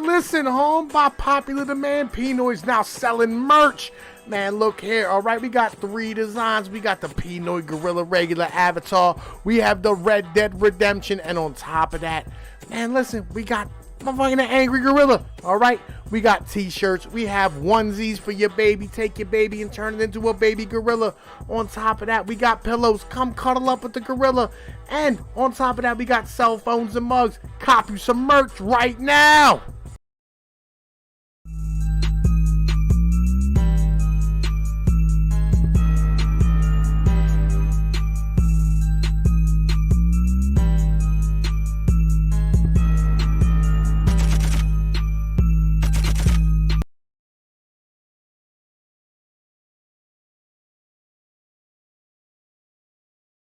Man, listen, home by popular demand, Pnoid's now selling merch. Man, look here, all right? We got 3 designs. We got the Pnoid Gorilla regular avatar. We have the Red Dead Redemption. And on top of that, man, listen, we got motherfucking Angry Gorilla, all right? We got t-shirts. We have onesies for your baby. Take your baby and turn it into a baby gorilla. On top of that, we got pillows. Come cuddle up with the gorilla. And on top of that, we got cell phones and mugs. Cop you some merch right now.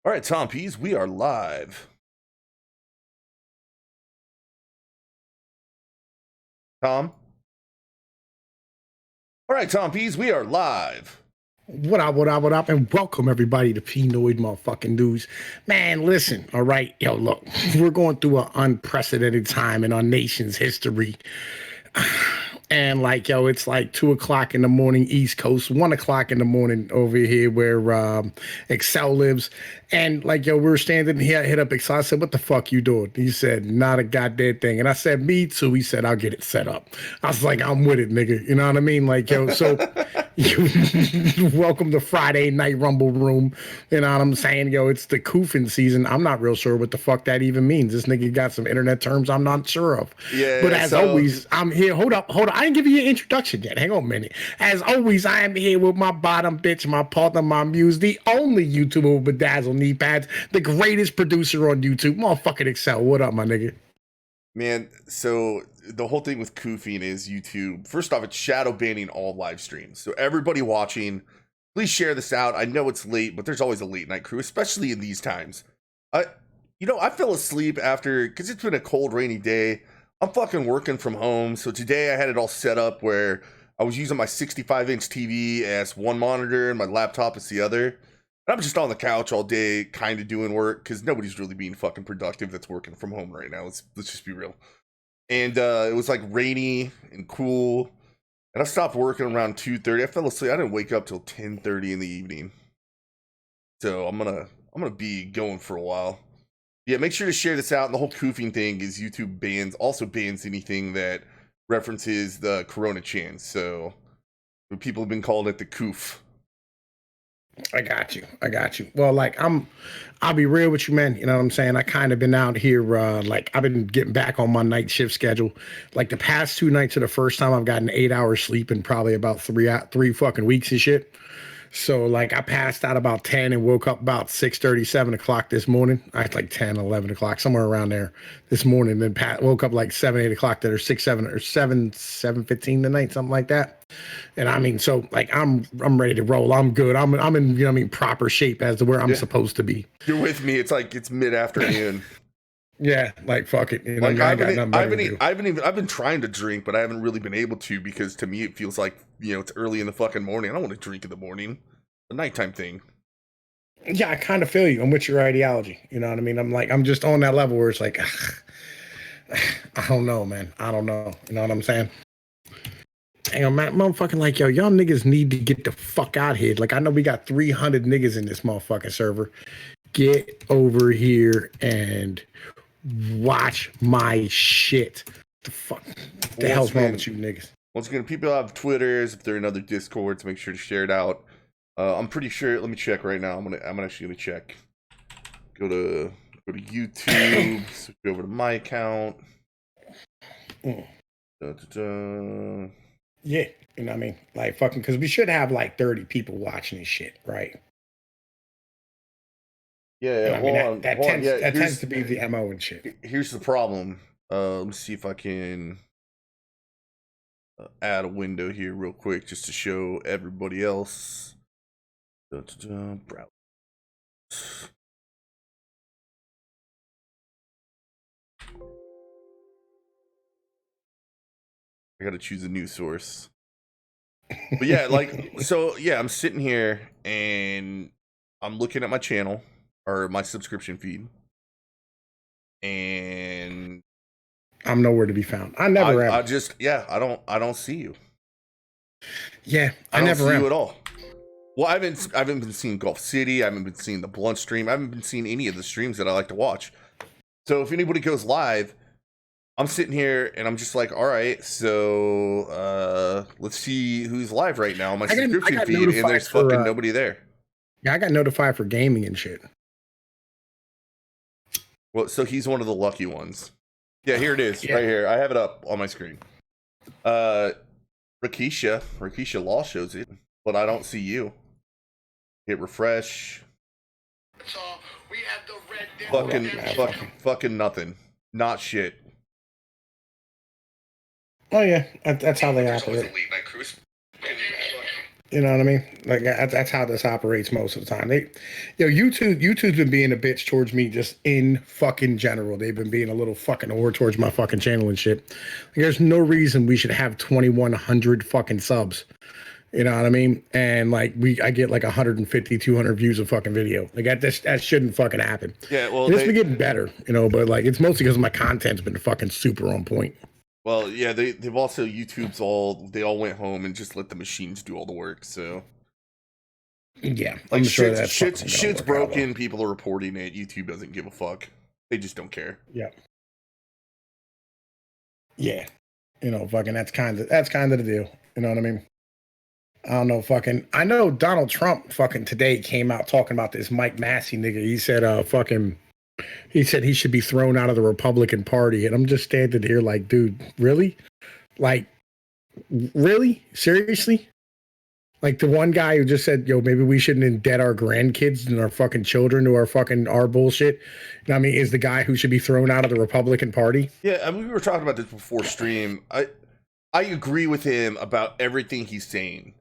All right, Tom Pease, we are live. Tom? All right, Tom Pease, we are live. What up, and welcome everybody to Pnoid motherfucking news. Man, listen, all right, yo, look, we're going through an unprecedented time in our nation's history. And like, yo, it's like 2 o'clock in the morning East Coast, 1 o'clock in the morning over here where Excel lives. And like, yo, we were standing here, I hit up Excel. I said, what the fuck you doing? He said, not a goddamn thing. And I said, me too. He said, I'll get it set up. I was like, I'm with it, nigga. You know what I mean? Like, yo, so welcome to Friday Night Rumble Room. You know what I'm saying? Yo, it's the koofing season. I'm not real sure what the fuck that even means. This nigga got some internet terms I'm not sure of. Yeah. But as always, I'm here. Hold up. I didn't give you an introduction yet. Hang on a minute. As always, I am here with my bottom bitch, my partner, my muse, the only YouTuber with bedazzled knee pads, the greatest producer on YouTube, motherfucking Excel. What up, my nigga? Man, so the whole thing with koofing is YouTube. First off, it's shadow banning all live streams. So everybody watching, please share this out. I know it's late, but there's always a late night crew, especially in these times. I fell asleep after, because it's been a cold, rainy day. I'm fucking working from home. So today I had it all set up where I was using my 65-inch TV as one monitor and my laptop as the other. And I'm just on the couch all day kind of doing work because nobody's really being fucking productive that's working from home right now. Let's just be real. And it was like rainy and cool. And I stopped working around 2:30. I fell asleep. I didn't wake up till 10:30 in the evening. So I'm gonna be going for a while. Yeah, make sure to share this out. And the whole koofing thing is YouTube also bans anything that references the Corona chance. So people have been calling it the koof. I got you. Well, like I'll be real with you, man. You know what I'm saying? I kind of been out here, like I've been getting back on my night shift schedule. Like the past 2 nights are the first time I've gotten 8 hours sleep in probably about three fucking weeks and shit. So like I passed out about 10 and woke up about 6:30, 7 o'clock this morning. I had like 10, 11 o'clock, somewhere around there this morning. Then woke up like 7, 8 o'clock that are 6, 7 or 7:15 tonight, something like that. And I mean, so like I'm ready to roll. I'm good. I'm in, you know what I mean, proper shape as to where I'm supposed to be. You're with me. It's like it's mid-afternoon. Yeah, like fuck it. You know, like I've been trying to drink, but I haven't really been able to because to me it feels like, it's early in the fucking morning. I don't want to drink in the morning. The nighttime thing. Yeah, I kind of feel you. I'm with your ideology. You know what I mean? I'm just on that level where it's like, I don't know, man. I don't know. You know what I'm saying? Hang on, man, motherfucking like, yo, y'all niggas need to get the fuck out here. Like, I know we got 300 niggas in this motherfucking server. Get over here and watch my shit. The fuck? What the hell's wrong with you niggas? Once again, people have Twitters. If they're in other Discords, make sure to share it out. I'm pretty sure. Let me check right now. I'm actually gonna check. Go to YouTube. Switch over to my account. Yeah, you know what I mean? Like fucking, because we should have like 30 people watching this shit, right? Yeah, you know, that tends to be the MO and shit. Here's the problem. Let me see if I can add a window here real quick just to show everybody else. Browse. I gotta choose a new source. But yeah, like, so yeah, I'm sitting here and I'm looking at my channel or my subscription feed. And I'm nowhere to be found. I never am. I don't see you. Yeah, I don't never see am. you at all. Well, I haven't been seeing Golf City. I haven't been seeing the Blunt stream. I haven't been seeing any of the streams that I like to watch. So if anybody goes live, I'm sitting here and I'm just like, all right, so let's see who's live right now on my subscription feed, and there's fucking nobody there. Yeah, I got notified for gaming and shit. Well, so he's one of the lucky ones. Yeah, here it is, right here. I have it up on my screen. Rakisha Law shows it, but I don't see you. Hit refresh. So we have the red Fucking nothing. Not shit. Oh yeah, that's how they operate. You know what I mean? Like that's how this operates most of the time. YouTube's been being a bitch towards me just in fucking general. They've been being a little fucking whore towards my fucking channel and shit. Like, there's no reason we should have 2,100 fucking subs. You know what I mean? And like I get like 150, 200 views of fucking video. Like that shouldn't fucking happen. Yeah, well, it's been getting better, you know, but like it's mostly because my content's been fucking super on point. Well, yeah, they've also they all went home and just let the machines do all the work. So yeah, like shit's broken. People are reporting it. YouTube doesn't give a fuck. They just don't care. Yeah. Yeah. You know, fucking that's kind of the deal. You know what I mean? I don't know, I know Donald Trump fucking today came out talking about this Mike Massey nigga. He said he should be thrown out of the Republican Party. And I'm just standing here like, dude, really? Like, really? Seriously? Like the one guy who just said, yo, maybe we shouldn't indebt our grandkids and our fucking children to our bullshit. You know what I mean, is the guy who should be thrown out of the Republican Party. Yeah, I mean, we were talking about this before stream. I agree with him about everything he's saying.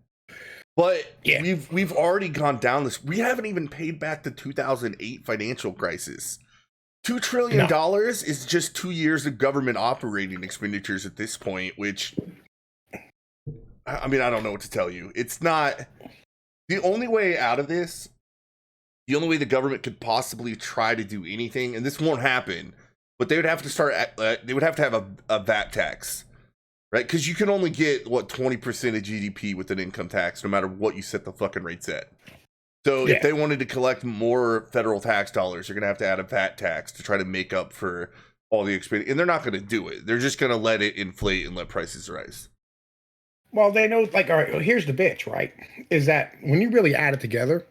But yeah, we've already gone down this. We haven't even paid back the 2008 financial crisis. $2 trillion is just 2 years of government operating expenditures at this point, which, I mean, I don't know what to tell you. It's not the only way out of this. The only way the government could possibly try to do anything, and this won't happen, but they would have to they would have to have a VAT tax. Right, because you can only get 20% of GDP with an income tax, no matter what you set the fucking rates at. So if they wanted to collect more federal tax dollars, you're gonna have to add a VAT tax to try to make up for all the expense. And they're not gonna do it. They're just gonna let it inflate and let prices rise. Well, they know, like, all right. Well, here's the bitch, right? Is that when you really add it together,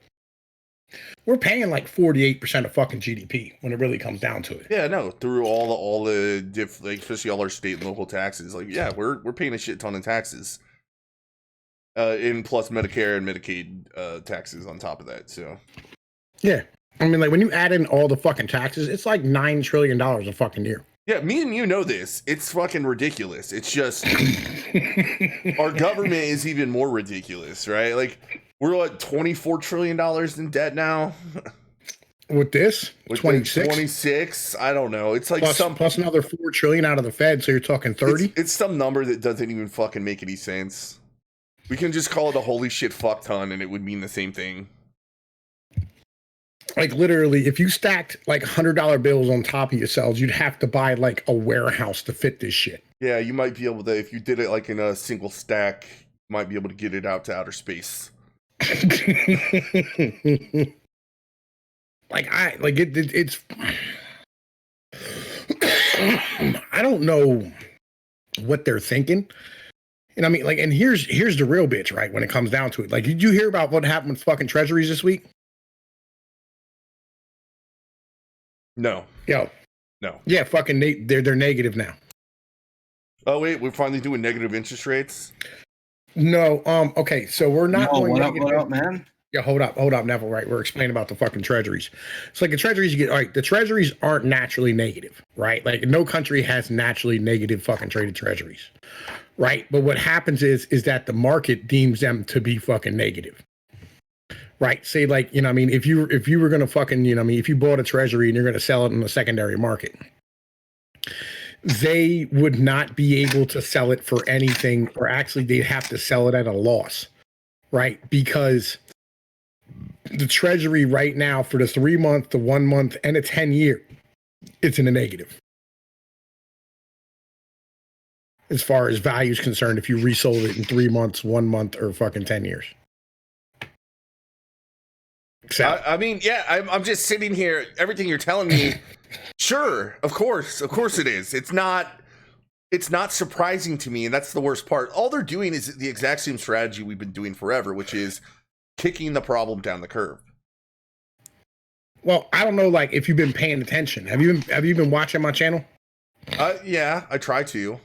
we're paying like 48% of fucking GDP when it really comes down to it. Yeah, no, through all the like, especially all our state and local taxes. Like, yeah, we're paying a shit ton of taxes. In plus Medicare and Medicaid taxes on top of that. So yeah. I mean, like when you add in all the fucking taxes, it's like $9 trillion a fucking year. Yeah, me and you know this. It's fucking ridiculous. It's just our government is even more ridiculous, right? Like we're at $24 trillion in debt now. With this, 26? 26? I don't know. It's like plus another 4 trillion out of the Fed, so you're talking 30. It's some number that doesn't even fucking make any sense. We can just call it a holy shit fuck ton, and it would mean the same thing. Like literally, if you stacked like $100 bills on top of yourselves, you'd have to buy like a warehouse to fit this shit. Yeah, you might be able to, if you did it like in a single stack, you might be able to get it out to outer space. It's I don't know what they're thinking. And I mean, like, and here's the real bitch, right? When it comes down to it, like, did you hear about what happened with fucking treasuries this week? No. Yo. No. Yeah, fucking they're negative now. Oh wait, we're finally doing negative interest rates? No, okay, so we're not going negative. What up, man? Yeah, hold up, Neville, right? We're explaining about the fucking treasuries. It's like the treasuries you get, all right, the treasuries aren't naturally negative, right? Like no country has naturally negative fucking traded treasuries. Right? But what happens is that the market deems them to be fucking negative. Right? Say like, you know, I mean, if you were gonna fucking, you know, I mean, if you bought a treasury and you're gonna sell it in the secondary market, they would not be able to sell it for anything, or actually they'd have to sell it at a loss, right? Because the treasury right now for the 3 month, the 1 month, and a 10 year, it's in a negative. as far as value is concerned if you resold it in 3 months, 1 month, or fucking 10 years. So, I mean, yeah, I'm just sitting here. Everything you're telling me, sure, of course it is. It's not surprising to me, and that's the worst part. All they're doing is the exact same strategy we've been doing forever, which is kicking the problem down the curve. well, I don't know, like if you've been paying attention. Have you been watching my channel? Yeah, I try to.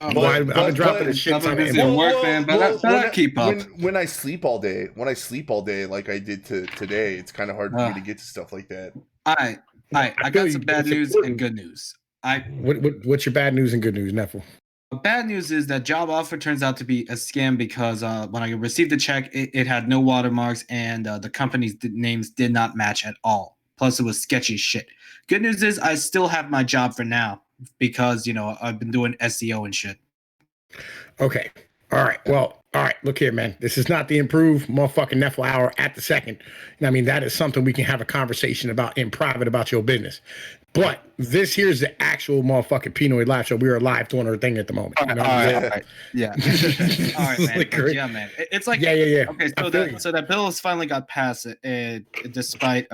I've been dropping the shit ton of work, man, but I keep up. When I sleep all day, like I did today, it's kind of hard for me to get to stuff like that. I got some bad news and good news. What's your bad news and good news, Neffel? Bad news is that job offer turns out to be a scam because when I received the check, it had no watermarks and the company's names did not match at all. Plus, it was sketchy shit. Good news is I still have my job for now because, I've been doing SEO and shit. Okay. All right. Well, all right. Look here, man. This is not the improved motherfucking Neffel hour at the second. I mean, that is something we can have a conversation about in private about your business. But this here's the actual motherfucking Pnoid live show. We are live doing our thing at the moment. You know all right. Yeah. All right, man. Like, Yeah, man. It's like yeah. Okay, so that bill has finally got passed. Despite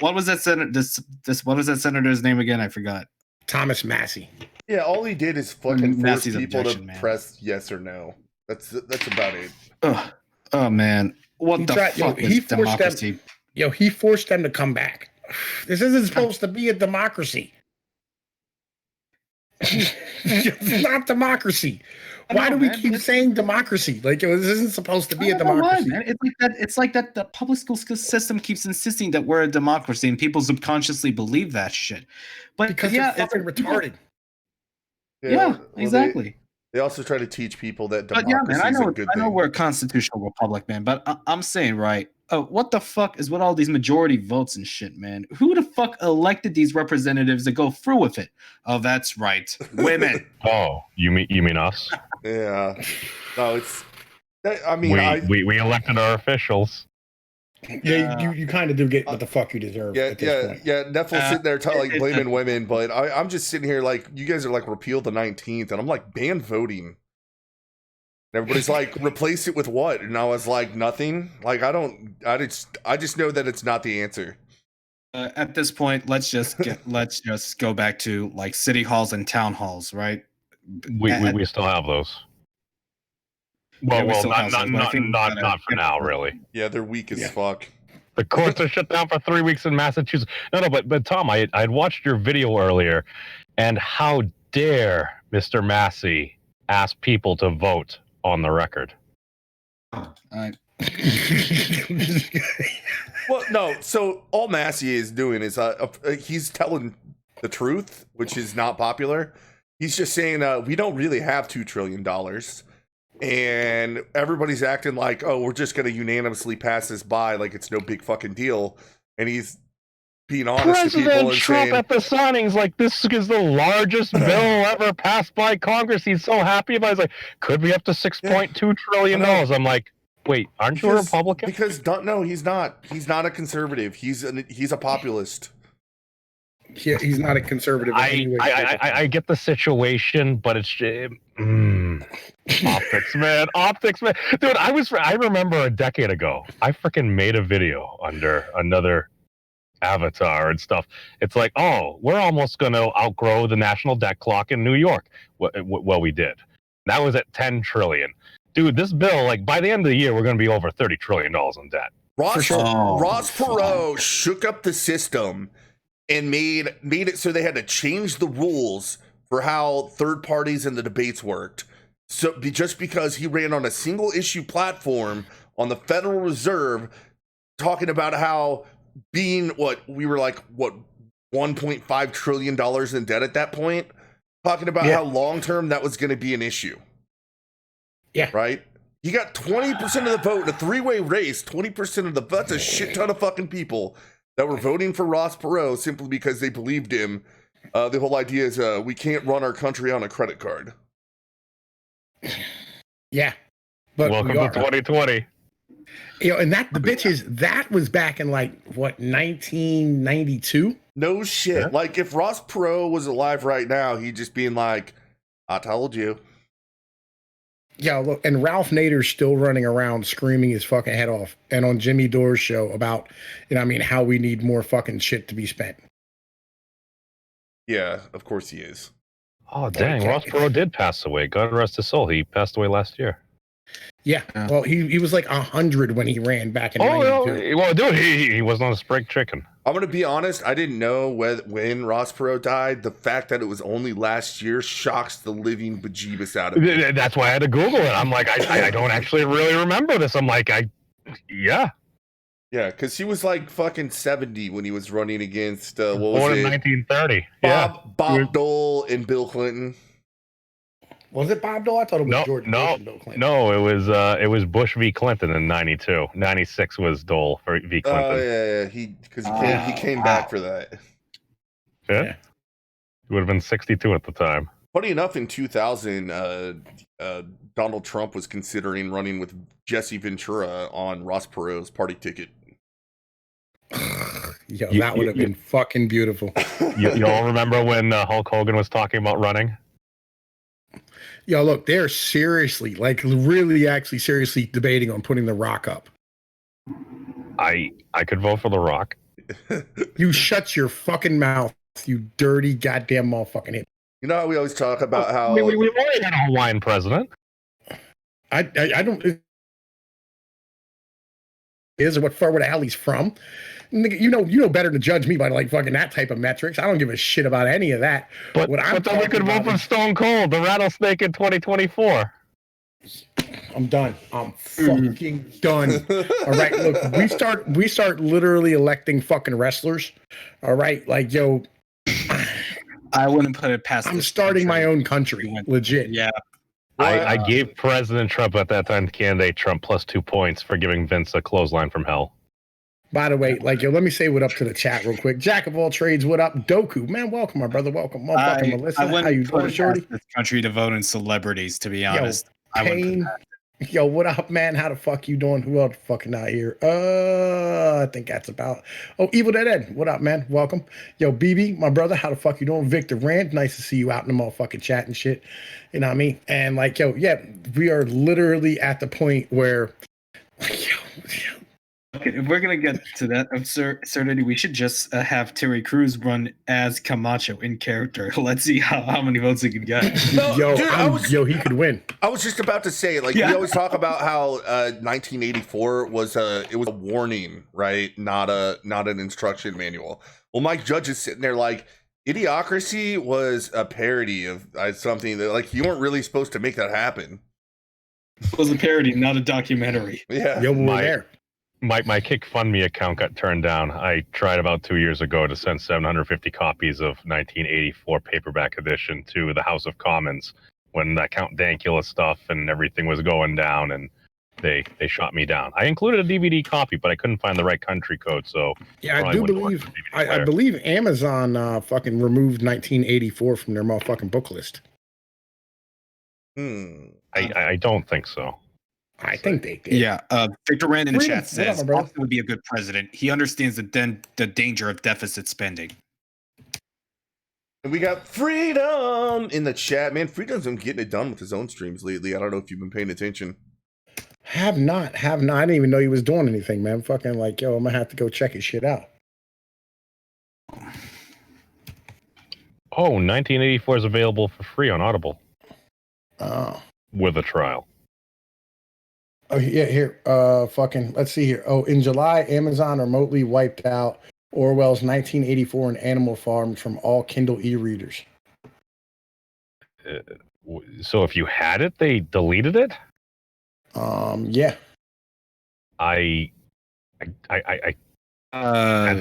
what was that what was that senator's name again? I forgot. Thomas Massey. Yeah, all he did is fucking force Massey's people to man. press yes or no. That's about it. Oh man, what the fuck is democracy? He forced them to come back. This isn't supposed to be a democracy. It's not democracy. Why do we keep saying democracy? Like, this isn't supposed to be a democracy. Why, man. It's like that the public school system keeps insisting that we're a democracy and people subconsciously believe that shit. But because they're fucking retarded. Yeah, exactly. They also try to teach people that democracy is a good thing. I know we're a constitutional republic, man, but I'm saying, right, what the fuck is with all these majority votes and shit, man? Who the fuck elected these representatives to go through with it? Oh, that's right, women. Oh, you mean us? Yeah. No, it's. I mean, we elected our officials. Yeah, you kind of do get what the fuck you deserve. Yeah. Neffel sitting there blaming women, but I'm just sitting here like, you guys are like, repeal the 19th, and I'm like, ban voting. And everybody's like, replace it with what? And I was like, nothing. Like, I just know that it's not the answer. At this point, let's just go back to like city halls and town halls, right? We still have those. Well, not for now, really. Yeah, they're weak as fuck. The courts are shut down for 3 weeks in Massachusetts. No, but Tom, I had watched your video earlier, and how dare Mr. Massey ask people to vote on the record? Well, no. So all Massey is doing is he's telling the truth, which is not popular. He's just saying we don't really have $2 trillion. And everybody's acting like, oh, we're just going to unanimously pass this by like it's no big fucking deal. And he's being honest to people and Trump saying, at the signings, like, this is the largest bill ever passed by Congress. He's so happy about it. He's like, could be up to $6.2 trillion. I'm like, wait, aren't you a Republican? Because no, he's not. He's not a conservative. He's a populist. Yeah, he's not a conservative. I get the situation, but it's optics, man. Dude, I remember a decade ago, I freaking made a video under another avatar and stuff. It's like, oh, we're almost going to outgrow the national debt clock in New York. Well, we did. That was at 10 trillion. Dude, this bill, like, by the end of the year, we're going to be over $30 trillion in debt. Ross Perot shook up the system and made it so they had to change the rules for how third parties in the debates worked. So just because he ran on a single issue platform on the Federal Reserve, talking about how being we were like $1.5 trillion in debt at that point, talking about how long term that was going to be an issue. Yeah. Right? He got 20% of the vote in a three-way race. 20% of that's a shit ton of fucking people that were voting for Ross Perot simply because they believed him. The whole idea is we can't run our country on a credit card. Yeah. But welcome to 2020. And that the bitch is that was back in like what 1992. No shit. Yeah. Like if Ross Perot was alive right now, he'd just being like, "I told you." Yeah, look, and Ralph Nader's still running around screaming his fucking head off, and on Jimmy Dore's show about, how we need more fucking shit to be spent. Yeah, of course he is. Oh dang, Okay. Ross Perot did pass away. God rest his soul. He passed away last year. Yeah, well, he was like 100 when he ran back in Oh, '92. well, dude, he wasn't on a spring chicken. I'm gonna be honest. I didn't know when Ross Perot died. The fact that it was only last year shocks the living bejeebus out of me. That's why I had to Google it. I'm like, I don't actually really remember this. I'm like, yeah. Yeah, because he was like fucking 70 when he was running against what Born was in it? 1930. Yeah. Bob Dole and Bill Clinton. Was it Bob Dole? I thought it was No, George Bush and Bill Clinton. no, it was Bush v. Clinton in '92. '96 was Dole v. Clinton. Oh yeah, he came back for that. Yeah. He would have been 62 at the time. Funny enough, in 2000, Donald Trump was considering running with Jesse Ventura on Ross Perot's party ticket. Yo, that would have been fucking beautiful. You all remember when Hulk Hogan was talking about running? Yo, look, they're seriously, like really actually seriously debating on putting The Rock up. I could vote for The Rock. You shut your fucking mouth, you dirty goddamn motherfucking hit. You know how we always talk about how We've already had a Hawaiian president. I don't is or what far where the hell he's from. Nigga, you know better to judge me by like fucking that type of metrics. I don't give a shit about any of that. But then we could vote for Stone Cold, the rattlesnake in 2024. I'm done. I'm fucking done. All right, look, we start literally electing fucking wrestlers. All right, like yo, I wouldn't put it past. I'm starting my own country, legit. Yeah. I gave President Trump at that time, candidate Trump, +2 points for giving Vince a clothesline from hell. By the way, like yo, let me say what up to the chat real quick. Jack of all trades, what up? Doku, man, welcome, my brother, welcome. Motherfucking Melissa, how you doing, shorty? This country to vote in celebrities, to be honest. Pain. Yo, what up, man? How the fuck you doing? Who else fucking out here? I think that's about. Oh, Evil Dead Ed, what up, man? Welcome. Yo, BB, my brother, how the fuck you doing? Victor Rand, nice to see you out in the motherfucking chat and shit. You know what I mean? And like, yo, yeah, we are literally at the point where, Okay, if we're gonna get to that absurdity, we should just have Terry Crews run as Camacho in character. Let's see how many votes he can get. No, dude, he could win. I was just about to say, like, we always talk about how 1984 was a warning, right? Not an instruction manual. Well, Mike Judge is sitting there like, Idiocracy was a parody of something that, like, you weren't really supposed to make that happen. It was a parody, not a documentary. Yeah. Yo, we're there. My KickFundMe account got turned down. I tried about 2 years ago to send 750 copies of 1984 paperback edition to the House of Commons when that Count Dankula stuff and everything was going down, and they shot me down. I included a DVD copy, but I couldn't find the right country code, so yeah, I do believe I believe Amazon fucking removed 1984 from their motherfucking book list. I don't think so. I think they did. Yeah, Victor Rand in the Freedom. chat says Austin would be a good president. He understands the danger of deficit spending. And we got Freedom in the chat. Man, Freedom's been getting it done with his own streams lately. I don't know if you've been paying attention. Have not. I didn't even know he was doing anything, man. Fucking like, yo, I'm gonna have to go check his shit out. Oh, 1984 is available for free on Audible. Oh. With a trial. Oh yeah, here. Fucking. Let's see here. Oh, in July, Amazon remotely wiped out Orwell's 1984 and Animal Farm from all Kindle e-readers. So if you had it, they deleted it. Yeah. That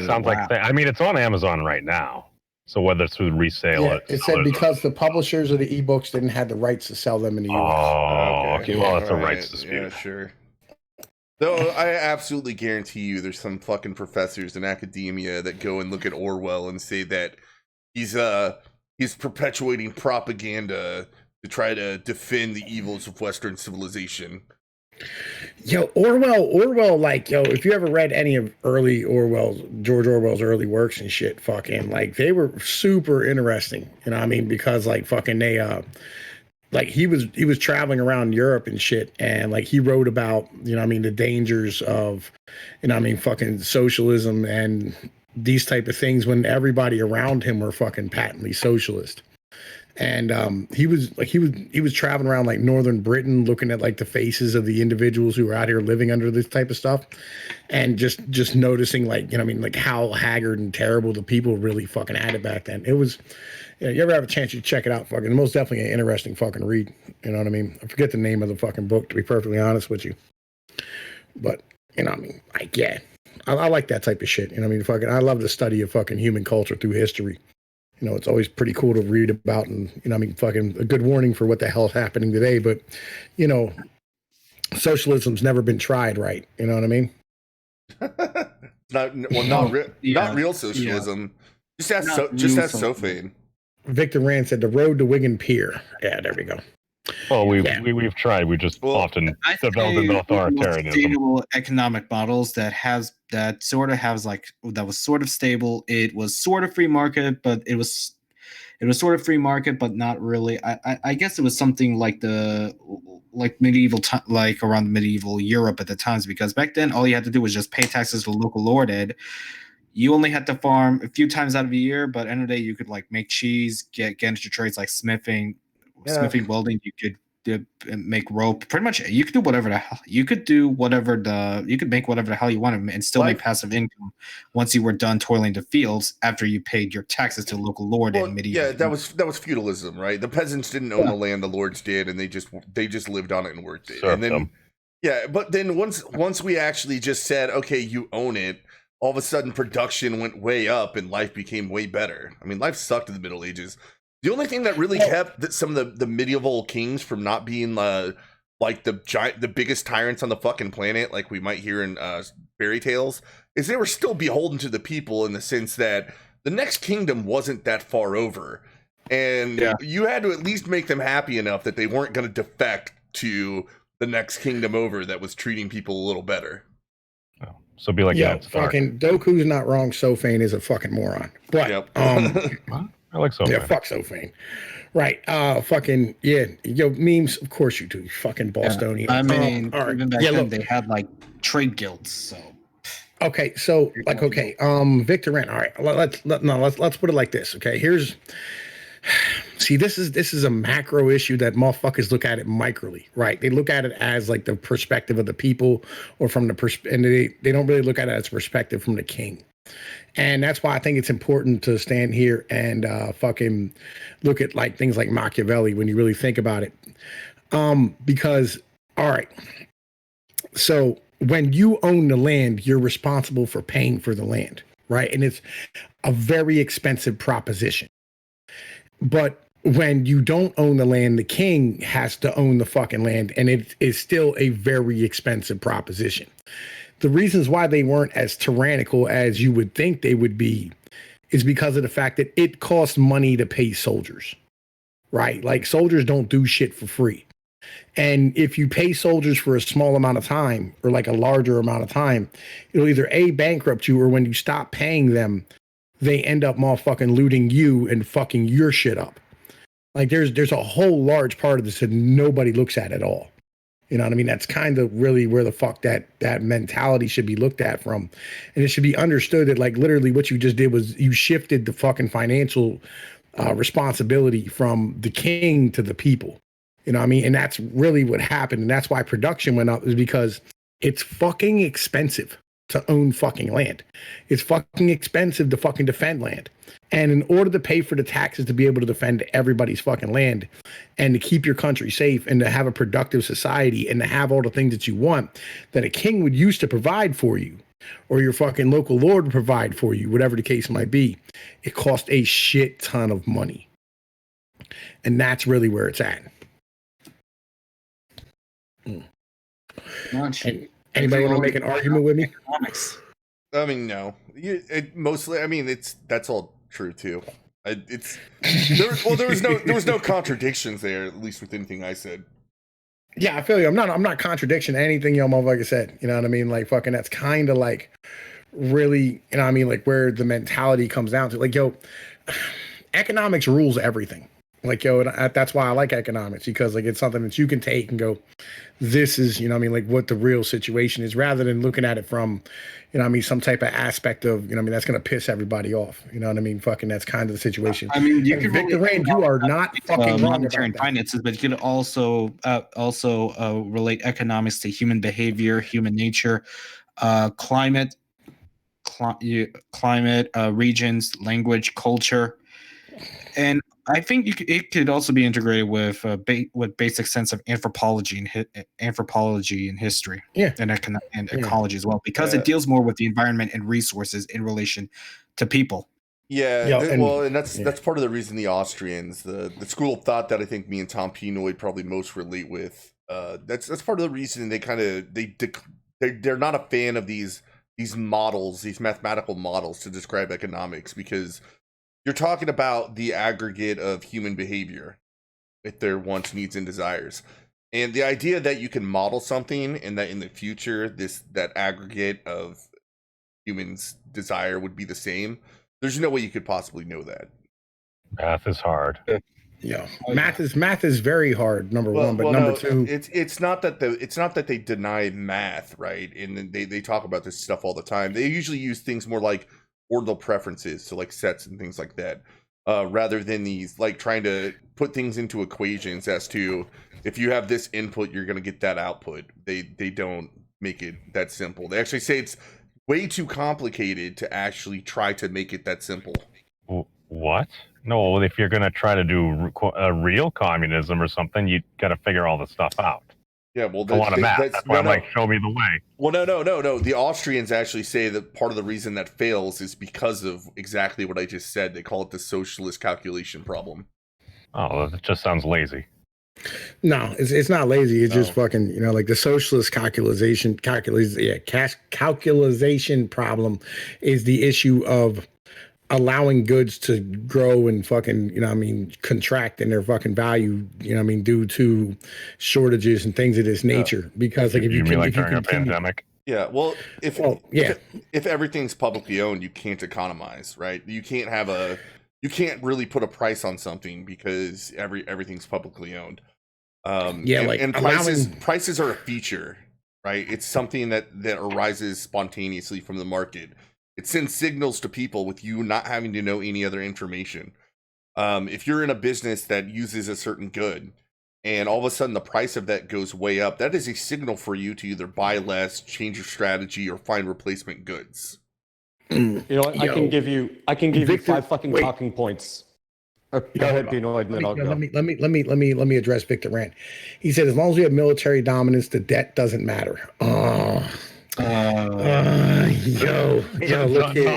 sounds like. I mean, it's on Amazon right now. So whether it's through resale, yeah, it said because the publishers of the ebooks didn't have the rights to sell them in the US. Oh, okay. Well, that's a rights dispute. Yeah, sure. Though I absolutely guarantee you there's some fucking professors in academia that go and look at Orwell and say that he's perpetuating propaganda to try to defend the evils of Western civilization. Yo, Orwell, like, yo, if you ever read any of George Orwell's early works and shit, fucking, like, they were super interesting, you know what I mean? Because, like, fucking, like, he was traveling around Europe and shit, and, like, he wrote about, you know what I mean, the dangers of, you know what I mean, fucking socialism and these type of things when everybody around him were fucking patently socialist. And he was traveling around like northern Britain, looking at like the faces of the individuals who were out here living under this type of stuff, and just noticing, like, you know what I mean, like how haggard and terrible the people really fucking had it back then. It was, you know, you ever have a chance, you check it out, fucking most definitely an interesting fucking read. You know what I mean? I forget the name of the fucking book, to be perfectly honest with you, but you know what I mean, like, yeah, I like that type of shit. You know what I mean? Fucking, I love the study of fucking human culture through history. You know, it's always pretty cool to read about, and, you know, I mean, fucking a good warning for what the hell's happening today. But, you know, socialism's never been tried right. You know what I mean? Not real socialism. Just ask Sophane. Victor Rand said the road to Wigan Pier. Yeah, there we go. Well, we've tried. We just often developed into authoritarianism. Sustainable economic models that sort of stable. It was sort of free market, but it was sort of free market, but not really. I guess it was something like medieval like around medieval Europe at the times, because back then all you had to do was just pay taxes to the local lord, and you only had to farm a few times out of a year. But at the end of the day, you could like make cheese, get into trades like smithing, welding. You could make rope. Pretty much, you could do whatever the hell. You could make whatever the hell you wanted and still make passive income once you were done toiling the fields after you paid your taxes to the local lord in medieval. Yeah, that was feudalism, right? The peasants didn't own the land; the lords did, and they just lived on it and worked it. And then, but then once we actually just said, okay, you own it, all of a sudden production went way up and life became way better. I mean, life sucked in the Middle Ages. The only thing that really kept some of the medieval kings from not being like the biggest tyrants on the fucking planet, like we might hear in fairy tales, is they were still beholden to the people, in the sense that the next kingdom wasn't that far over, and you had to at least make them happy enough that they weren't going to defect to the next kingdom over that was treating people a little better. So be like, fucking Doku's not wrong. Sophane is a fucking moron. But I like Sophane. Yeah, fuck Sophane. Right. Fucking, yo, memes, of course you do, you fucking Bostonian. I mean, even back then they had like trade guilds, so. Okay, so like, okay, Victor Rand. All right, let's put it like this. Okay, see, this is a macro issue that motherfuckers look at it microly, right? They look at it as like the perspective of the people, or from and they don't really look at it as perspective from the king. And that's why I think it's important to stand here and fucking look at like things like Machiavelli when you really think about it. Because, all right, so when you own the land, you're responsible for paying for the land, right? And it's a very expensive proposition. But when you don't own the land, the king has to own the fucking land, and it is still a very expensive proposition. The reasons why they weren't as tyrannical as you would think they would be is because of the fact that it costs money to pay soldiers, right? Like, soldiers don't do shit for free. And if you pay soldiers for a small amount of time, or like a larger amount of time, it'll either bankrupt you, or when you stop paying them, they end up motherfucking looting you and fucking your shit up. Like, there's a whole large part of this that nobody looks at all. You know what I mean? That's kind of really where the fuck that mentality should be looked at from. And it should be understood that, like, literally what you just did was you shifted the fucking financial responsibility from the king to the people. You know what I mean? And that's really what happened. And that's why production went up, is because it's fucking expensive to own fucking land. It's fucking expensive to fucking defend land. And in order to pay for the taxes to be able to defend everybody's fucking land, and to keep your country safe, and to have a productive society, and to have all the things that you want that a king would use to provide for you, or your fucking local lord would provide for you, whatever the case might be, it cost a shit ton of money. And that's really where it's at. Anybody want to make an argument with me? I mean, no. That's all true too. There was no contradictions there, at least with anything I said. Yeah, I feel you. I'm not contradiction anything your motherfucker said. You know what I mean? Like fucking that's kind of like really, you know what I mean, like where the mentality comes down to. Like, yo, economics rules everything. Like, yo, that's why I like economics, because like it's something that you can take and go, this is, you know what I mean, like what the real situation is, rather than looking at it from, you know what I mean, some type of aspect of, you know what I mean, that's gonna piss everybody off. You know what I mean? Fucking that's kind of the situation. I mean, you And could Victor relate Rand, you are not fucking wrong monetary about and that. finances, but you could also relate economics to human behavior, human nature, climate, regions, language, culture, and I think it could also be integrated with with basic sense of anthropology and history, Yeah. and ecology as well, because it deals more with the environment and resources in relation to people. Yeah, and that's part of the reason the Austrians, the school of thought that I think me and Tom Pnoid probably most relate with. That's part of the reason they're not a fan of these models, these mathematical models to describe economics, because you're talking about the aggregate of human behavior, with their wants, needs, and desires. And the idea that you can model something and that in the future that aggregate of humans' desire would be the same, there's no way you could possibly know that. Math is hard. Yeah, math is very hard. Number one, but number two, it's not that they deny math, right? And then they talk about this stuff all the time. They usually use things more like ordinal preferences, so like sets and things like that, rather than these like trying to put things into equations as to if you have this input, you're going to get that output. They don't make it that simple. They actually say it's way too complicated to actually try to make it that simple. What? No, if you're going to try to do a real communism or something, you got to figure all this stuff out. Yeah, well, a lot of math. That's why I'm like, show me the way. Well, no. The Austrians actually say that part of the reason that fails is because of exactly what I just said. They call it the socialist calculation problem. Oh, that just sounds lazy. No, it's not lazy. It's just fucking, you know, like the socialist calculation problem is the issue of allowing goods to grow and fucking, you know what I mean, contract in their fucking value, you know what I mean, due to shortages and things of this nature. Because like if you mean like during a pandemic? Yeah, well, if everything's publicly owned, you can't economize, right? You can't really put a price on something because everything's publicly owned. Prices are a feature, right? It's something that arises spontaneously from the market. It sends signals to people with you not having to know any other information. If you're in a business that uses a certain good and all of a sudden the price of that goes way up, that is a signal for you to either buy less, change your strategy, or find replacement goods. You know what? I can give you Victor, 5 fucking talking points. Go ahead, Pnoid, and then I'll go. Let me address Victor Rand. He said, as long as we have military dominance, the debt doesn't matter. Look here.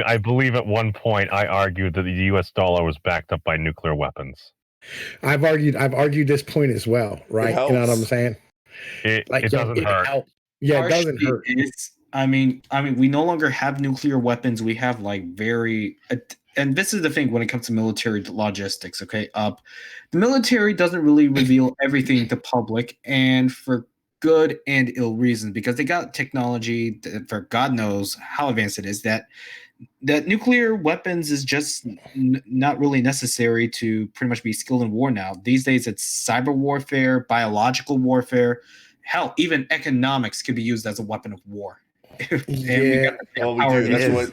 I believe at one point I argued that the U.S. dollar was backed up by nuclear weapons. I've argued this point as well, right? You know what I'm saying? It doesn't hurt. Yeah, it doesn't hurt. I mean, we no longer have nuclear weapons. We have like and this is the thing when it comes to military logistics. Okay, the military doesn't really reveal everything to public, and for good and ill reasons, because they got technology that, for God knows how advanced it is, that nuclear weapons is just not really necessary to pretty much be skilled in war now. These days, it's cyber warfare, biological warfare, hell, even economics could be used as a weapon of war. We do.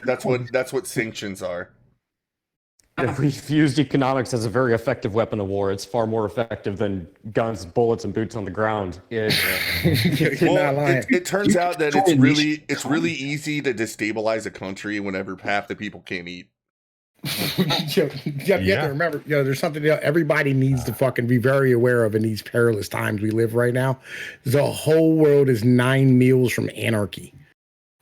That's what sanctions are. We've used economics as a very effective weapon of war. It's far more effective than guns, bullets, and boots on the ground. It turns out that it's really easy to destabilize a country whenever half the people can't eat. You have to remember, there's something that everybody needs to fucking be very aware of in these perilous times we live right now. The whole world is 9 meals from anarchy.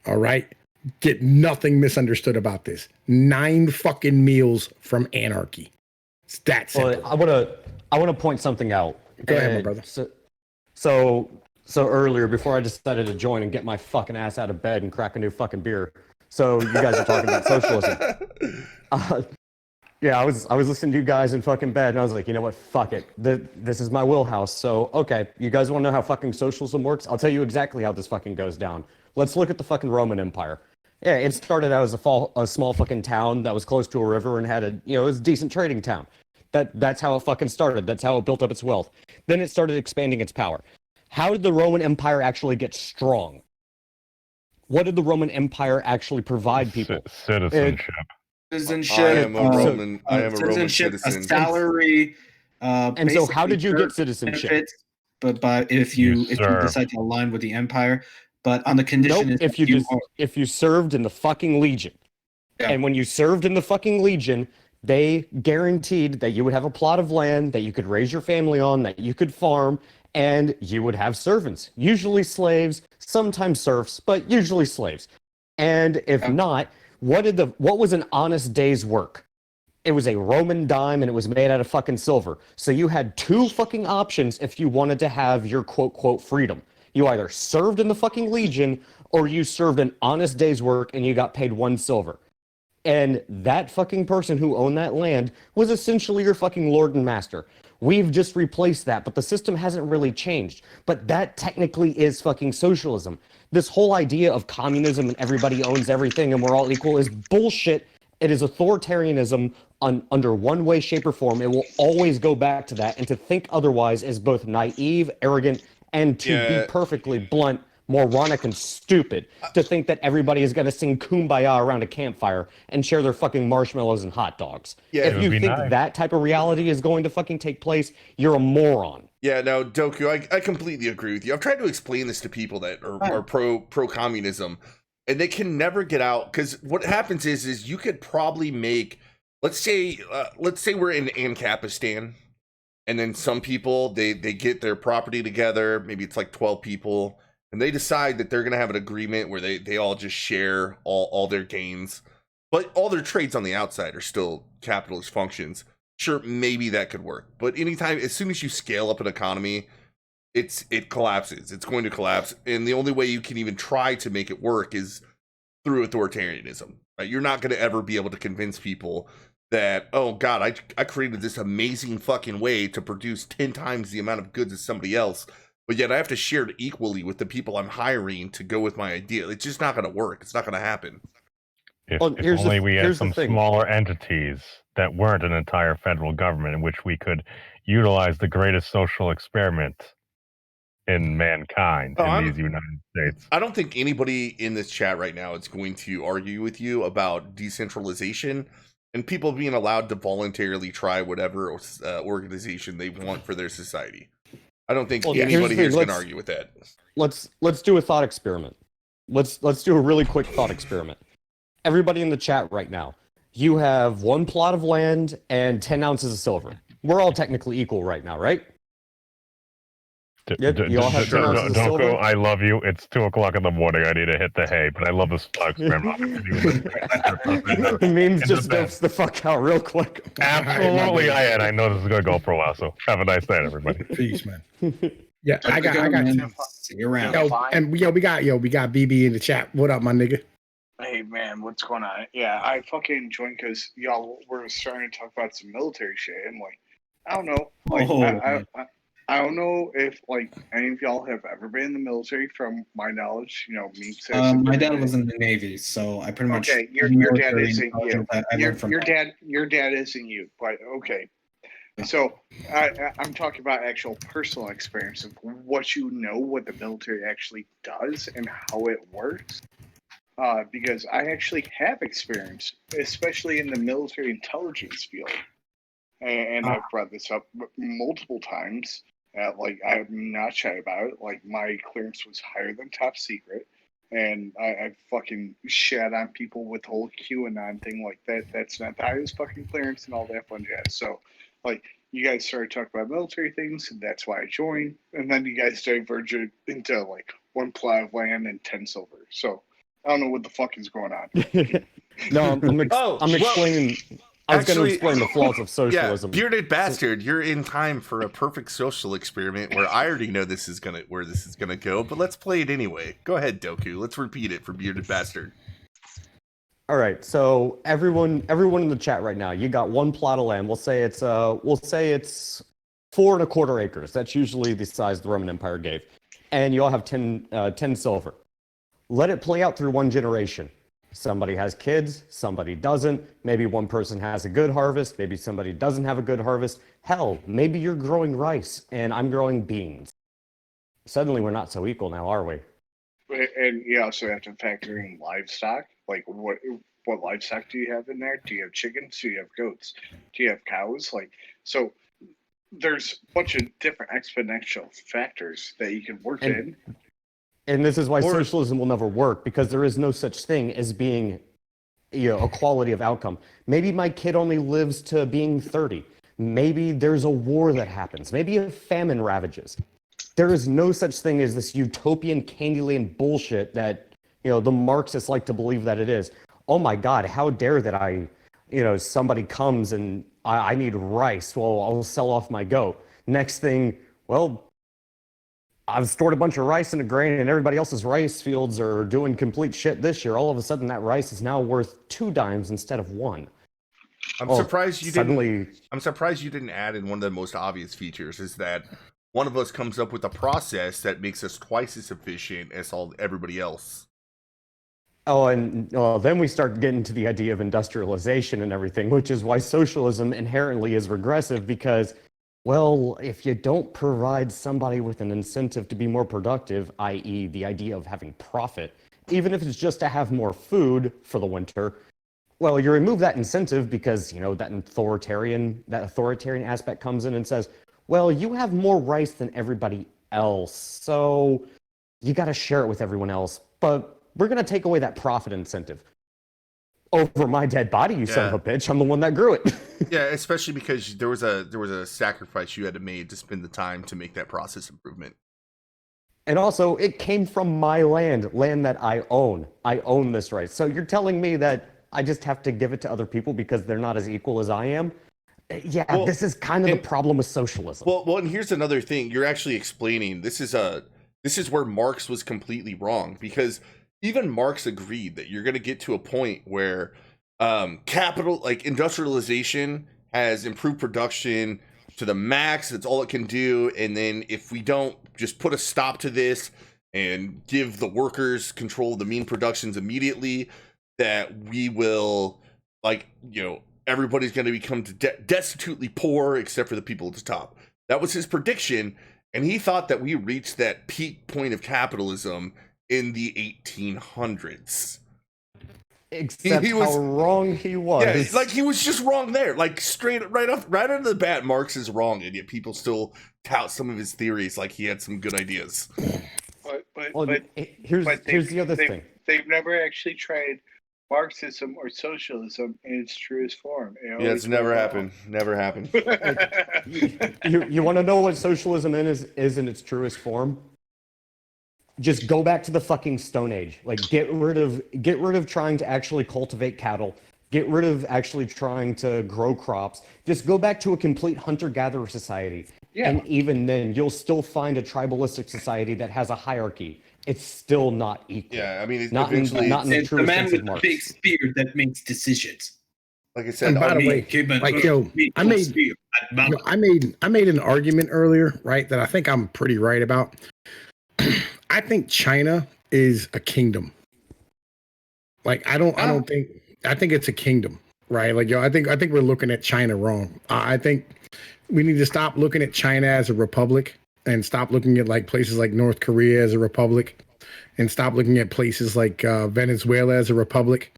All right? Get nothing misunderstood about this. 9 fucking meals from anarchy. It's that simple. Well, I want to point something out. Go ahead, my brother. So earlier, before I decided to join and get my fucking ass out of bed and crack a new fucking beer. So you guys are talking about socialism. Yeah, I was listening to you guys in fucking bed, and I was like, you know what? Fuck it. This is my wheelhouse. So, okay, you guys want to know how fucking socialism works? I'll tell you exactly how this fucking goes down. Let's look at the fucking Roman Empire. Yeah, it started out as a small fucking town that was close to a river and had it was a decent trading town. That's how it fucking started. That's how it built up its wealth. Then it started expanding its power. How did the Roman Empire actually get strong? What did the Roman Empire actually provide people? Citizenship. Citizenship. I am a Roman. I am a Roman citizenship, citizen. a salary. And so, how did you get citizenship? Benefits, but if you decide to align with the empire, but on the condition nope, if you served in the fucking Legion, and when you served in the fucking Legion, they guaranteed that you would have a plot of land that you could raise your family on, that you could farm, and you would have servants, usually slaves, sometimes serfs, but usually slaves. And if not, what was an honest day's work? It was a Roman dime, and it was made out of fucking silver. So you had two fucking options if you wanted to have your quote freedom. You either served in the fucking Legion, or you served an honest day's work and you got paid 1 silver. And that fucking person who owned that land was essentially your fucking lord and master. We've just replaced that, but the system hasn't really changed. But that technically is fucking socialism. This whole idea of communism and everybody owns everything and we're all equal is bullshit. It is authoritarianism under one way, shape, or form. It will always go back to that. And to think otherwise is both naive, arrogant, and to be perfectly blunt, moronic and stupid. To think that everybody is going to sing Kumbaya around a campfire and share their fucking marshmallows and hot dogs. Yeah, if you think that type of reality is going to fucking take place, you're a moron. Yeah, no, Doku, I completely agree with you. I've tried to explain this to people that are pro communism, and they can never get out, because what happens is you could probably make, let's say we're in Ancapistan, and then some people they get their property together, maybe it's like 12 people, and they decide that they're gonna have an agreement where they all just share all their gains, but all their trades on the outside are still capitalist functions. Sure, maybe that could work, but as soon as you scale up an economy, it collapses. It's going to collapse, and the only way you can even try to make it work is through authoritarianism. Right? You're not going to ever be able to convince people that, oh God, I created this amazing fucking way to produce 10 times the amount of goods as somebody else, but yet I have to share it equally with the people I'm hiring to go with my idea. It's just not going to work. It's not going to happen. If only we had some smaller entities that weren't an entire federal government in which we could utilize the greatest social experiment in mankind in these United States. I don't think anybody in this chat right now is going to argue with you about decentralization and people being allowed to voluntarily try whatever organization they want for their society. I don't think anybody here is going to argue with that. Let's do a thought experiment. Let's do a really quick thought experiment. Everybody in the chat right now, you have 1 plot of land and 10 ounces of silver. We're all technically equal right now, right? You all have 10 ounces of silver? Don't go, I love you. It's 2 o'clock in the morning. I need to hit the hay, but I love this experiment. Memes just dopes the fuck out real quick. Absolutely, I know this is going to go for a while, so have a nice night, everybody. Peace, man. Yeah, I got See you around. we got BB in the chat. What up, my nigga? Hey man, what's going on? Yeah, I fucking joined because y'all were starting to talk about some military shit. I'm like, I don't know. Like, I don't know if like any of y'all have ever been in the military. From my knowledge, me. My dad was in the Navy, so I pretty much. Okay, your dad isn't you. Your dad isn't you, but okay. So I'm talking about actual personal experience of what what the military actually does and how it works. Because I actually have experience, especially in the military intelligence field. And I've brought this up multiple times. Like, I'm not shy about it. Like, my clearance was higher than top secret. And I fucking shat on people with the whole QAnon thing like that. That's not the highest fucking clearance and all that fun jazz. So, like, you guys started talking about military things, and that's why I joined. And then you guys diverged into, like, 1 plot of land and 10 silver. So, I don't know what the fuck is going on. No, I'm explaining. I was going to explain the flaws of socialism. Yeah, bearded bastard, you're in time for a perfect social experiment where I already know where this is gonna go, but let's play it anyway. Go ahead, Doku. Let's repeat it for bearded bastard. All right, so everyone in the chat right now, you got one plot of land. We'll say it's 4.25 acres. That's usually the size the Roman Empire gave, and you all have 10 silver. Let it play out through one generation. Somebody has kids, somebody doesn't. Maybe one person has a good harvest, maybe somebody doesn't have a good harvest. Hell, maybe you're growing rice and I'm growing beans. Suddenly we're not so equal now, are we? And you also have to factor in livestock. Like what livestock do you have in there? Do you have chickens? Do you have goats? Do you have cows? Like, so there's a bunch of different exponential factors that you can work in. And this is why socialism will never work, because there is no such thing as being, a quality of outcome. Maybe my kid only lives to being 30. Maybe there's a war that happens. Maybe a famine ravages. There is no such thing as this utopian Candyland bullshit that, the Marxists like to believe that it is. Oh my God, how dare that somebody comes and I need rice. Well, I'll sell off my goat. Next thing, well, I've stored a bunch of rice in a grain and everybody else's rice fields are doing complete shit this year. All of a sudden that rice is now worth 2 dimes instead of 1. I'm surprised you didn't add in one of the most obvious features is that one of us comes up with a process that makes us twice as efficient as everybody else. Oh, and then we start getting to the idea of industrialization and everything, which is why socialism inherently is regressive because, well, if you don't provide somebody with an incentive to be more productive, i.e. the idea of having profit, even if it's just to have more food for the winter, well, you remove that incentive because, that authoritarian aspect comes in and says, well, you have more rice than everybody else, so you got to share it with everyone else, but we're going to take away that profit incentive. Over my dead body, you son of a bitch. I'm the one that grew it. Yeah, especially because there was a sacrifice you had to make to spend the time to make that process improvement. And also, it came from my land that I own. I own this right. So you're telling me that I just have to give it to other people because they're not as equal as I am? Yeah, well, this is kind of the problem with socialism. Well, and here's another thing. You're actually explaining this is where Marx was completely wrong, because even Marx agreed that you're going to get to a point where industrialization has improved production to the max. That's all it can do. And then if we don't just put a stop to this and give the workers control of the mean productions immediately, that we will, everybody's going to become destitutely poor except for the people at the top. That was his prediction. And he thought that we reached that peak point of capitalism in the 1800s. Except how wrong he was. Yeah, he was just wrong there. Right out of the bat, Marx is wrong, and yet people still tout some of his theories like he had some good ideas. But here's the other thing. They've never actually tried Marxism or socialism in its truest form. It's never happened. Never happened. You want to know what socialism is in its truest form? Just go back to the fucking Stone Age. Get rid of trying to actually cultivate cattle. Get rid of actually trying to grow crops. Just go back to a complete hunter-gatherer society. Yeah. And even then, you'll still find a tribalistic society that has a hierarchy. It's still not equal. Yeah, I mean, not in the true sense of Marx. The big spear that makes decisions. Like I said, and by the way, I made an argument earlier, right, that I think I'm pretty right about. I think China is a kingdom. I think it's a kingdom, right? I think we're looking at China wrong. I think we need to stop looking at China as a republic and stop looking at places like North Korea as a republic and stop looking at places like Venezuela as a republic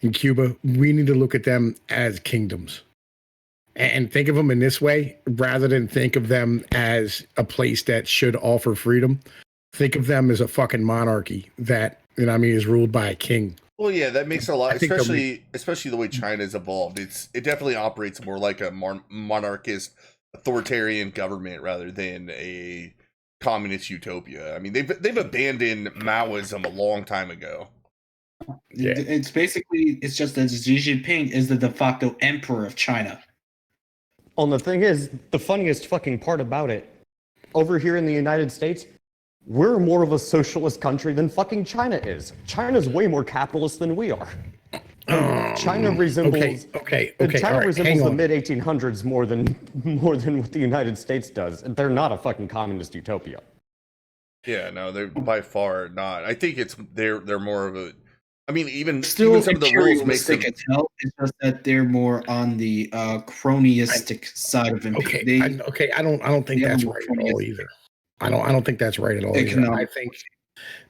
and Cuba. We need to look at them as kingdoms and think of them in this way rather than think of them as a place that should offer freedom. Think of them as a fucking monarchy that, is ruled by a king. Well, yeah, that makes a lot, especially the way China's evolved. It definitely operates more like a monarchist, authoritarian government rather than a communist utopia. I mean, they've abandoned Maoism a long time ago. Yeah. It's just that Xi Jinping is the de facto emperor of China. Well, the thing is, the funniest fucking part about it, over here in the United States, we're more of a socialist country than fucking China is. China's way more capitalist than we are. China resembles Okay. China All right, resembles the mid 1800s more than what the United States does. They're not a fucking communist utopia. Yeah, no, they're by far not. I think they're more of a. I mean, even Still some of the rules make them. imperialistic as hell. It's just that they're more on the cronyistic side of imperialism. I don't think that's right at all either. I don't think that's right at all either. I think,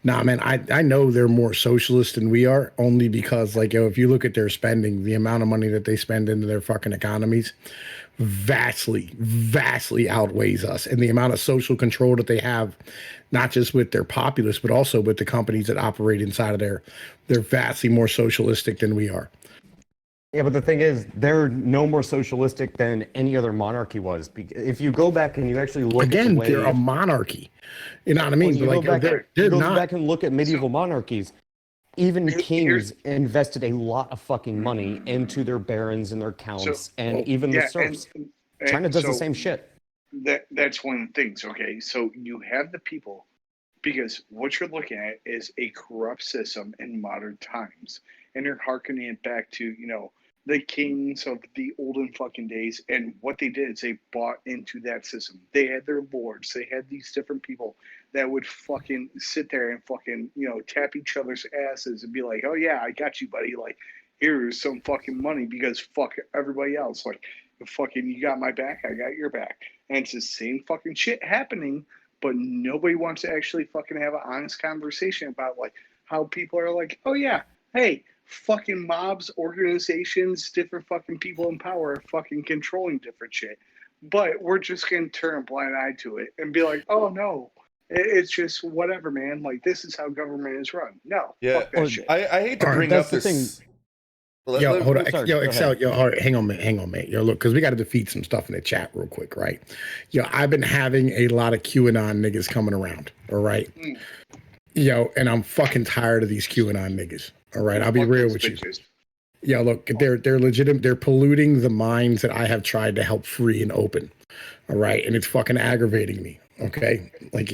nah, man, I know they're more socialist than we are, only because, like, if you look at their spending, the amount of money that they spend into their fucking economies vastly outweighs us, and the amount of social control that they have, not just with their populace, but also with the companies that operate inside of there, they're vastly more socialistic than we are. Yeah, but the thing is, they're no more socialistic than any other monarchy was. If you go back and you actually look again, at the way, they're a monarchy. You know what I mean? Well, you but go back and look at medieval monarchies. Even kings invested a lot of fucking money into their barons and their counts, and even the serfs. China does the same shit. That's one of the things. Okay, so you have the people, because what you're looking at is a corrupt system in modern times, and you're harkening it back to the kings of the olden fucking days, and what they did is they bought into that system. They had their lords. They had these different people that would fucking sit there and fucking tap each other's asses and be like, "Oh yeah, I got you, buddy. Like, here's some fucking money because fuck everybody else. Like, fucking you got my back, I got your back." And it's the same fucking shit happening, but nobody wants to actually fucking have an honest conversation about like how people are like, "Oh yeah, hey." Fucking mobs, organizations, different fucking people in power are fucking controlling different shit. But we're just going to turn a blind eye to it and be like, oh no, it's just whatever, man. Like, this is how government is run. No, fuck that shit. I hate to bring up this. Hold on. Excel. All right, hang on, mate. Look, because we got to defeat some stuff in the chat real quick, right? I've been having a lot of QAnon niggas coming around, all right? And I'm fucking tired of these QAnon niggas. All right, I'll be real with you. Yeah, look, they're legitimate. They're polluting the minds that I have tried to help free and open. All right, and it's fucking aggravating me. Okay, like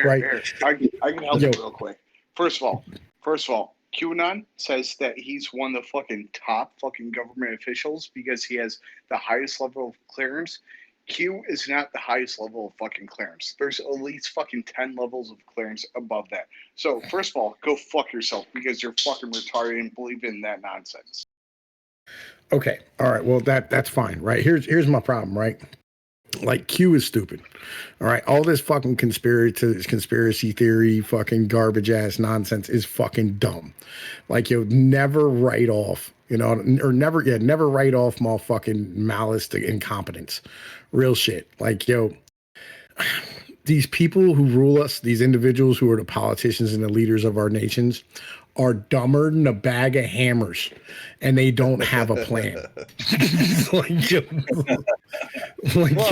right. I can help you real quick. First of all, QAnon says that he's one of the fucking top fucking government officials because he has the highest level of clearance. Q is not the highest level of fucking clearance. There's at least fucking 10 levels of clearance above that. So, first of all, go fuck yourself because you're fucking retarded and believe in that nonsense. Okay. All right. Well, that's fine, right? Here's my problem, right? Like, Q is stupid. All right. All this fucking conspiracy theory, fucking garbage ass nonsense is fucking dumb. Like, never write off, or never write off motherfucking malice to incompetence. Real shit. Like, these people who rule us, these individuals who are the politicians and the leaders of our nations, are dumber than a bag of hammers, and they don't have a plan. They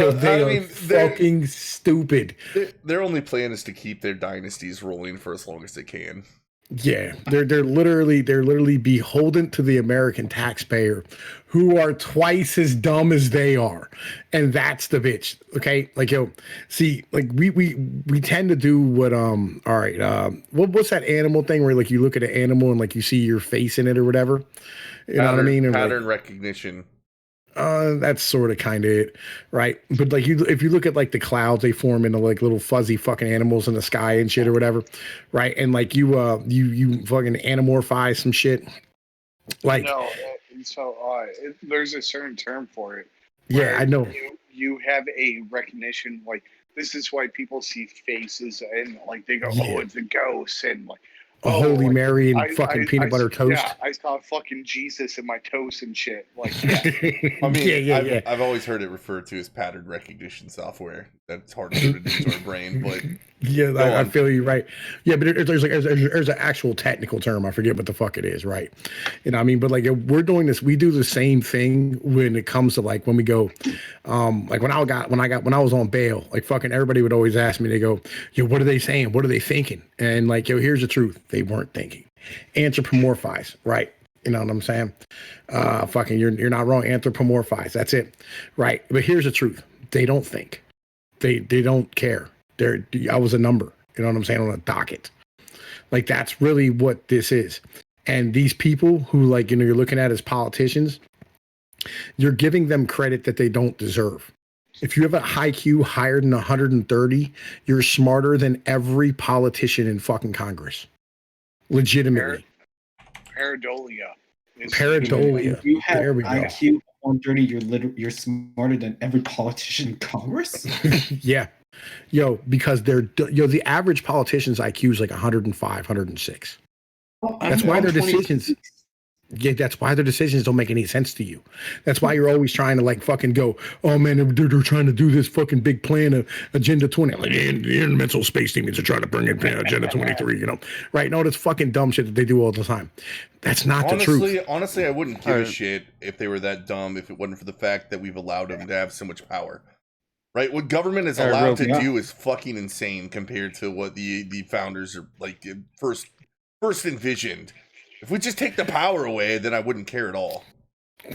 are fucking stupid. Their only plan is to keep their dynasties rolling for as long as they can. Yeah, they're literally beholden to the American taxpayer, who are twice as dumb as they are, and that's the bitch. Okay, like see, like we tend to do what all right, what's that animal thing where like you look at an animal and like you see your face in it or whatever, you know what I mean? Pattern recognition. That's sort of kind of it, right? But like if you look at like the clouds, they form into like little fuzzy fucking animals in the sky and shit or whatever, right? And like you fucking anamorphize some shit. Like no, so there's a certain term for it. Yeah, I know. You have a recognition, like this is why people see faces and like they go, oh, it's a ghost, and like. Holy Mary and fucking peanut butter toast. Yeah, I saw fucking Jesus in my toast and shit. Like, yeah. I mean, I've always heard it referred to as pattern recognition software. That's hard to put into our brain, but yeah, I feel you right. Yeah, but there's an actual technical term. I forget what the fuck it is, right? I mean, but like we're doing this, we do the same thing when it comes to like when we go, like when I was on bail, like fucking everybody would always ask me, they go, what are they saying? What are they thinking? And like, here's the truth. They weren't thinking. Anthropomorphize, right? You know what I'm saying? Fucking, you're not wrong. Anthropomorphize. That's it, right? But here's the truth. They don't think. They don't care. I was a number. You know what I'm saying? On a docket. Like that's really what this is. And these people who, like, you know, you're looking at as politicians, you're giving them credit that they don't deserve. If you have a high Q higher than 130, you're smarter than every politician in fucking Congress. Legitimately. Pareidolia. Pareidolia. You have There we go. IQ 130. You're smarter than every politician in Congress. Yeah. Yo, because the average politician's IQ is like 105, 106. That's why their decisions. Yeah, that's why their decisions don't make any sense to you. That's why you're always trying to like fucking go, oh man, they're trying to do this fucking big plan of Agenda 20. Like the Interdimensional Space Demons are trying to bring in Agenda 23, you know? Right? No, that's fucking dumb shit that they do all the time. That's not the truth. Honestly, I wouldn't give a shit if they were that dumb if it wasn't for the fact that we've allowed them to have so much power. Right? What government is allowed to do is fucking insane compared to what the founders are like first envisioned. If we just take the power away, then I wouldn't care at all.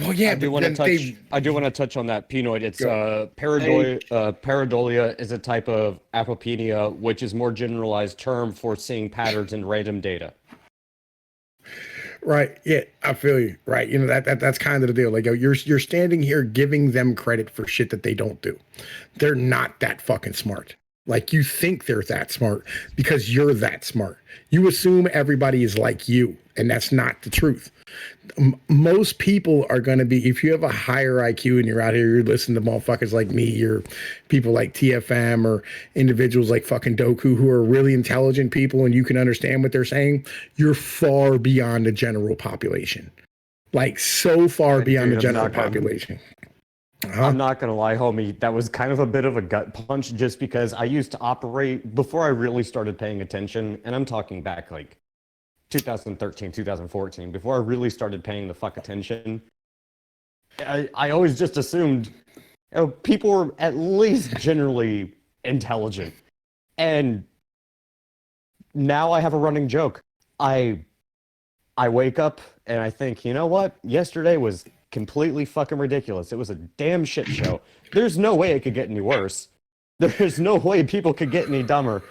Well, yeah, I do want to touch on that Pnoid. It's pareidolia. Pareidolia is a type of apopenia, which is more generalized term for seeing patterns in random data. Right. Yeah, I feel you. Right. You know, that's kind of the deal. Like, you're standing here giving them credit for shit that they don't do. They're not that fucking smart. Like, you think they're that smart because you're that smart. You assume everybody is like you, and that's not the truth. Most people are going to be, if you have a higher IQ and you're out here, you're listening to motherfuckers like me or people like TFM or individuals like fucking Doku who are really intelligent people and you can understand what they're saying, you're far beyond the general population. Like, so far beyond the general population. I'm not going to lie, homie. That was kind of a bit of a gut punch just because I used to operate before I really started paying attention. And I'm talking back like 2013, 2014, before I really started paying the fuck attention. I always just assumed, you know, people were at least generally intelligent. And now I have a running joke. I wake up and I think, you know what? Yesterday was completely fucking ridiculous. It was a damn shit show. There's no way it could get any worse. There's no way people could get any dumber.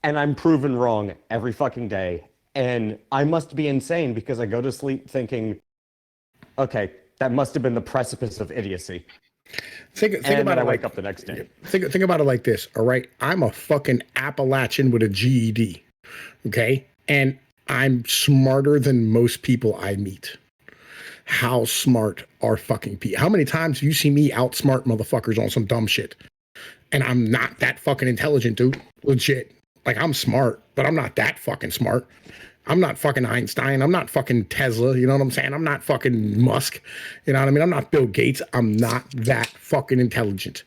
And I'm proven wrong every fucking day. And I must be insane because I go to sleep thinking, okay, that must have been the precipice of idiocy. Think and about then it. I wake up the next day. Think about it like this. All right, I'm a fucking Appalachian with a GED. Okay, and I'm smarter than most people I meet. How smart are fucking people? How many times have you seen me outsmart motherfuckers on some dumb shit? And I'm not that fucking intelligent, dude. Legit. Like, I'm smart, but I'm not that fucking smart. I'm not fucking Einstein. I'm not fucking Tesla. You know what I'm saying? I'm not fucking Musk. You know what I mean? I'm not Bill Gates. I'm not that fucking intelligent.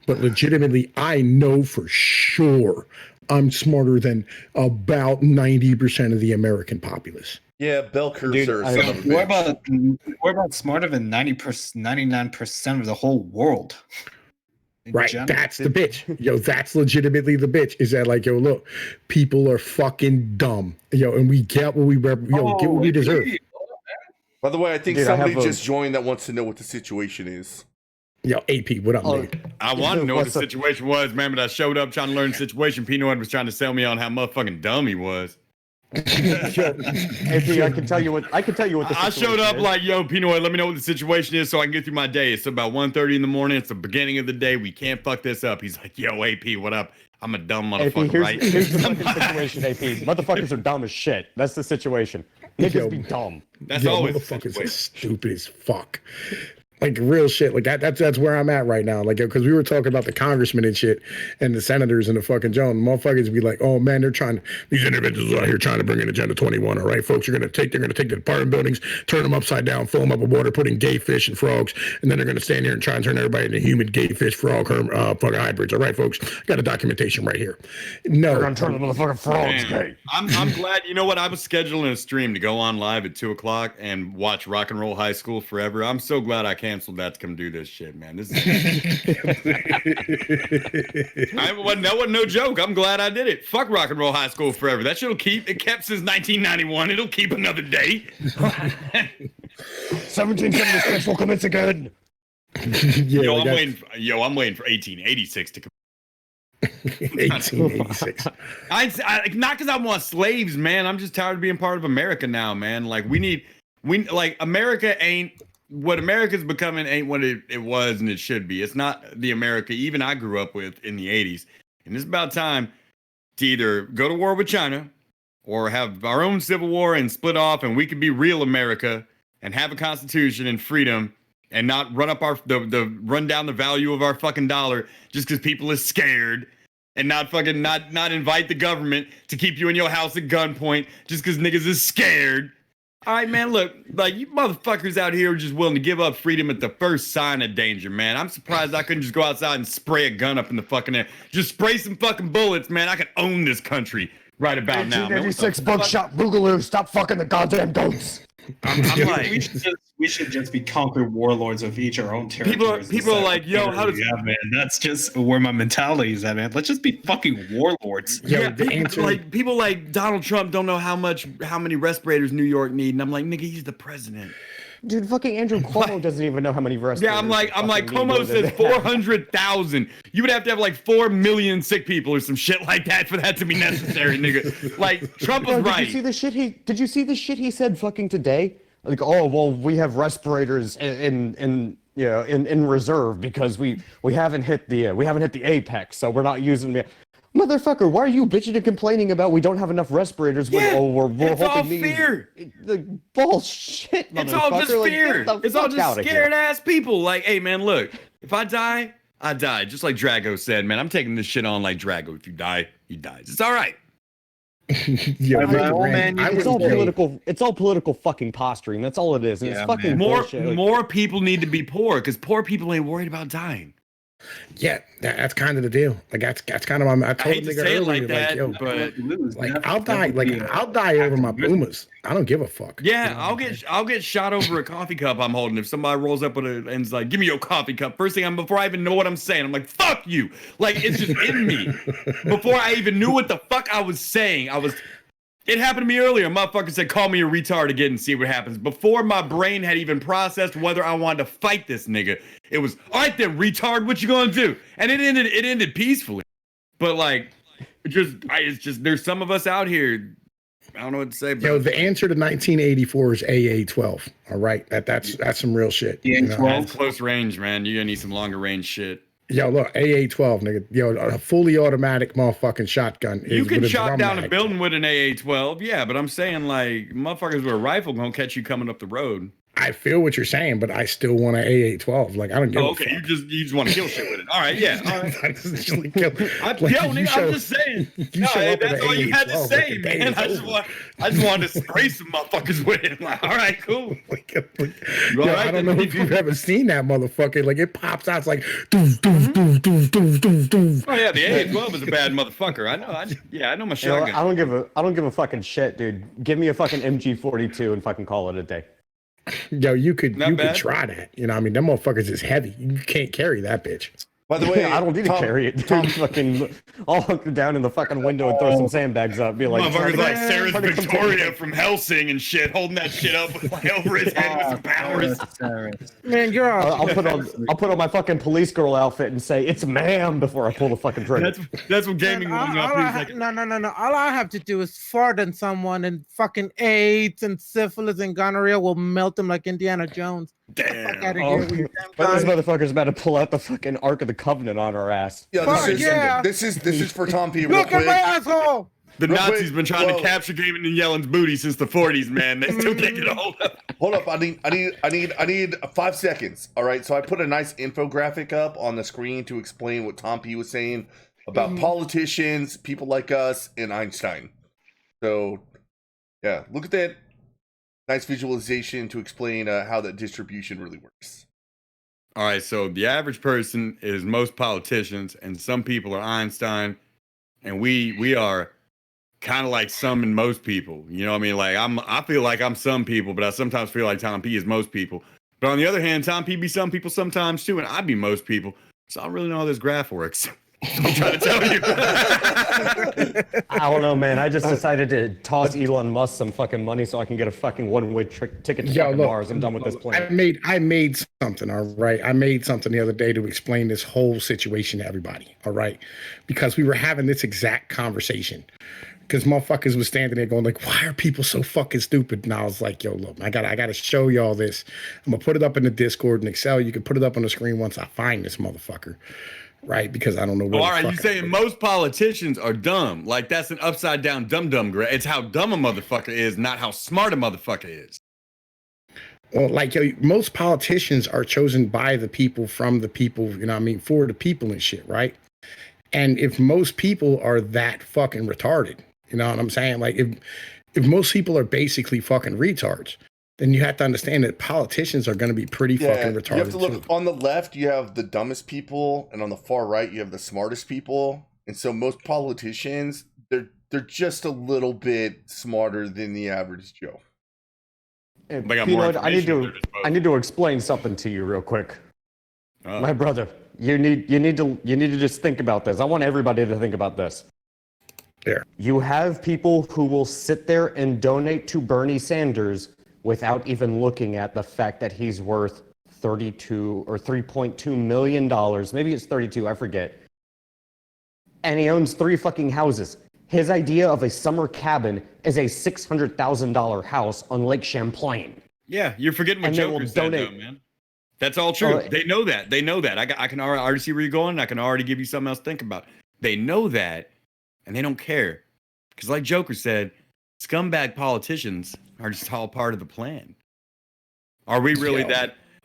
But legitimately, I know for sure I'm smarter than about 90% of the American populace. Yeah, bell curves Dude, are son of a What bitch. about smarter than 99% of the whole world? Right, that's the bitch. Yo, that's legitimately the bitch. Is that like, yo, look, people are fucking dumb. Yo, and we get what we get what we deserve. By the way, I think Dude, somebody just joined that wants to know what the situation is. Yo, AP, what up, nigga? I wanted to know what the situation was, man, but I showed up trying to learn the situation. Pnoid was trying to sell me on how motherfucking dumb he was. AP, I can tell you what the situation I showed up is. like, yo, Pnoid, let me know what the situation is so I can get through my day. It's about 1:30 in the morning. It's the beginning of the day. We can't fuck this up. He's like, yo, AP, what up? I'm a dumb motherfucker, AP, right? here's the fucking situation, AP. Motherfuckers are dumb as shit. That's the situation. Niggas be dumb. That's always the motherfuckers are situation. stupid as fuck. Like, real shit. Like, that's where I'm at right now. Like, because we were talking about the congressmen and shit and the senators and the fucking Jones. Motherfuckers be like, oh man, these individuals out here trying to bring in Agenda 21. All right, folks, they're gonna take the apartment buildings, turn them upside down, fill them up with water, put in gay fish and frogs, and then they're gonna stand here and try and turn everybody into human gay fish frog fucking hybrids. All right, folks, got a documentation right here. No, They're gonna turn the motherfucking frogs gay. I'm glad. You know what? I was scheduling a stream to go on live at 2:00 and watch Rock and Roll High School Forever. I'm so glad I canceled that to come do this shit, man. This is that wasn't no joke. I'm glad I did it. Fuck Rock and Roll High School Forever. That shit'll keep. It kept since 1991. It'll keep another day. 1776 will commence again. Yeah, Yo, like I'm waiting for 1886 to come. 1886. Not because I want slaves, man. I'm just tired of being part of America now, man. Like America ain't what America's becoming ain't what it was and it should be. It's not the America even I grew up with in the 80s. And it's about time to either go to war with China or have our own civil war and split off, and we can be real America and have a constitution and freedom and not run up run down the value of our fucking dollar just because people is scared, and not invite the government to keep you in your house at gunpoint just because niggas is scared. All right, man, look, like, you motherfuckers out here are just willing to give up freedom at the first sign of danger, man. I'm surprised I couldn't just go outside and spray a gun up in the fucking air. Just spray some fucking bullets, man. I could own this country right about now, man. 1986 buckshot boogaloo. Stop fucking the goddamn goats. I'm like, we should just be conquered warlords of each our own territories. People are like, yo, how does... Yeah, man, that's just where my mentality is at, man. Let's just be fucking warlords. Yeah, people like Donald Trump don't know how many respirators New York need, and I'm like, nigga, he's the president. Dude, fucking Andrew Cuomo doesn't even know how many respirators. Yeah, I'm like, Cuomo says 400,000. You would have to have like 4 million sick people or some shit like that for that to be necessary, nigga. Like, Trump was right. Did you see the shit he said fucking today? Like, oh well, we have respirators in reserve because we haven't hit the apex, so we're not using the. Motherfucker, why are you bitching and complaining about we don't have enough respirators when we're it's hoping all fear. Bullshit, It's all just fear. It's all just scared ass people. Like, hey man, look, if I die, I die. Just like Drago said, man, I'm taking this shit on like Drago. If you die, you die. It's all right. It's all political. It's all political fucking posturing. That's all it is. And it's fucking bullshit. More people need to be poor because poor people ain't worried about dying. Yeah, that's kind of the deal. Like that's kind of my. I told hate to say it like that, but like I'll die. Like I'll die over my boomers. I don't give a fuck. Yeah, I'll get shot over a coffee cup I'm holding. If somebody rolls up with it and is like, "Give me your coffee cup," first thing before I even know what I'm saying, I'm like, "Fuck you!" Like it's just in me. Before I even knew what the fuck I was saying, It happened to me earlier. Motherfucker said, "Call me a retard again and see what happens." Before my brain had even processed whether I wanted to fight this nigga, it was, "All right then, retard, what you gonna do?" And it ended peacefully. But like, it's just there's some of us out here. I don't know what to say. Bro. Yo, the answer to 1984 is AA-12. All right, that's some real shit. Yeah, you know? That's close range, man. You're gonna need some longer range shit. Yo, look, AA-12, nigga. Yo, a fully automatic motherfucking shotgun. You can chop down a building with an AA-12, yeah, but I'm saying like motherfuckers with a rifle gonna catch you coming up the road. I feel what you're saying, but I still want an AA-12. Like I don't give a fuck. You just want to kill shit with it. All right, yeah. All right. I'm just saying. That's all you had to say, man. I just wanted to spray some motherfuckers with it. Like, all right, cool. I don't know if you've ever seen that motherfucker. Like it pops out, it's like doof, doof, doof, doof, doof, doof, doof. Oh yeah, the AA-12 is a bad motherfucker. I know. I know my shotgun. I don't give a fucking shit, dude. Give me a fucking MG42 and fucking call it a day. Yo, you could try that. You know, I mean, them motherfuckers is heavy. You can't carry that bitch. By the way, I don't need to carry it. Fucking, I'll hook down in the fucking window and throw some sandbags up. Be like, motherfuckers like Sarah's Victoria from Helsing and shit, holding that shit up like over his head with some powers. Man, you're I'll put on my fucking police girl outfit and say it's ma'am before I pull the fucking trigger. That's what gaming was up. No. All I have to do is fart on someone, and fucking AIDS and syphilis and gonorrhea will melt them like Indiana Jones. Damn. But this motherfucker's about to pull out the fucking Ark of the Covenant on our ass. Yeah, this is for Tom P. Look at my asshole. The Nazis been trying to capture Gaiman and Yellen's booty since the 40s, man. They still can't get a hold of it. Hold up, I need 5 seconds. All right, so I put a nice infographic up on the screen to explain what Tom P was saying about politicians, people like us, and Einstein. So, yeah, look at that. Nice visualization to explain how that distribution really works. All right, so the average person is most politicians, and some people are Einstein, and we are kind of like some and most people. You know what I mean? Like I feel like I'm some people, but I sometimes feel like Tom P is most people. But on the other hand, Tom P be some people sometimes too, and I be most people. So I don't really know how this graph works. I'm trying to tell you. I don't know, man. I just decided to toss Elon Musk some fucking money so I can get a fucking one-way ticket to fucking Mars. I'm done with this plan. I made something, all right? I made something the other day to explain this whole situation to everybody, all right? Because we were having this exact conversation. Because motherfuckers was standing there going like, why are people so fucking stupid? And I was like, yo, look, I gotta show y'all this. I'm gonna put it up in the Discord and Excel. You can put it up on the screen once I find this motherfucker. Right, because I don't know. All right, you saying most politicians are dumb? Like that's an upside down dumb. It's how dumb a motherfucker is, not how smart a motherfucker is. Well, like most politicians are chosen by the people, from the people. You know what I mean, for the people and shit, right? And if most people are that fucking retarded, you know what I'm saying? Like if most people are basically fucking retards, then you have to understand that politicians are going to be pretty fucking retarded. You have to look on the left, you have the dumbest people, and on the far right, you have the smartest people. And so most politicians, they're just a little bit smarter than the average Joe. Pnoid, I need to explain something to you real quick. My brother, you need to just think about this. I want everybody to think about this. There. You have people who will sit there and donate to Bernie Sanders without even looking at the fact that he's worth $32 or $3.2 million. Maybe it's 32, I forget. And he owns 3 fucking houses. His idea of a summer cabin is a $600,000 house on Lake Champlain. Yeah, you're forgetting what Joker said, though, man. That's all true. They know that. They know that. I can already see where you're going. I can already give you something else to think about. They know that, and they don't care. Because like Joker said, scumbag politicians are just all part of the plan. Are we really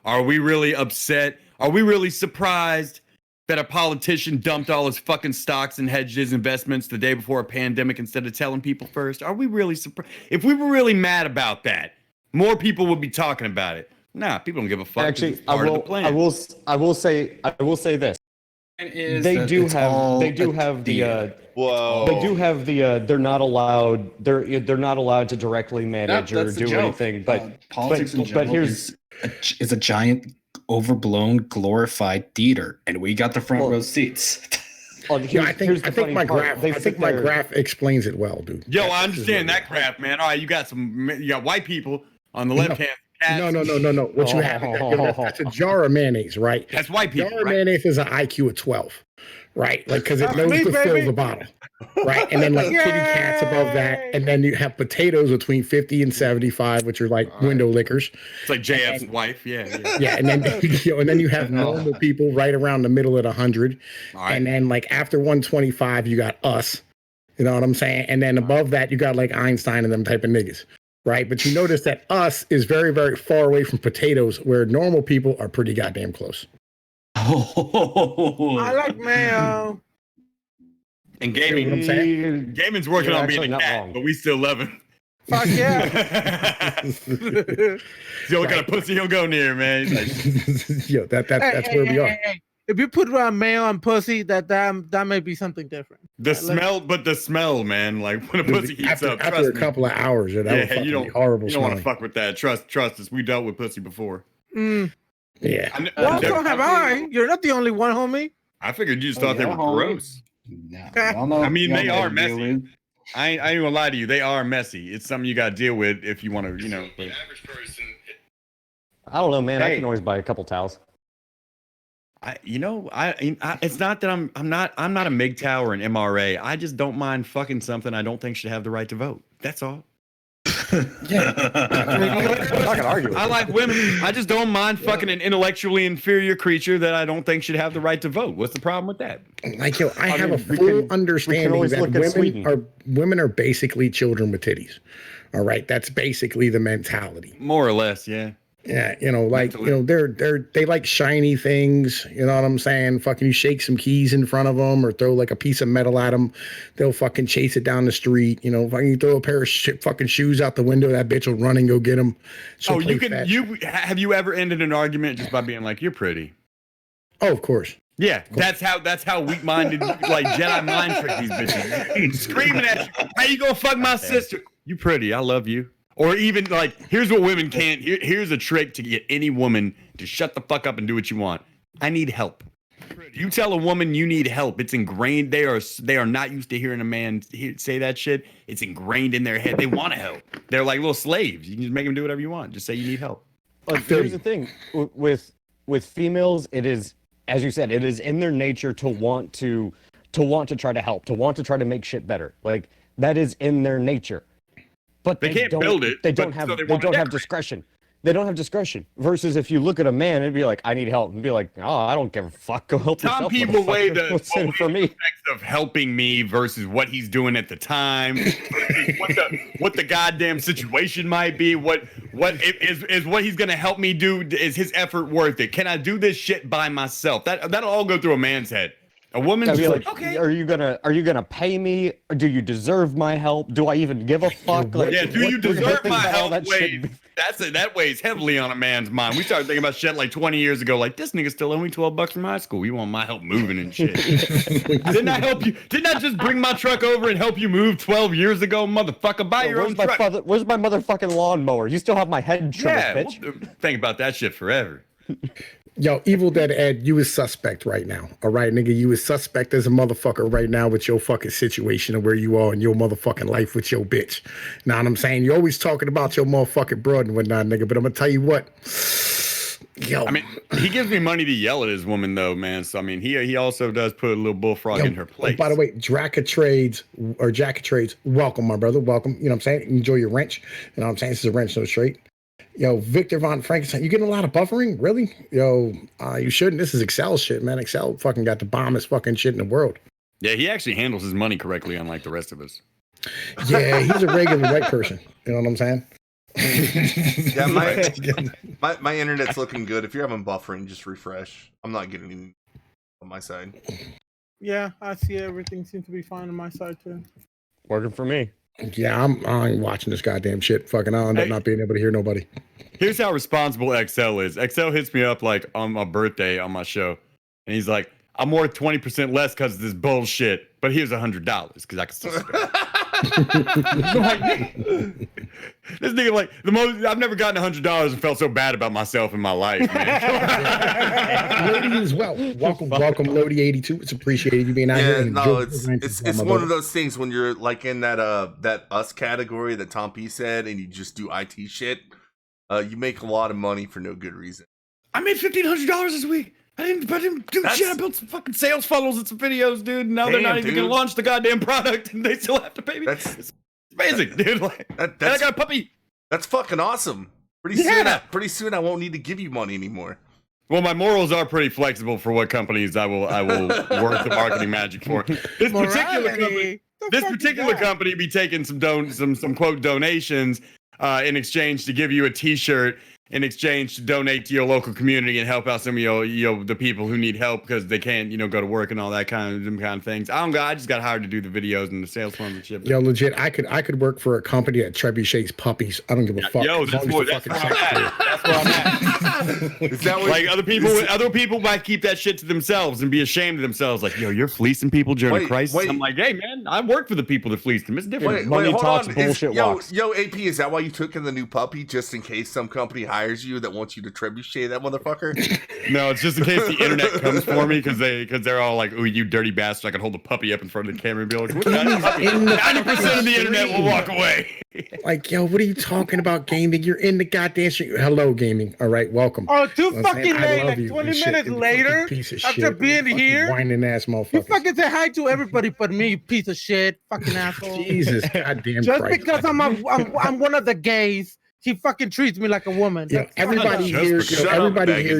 Are we really upset? Are we really surprised that a politician dumped all his fucking stocks and hedged his investments the day before a pandemic instead of telling people first? Are we really surprised? If we were really mad about that, more people would be talking about it. Nah, people don't give a fuck. Actually, I will say this. They do have the they're not allowed to directly manage or do anything, but politics in general is a giant overblown glorified theater, and we got the front row seats. I think my graph explains it well, dude. Yo, I understand that graph, man. All right, you got white people on the left hand. No. What you have, that's a jar of mayonnaise, right? That's white people. Jar of mayonnaise is an IQ of 12, right? Like, because it knows to fill the bottle, right? And then like kitty cats above that, and then you have potatoes between 50 and 75, which are like window lickers. It's like JF's wife, yeah. And then you have normal people right around the middle at 100, and then like after 125, you got us. You know what I'm saying? And then above that, you got like Einstein and them type of niggas. Right, but you notice that us is very, very far away from potatoes, where normal people are pretty goddamn close. I like mayo. And gaming, you know what I'm saying? Gaming's working on being a cat, but we still love him. Fuck yeah! He's the only kind of pussy he'll go near, man. Like, yo, that's where we are. Hey. If you put mayo on pussy, that may be something different. The smell, man. Like when a pussy heats up, after a couple of hours, that would be horrible. You don't want to fuck with that. Trust us. We dealt with pussy before. Yeah. Well, so have I. You're not the only one, homie. I figured you just thought they were gross. No, I mean, they are messy. I ain't gonna lie to you. They are messy. It's something you got to deal with if you want to, The average person. I don't know, man. I can always buy a couple towels. It's not that I'm not a MGTOW or an MRA. I just don't mind fucking something I don't think should have the right to vote. That's all. Yeah. I'm not gonna argue. I like women. I just don't mind fucking an intellectually inferior creature that I don't think should have the right to vote. What's the problem with that? Like, yo, I have a full understanding that women are basically children with titties. All right, that's basically the mentality. More or less, yeah. Yeah, they like shiny things. You know what I'm saying? Fucking, you shake some keys in front of them or throw like a piece of metal at them, they'll fucking chase it down the street. You know, fucking, you throw a pair of fucking shoes out the window, that bitch will run and go get them. Have you ever ended an argument just by being like, "You're pretty"? Oh, of course. Yeah, that's how weak-minded, like Jedi mind trick these bitches, screaming at you. How you gonna fuck my sister? You pretty. I love you. Or even like, here's what women can't. Here's a trick to get any woman to shut the fuck up and do what you want. I need help. You tell a woman you need help, it's ingrained. They are not used to hearing a man say that shit. It's ingrained in their head. They want to help. They're like little slaves. You can just make them do whatever you want. Just say you need help. But here's the thing with females, it is, as you said, it is in their nature to want to try to help, to want to try to make shit better. Like that is in their nature. But they can't build it. They don't have discretion. They don't have discretion. Versus if you look at a man and be like, I need help, and be like, oh, I don't give a fuck. Go help yourself. Some people weigh the what's in it for me of helping me versus what he's doing at the time, what the goddamn situation might be. What is what he's gonna help me do? Is his effort worth it? Can I do this shit by myself? That'll all go through a man's head. A woman's like, okay. Are you gonna pay me? Or do you deserve my help? Do I even give a fuck? Like, yeah, do you deserve my help? That weighs heavily on a man's mind. We started thinking about shit like 20 years ago. Like, this nigga still owe me $12 from high school. You want my help moving and shit? Didn't I help you? Didn't I just bring my truck over and help you move 12 years ago, motherfucker? Buy your own truck. Where's my motherfucking lawnmower? You still have my head trimmer, bitch. We'll think about that shit forever. Yo, Evil Dead Ed, you is suspect right now. All right, nigga, you is suspect as a motherfucker right now with your fucking situation and where you are in your motherfucking life with your bitch. Know what I'm saying? You're always talking about your motherfucking broad and whatnot, nigga, but I'm gonna tell you what. Yo. I mean, he gives me money to yell at his woman, though, man. So, I mean, he also does put a little bullfrog in her place. By the way, Jack of Trades, welcome, my brother. Welcome. You know what I'm saying? Enjoy your wrench. You know what I'm saying? This is a wrench, no straight. Yo, Victor Von Frankenstein, you getting a lot of buffering? Really? Yo, you shouldn't. This is Excel shit, man. Excel fucking got the bombest fucking shit in the world. Yeah, he actually handles his money correctly, unlike the rest of us. Yeah, he's a regular white person. You know what I'm saying? Yeah, my internet's looking good. If you're having buffering, just refresh. I'm not getting anything on my side. Yeah, I see everything seems to be fine on my side too. Working for me. Yeah, I ain't watching this goddamn shit. Fucking, I'll end up not being able to hear nobody. Here's how responsible XL is. XL hits me up like on my birthday on my show, and he's like, "I'm worth 20% less because of this bullshit, but here's $100 because I can still spend." This nigga like the most. I've never gotten $100 and felt so bad about myself in my life, man. Lodi as well. Welcome, Lodi 82. It's appreciated you being out here. No, it's one of those things when you're like in that us category that Tom P said, and you just do IT shit. You make a lot of money for no good reason. I made $1,500 this week. I didn't do shit. I built some fucking sales funnels and some videos, dude. And now they're not even gonna launch the goddamn product, and they still have to pay me. It's amazing, dude. Like, and I got a puppy. That's fucking awesome. Pretty soon, I won't need to give you money anymore. Well, my morals are pretty flexible for what companies I will work the marketing magic for. This particular company be taking some quote donations in exchange to give you a T-shirt. In exchange to donate to your local community and help out some of the people who need help because they can't go to work and all that kind of things. I just got hired to do the videos and the sales funnels and shit. Yo, legit, I could work for a company that trebuchets puppies. I don't give a fuck. Yo, that's where I'm at. Is that like other people might keep that shit to themselves and be ashamed of themselves? Like, yo, you're fleecing people during a crisis. I'm like, hey man, I work for the people that fleeced them. It's different. Money talks, bullshit walks. Yo, AP, is that why you took in the new puppy just in case some company hires you that wants you to trebuchet that motherfucker? No, it's just in case the internet comes for me because they're all like, "Oh, you dirty bastard!" I can hold the puppy up in front of the camera and be like, 90% of the internet will walk away. Like, yo, what are you talking about, gaming? You're in the goddamn shit. Hello, gaming. All right, welcome. Oh, too fucking late. Like 20 minutes later, after being here, whining ass motherfucker. You fucking say hi to everybody but me, you piece of shit, fucking asshole. Jesus, goddamn. Just Christ. Because I'm one of the gays. He fucking treats me like a woman. Yeah, everybody here,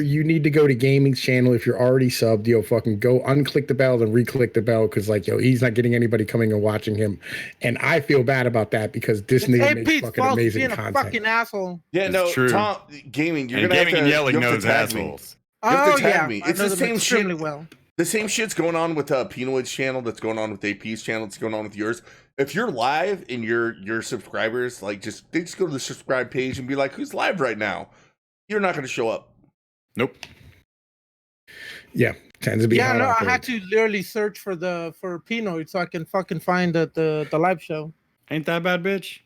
you need to go to Gaming's channel if you're already subbed. Yo, fucking go unclick the bell and re-click the bell because, like, yo, he's not getting anybody coming and watching him, and I feel bad about that because this nigga makes fucking amazing being content. A fucking asshole. Yeah, no, true. Tom, Gaming, you're gonna gaming have to, and yelling knows assholes. You have to tag me. It's the same shit. Well. The same shit's going on with Pnoid's channel. That's going on with AP's channel. That's going on with yours. If you're live and your subscribers they just go to the subscribe page and be like, "Who's live right now?" You're not going to show up. Nope. Yeah, tends to be. Yeah, no, I had to literally search for Pnoid so I can fucking find the live show. Ain't that bad, bitch?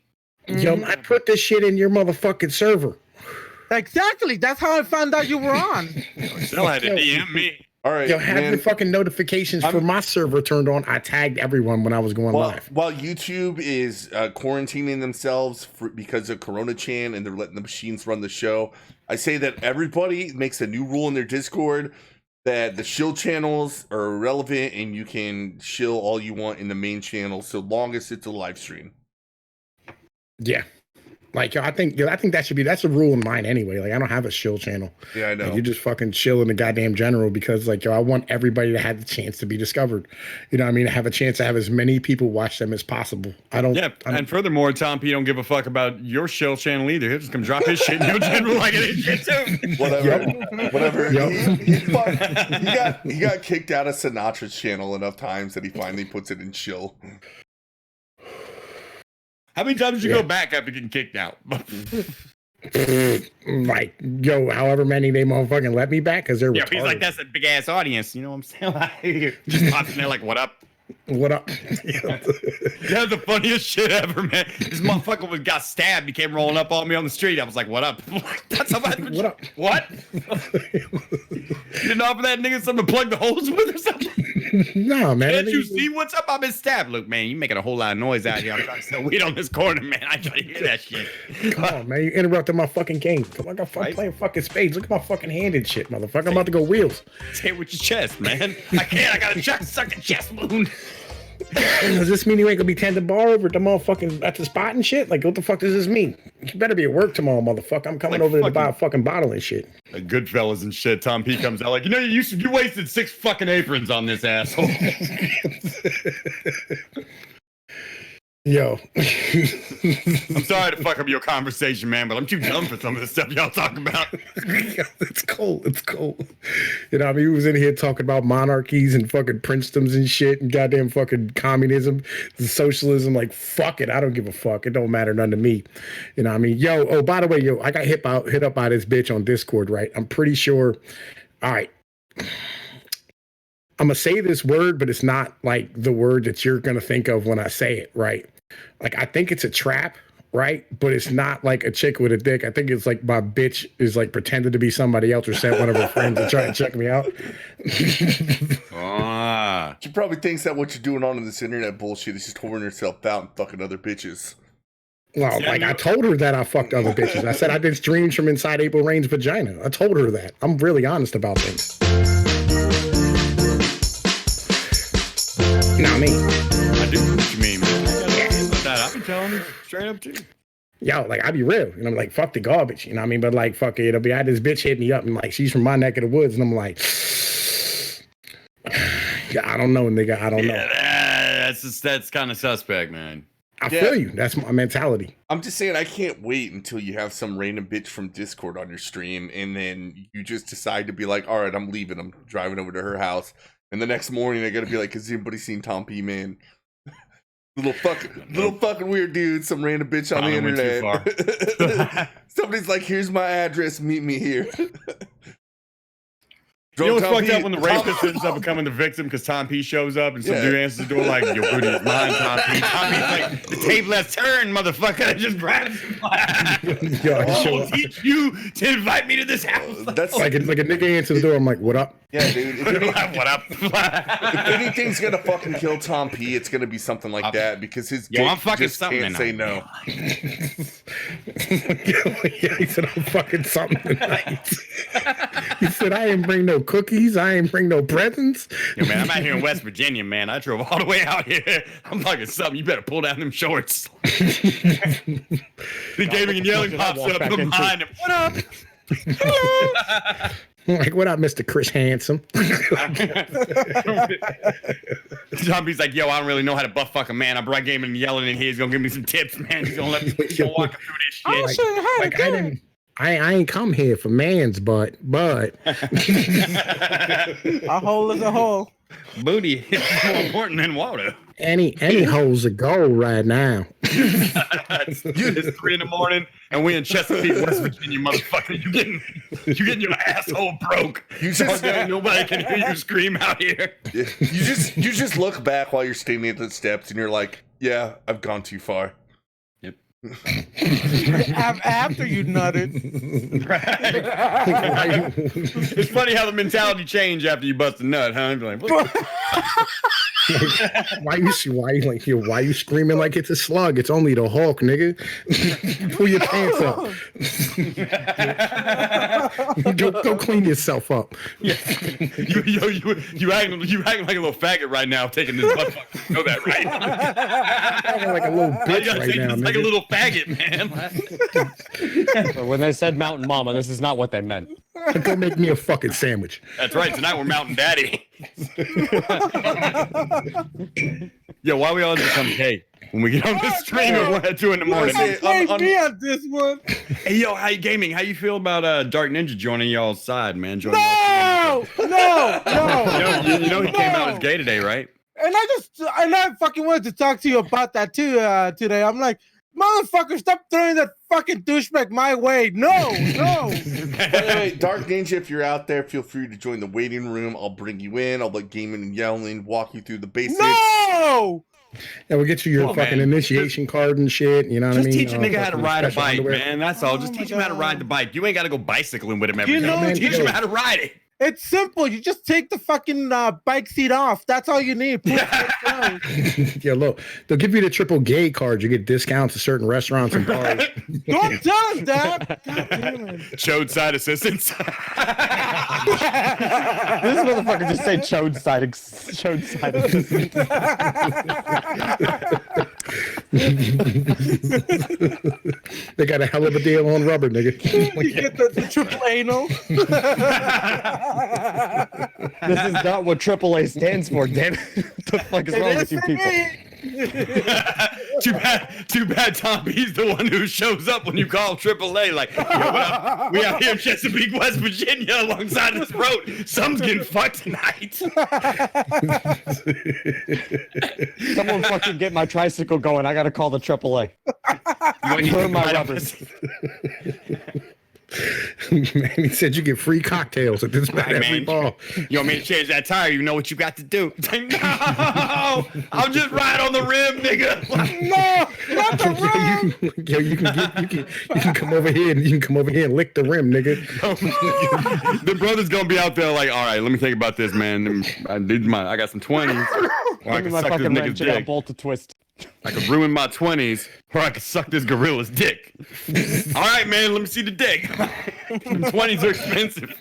Yo, I put this shit in your motherfucking server. Exactly. That's how I found out you were on. Still had to DM me. All right, Yo, have the fucking notifications for my server turned on. I tagged everyone when I was going live. While YouTube is quarantining themselves because of Corona Chan and they're letting the machines run the show, I say that everybody makes a new rule in their Discord that the shill channels are irrelevant and you can shill all you want in the main channel so long as it's a live stream. Yeah. Like, I think that should be, that's a rule in mine anyway. Like, I don't have a shill channel. Yeah, I know. Like, you just fucking chill in the goddamn general because, like, yo, I want everybody to have the chance to be discovered. You know what I mean? Have a chance to have as many people watch them as possible. And furthermore, Tom P don't give a fuck about your shill channel either. He'll just come drop his shit in your general like it is shit too. Whatever. Yep. He got kicked out of Sinatra's channel enough times that he finally puts it in shill. How many times did you go back after getting kicked out? Like, yo, however many they motherfucking let me back because they're retarded. He's like, that's a big ass audience. You know what I'm saying? Just pops in there like, what up? What up? That's the funniest shit ever, man. This motherfucker got stabbed. He came rolling up on me on the street. I was like, what up? That's what up? What? You didn't offer that nigga something to plug the holes with or something? No, man. Can't you see what's up? I've been stabbed. Look, man, you making a whole lot of noise out here. I'm trying to sell weed on this corner, man. I try to hear that shit. Come on, man. You interrupted my fucking game. Come on, I got playing fucking spades. Look at my fucking hand and shit, motherfucker. I'm about to go wheels. Say it with your chest, man. I can't. I got a sucking chest wound. Does this mean you ain't gonna be tending bar over at the motherfucking at the spot and shit? Like, what the fuck does this mean? You better be at work tomorrow, motherfucker. I'm coming over there to buy a fucking bottle and shit. Like Goodfellas and shit. Tom P comes out like, you wasted 6 fucking aprons on this asshole. Yo. I'm sorry to fuck up your conversation, man, but I'm too dumb for some of the stuff y'all talk about. It's cold. It's cold. You know, I mean, he was in here talking about monarchies and fucking princedoms and shit and goddamn fucking communism and socialism. Like, fuck it. I don't give a fuck. It don't matter none to me. You know what I mean? Yo, oh, by the way, yo, I got hit up by this bitch on Discord, right? I'm pretty sure. All right. I'm going to say this word, but it's not like the word that you're going to think of when I say it, right? Like, I think it's a trap, right? But it's not like a chick with a dick. I think it's like my bitch is like pretended to be somebody else or sent one of her friends to try and check me out. She probably thinks that what you're doing on this internet bullshit is just whoring herself out and fucking other bitches. Well, like, I told her that I fucked other bitches. I said I did streams from inside April Rain's vagina. I told her that. I'm really honest about things. Not me. I do know what you mean, man. I'll be telling you straight up too. Yo, like, I be real. And I'm like, fuck the garbage. You know what I mean? But like, fuck it. It'll be, I had this bitch hit me up and like, she's from my neck of the woods. And I'm like, yeah, I don't know, nigga. I don't know. That's kind of suspect, man. I feel you. That's my mentality. I'm just saying, I can't wait until you have some random bitch from Discord on your stream, and then you just decide to be like, all right, I'm leaving. I'm driving over to her house. And the next morning, I gotta be like, has anybody seen Tom P, man? Little fucking weird dude, some random bitch on the internet. Somebody's like, here's my address, meet me here. You know what's fucked up when the rapist ends up becoming the victim because Tom P shows up and some dude answers the door like, your booty is mine, Tom P. Tom P's like, the table has turned, motherfucker. I just grabs him. I'll teach you to invite me to this house. That's like a nigga answers the door. I'm like, what up? Yeah, dude. What up? If anything's gonna fucking kill Tom P, it's gonna be something like that because his I'm fucking just something can't say no. Yeah, he said, I'm fucking something tonight. He said, I ain't bring no cookies. I ain't bring no presents. Yo, man, I'm out here in West Virginia, man. I drove all the way out here. I'm fucking something. You better pull down them shorts. The gaming and yelling pops up behind him. What up? Hello. Like, what up, Mr. Chris Handsome? Zombie's like, yo, I don't really know how to buff fuck a man. I brought gaming and yelling in here. He's gonna give me some tips, man. He's gonna let me walk him through this shit. I'll show you how to do it. I ain't come here for man's butt, but a hole is a hole. Booty is more important than water. any hole's a goal right now. It's 3 a.m. and we in Chesapeake, West Virginia, motherfucker. You getting your asshole broke. Nobody can hear you scream out here. You just look back while you're standing at the steps and you're like, yeah, I've gone too far. Yep. After you nutted. It's funny how the mentality changed after you bust a nut, huh? You're like, what? Why you screaming like it's a slug? It's only the Hulk, nigga. Pull your pants up. Go clean yourself up. Yeah. You acting like a little faggot right now, taking this butt fuck. You know that, right? Acting like a little bitch right now, like a nigga. little faggot, man. But when they said Mountain Mama, this is not what they meant. Go make me a fucking sandwich. That's right. Tonight we're Mountain Daddy. Yo, why we all become gay when we get on this stream at 2 in the morning? Me on this one. Hey, yo, how you feel about Dark Ninja joining y'all's side, man? No, no. You know he came out as gay today, right? And I fucking wanted to talk to you about that too today. I'm like, motherfucker, stop throwing that fucking douchebag my way. No. Anyway, Dark Ninja, if you're out there, feel free to join the waiting room. I'll bring you in. I'll let gaming and yelling walk you through the basics. No. Yeah, we'll get you your fucking initiation card and shit. You know what I mean? Just teach a nigga how to ride a special bike, underwear. man. That's all. Just teach him how to ride the bike. You ain't got to go bicycling with him every day. know, Teach him how to ride it. It's simple. You just take the fucking bike seat off. That's all you need. Yeah, look, they'll give you the triple gay card. You get discounts at certain restaurants and bars. Don't tell us that. God damn it. Chode side assistance. This motherfucker just say chode side. They got a hell of a deal on rubber, nigga. You get the triple anal. This is not what AAA stands for, damn it. What the fuck is wrong with you people? Too bad Tom B's the one who shows up when you call AAA. Like, yo, we out here in Chesapeake, West Virginia, alongside this road. Someone's getting fucked tonight. Someone fucking get my tricycle going. I gotta call the AAA. Where are my rubbers? Man, he said you get free cocktails at this every ball. You want me to change that tire? You know what you got to do. Like, no, I'll just ride on the rim, nigga. No, not the rim. You can come over here and lick the rim, nigga. The brother's gonna be out there like, all right, let me think about this, man. I got some 20s. Or I Give me can my suck this fucking nigga's wrench. I got a dick. bolt to twist. I could ruin my 20s, or I could suck this gorilla's dick. All right, man, let me see the dick. 20s are expensive.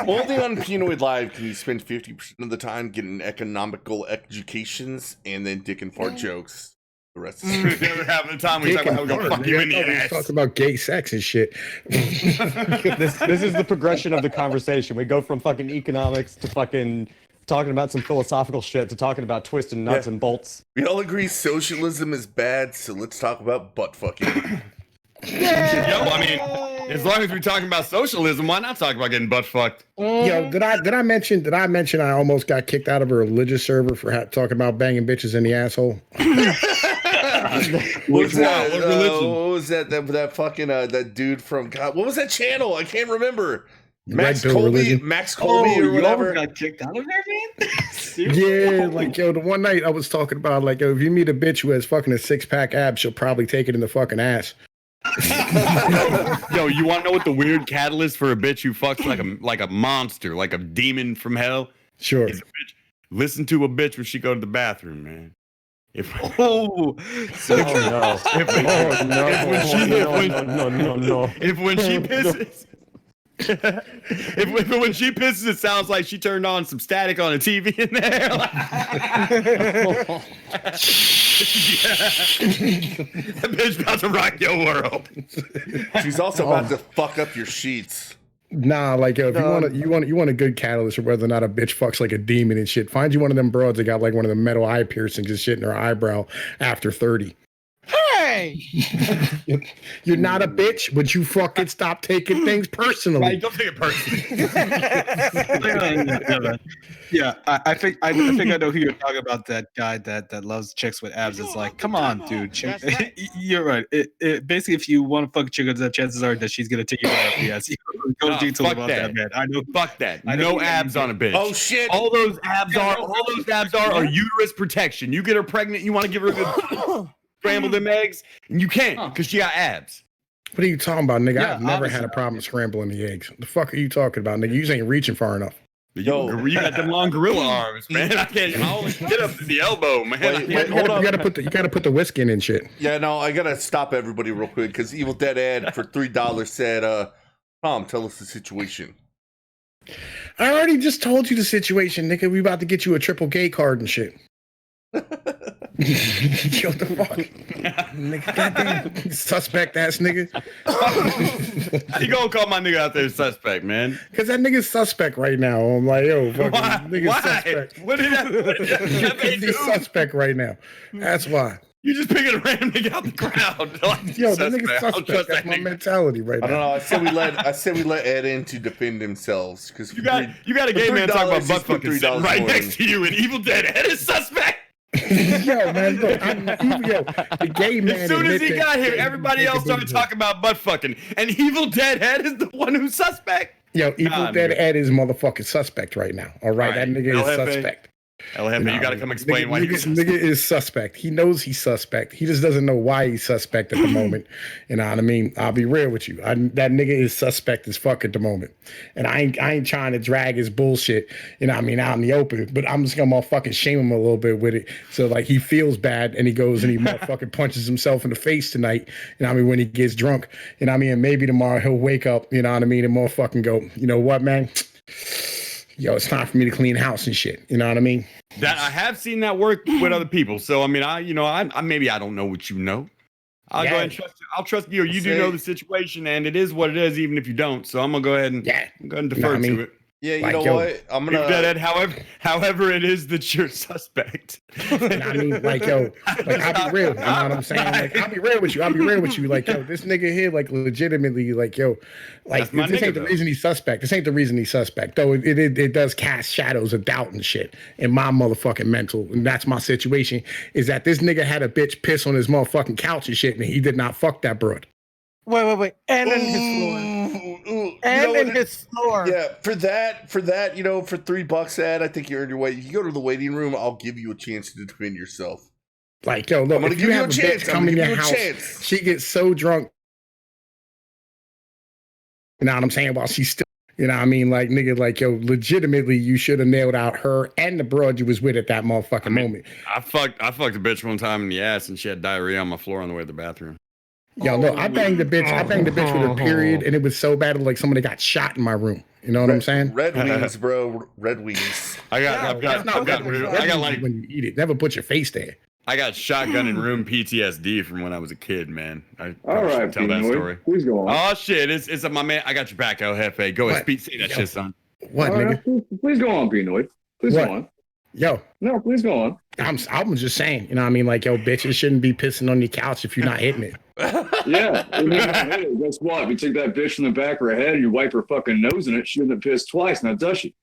Only on Pnoid Live can you spend 50% of the time getting economical educations and then dick and fart jokes. The rest is Never having a time we talk about how we're gonna fuck you in the ass. Talk about gay sex and shit. This is the progression of the conversation. We go from fucking economics to fucking talking about some philosophical shit to talking about twisting nuts and bolts. We all agree socialism is bad, so let's talk about butt fucking. Yo, I mean, as long as we're talking about socialism, why not talk about getting butt fucked? Yo, did I mention I almost got kicked out of a religious server for talking about banging bitches in the asshole? What was that? What religion? What was that? That fucking that dude from God? What was that channel? I can't remember. Max Pill Colby, religion. Max Colby, or whatever. Got kicked out of there, man. Yeah, like yo, the one night I was talking about like, yo, if you meet a bitch who has fucking a 6-pack abs, she'll probably take it in the fucking ass. Yo, you want to know what the weird catalyst for a bitch who fucks like a monster, like a demon from hell? Sure. Is a bitch. Listen to a bitch when she go to the bathroom, man. If Oh no! If when she pisses. If when she pisses, it sounds like she turned on some static on a TV in there. That bitch about to rock your world. She's also about to fuck up your sheets. Nah, like yo, if you want a good catalyst for whether or not a bitch fucks like a demon and shit, find you one of them broads that got like one of the metal eye piercings and shit in her eyebrow after 30. Hey! Hey, You're not a bitch, but you fucking stop taking things personally. Right, don't take it personally. Yeah, I think I know who you're talking about. That guy that loves chicks with abs. It's like, come on, dude. That's right. You're right. Basically, if you want to fuck a chick, the chances are that she's gonna take you right up the ass. Go Nah, detail fuck about that. that, man. I know. Fuck that. I know No you- abs on a bitch. Oh shit! All those abs are uterus protection. You get her pregnant, you want to give her a good scramble them eggs, and you can't because she got abs. What are you talking about, nigga? Yeah, I've never had a problem scrambling the eggs. The fuck are you talking about, nigga? You ain't reaching far enough. Yo. You got them long gorilla arms, man. I only get up to the elbow, man. Wait, You gotta put the whiskey in and shit. Yeah, no, I gotta stop everybody real quick because Evil Dead Ed for $3 said, Tom, tell us the situation. I already just told you the situation, nigga. We about to get you a triple gay card and shit. Yo, the fuck? Nigga, goddamn suspect ass nigga. How you gonna call my nigga out there suspect, man? Cause that nigga's suspect right now. I'm like, yo, fucking Why? nigga's Why? suspect. What did that? He's suspect right now. That's why. You just picking a random nigga out the crowd. Like, Yo, that nigga's I don't suspect. trust That's that my nigga. mentality right I don't now. know. I said we let Ed in to defend themselves because You got a gay man talking about butt fucking sitting $3 right more next to you, and Evil Dead Ed is suspect. Yo, man, look, the gay man. As soon as he admit got that- here, everybody else started talking about butt fucking, and Evil Dead Ed is the one who's suspect. Yo, Evil Dead nigga. Ed is motherfucking suspect right now. All right, that nigga is LFA. suspect. LFA, you gotta come explain why you're nigga is suspect. He knows he's suspect. He just doesn't know why he's suspect at the moment. You know what I mean? I'll be real with you. That nigga is suspect as fuck at the moment. And I ain't trying to drag his bullshit, you know what I mean, out in the open. But I'm just gonna motherfucking shame him a little bit with it. So like he feels bad and he goes and he motherfucking punches himself in the face tonight. You know what I mean? When he gets drunk. You know what I mean? And maybe tomorrow he'll wake up, you know what I mean, and motherfucking go, you know what, man? Yo, it's time for me to clean house and shit. You know what I mean? That I have seen that work with other people. So I mean, I maybe I don't know what you know. I'll go ahead and trust you. I'll trust you. You do know the situation, and it is what it is, even if you don't. So I'm gonna go ahead and defer to it. Yeah, you Like, know yo, what? I'm Evil gonna. Dead Ed, however it is that you're suspect. And I mean, like, yo, like, I'll be real. You know what I'm saying? Like, I'll be real with you. Like, yo, this nigga here, like, legitimately, like, yo, like, That's my this nigga, ain't the though. reason he's suspect. This ain't the reason he's suspect. Though it does cast shadows of doubt and shit in my motherfucking mental. And that's my situation, is that this nigga had a bitch piss on his motherfucking couch and shit, and he did not fuck that broad. Wait. And in his floor. And in his floor. Yeah, for that, you know, for $3, Ed, I think you earned your way. You go to the waiting room, I'll give you a chance to defend yourself. Like, yo, look, I'm gonna if give you have a a chance. bitch I'm come in gonna your give you a house, chance. she gets so drunk. You know what I'm saying? While she's still, you know what I mean? Like, nigga, like, yo, legitimately, you should have nailed out her and the broad you was with at that motherfucking moment. I fucked a bitch one time in the ass, and she had diarrhea on my floor on the way to the bathroom. Yo, look, I banged the bitch with a period, and it was so bad, like somebody got shot in my room. You know what I'm saying? Red Wings, bro. Red Wings. I've got like when you eat it, never put your face there. I got shotgun and room PTSD from when I was a kid, man. I All right, should tell that Pnoid, story. please go on. Oh shit, it's my man. I got your back, El Jefe. Go ahead, What? say that Yo. shit, son. What, All right, nigga? please go on, Pnoid. Please What? go on. Yo, No, please go on. I'm just saying, you know what I mean? Like, yo, bitches shouldn't be pissing on your couch if you're not hitting it. Yeah. Hey, guess what? If you take that bitch in the back of her head and you wipe her fucking nose in it, she doesn't piss twice, now does she?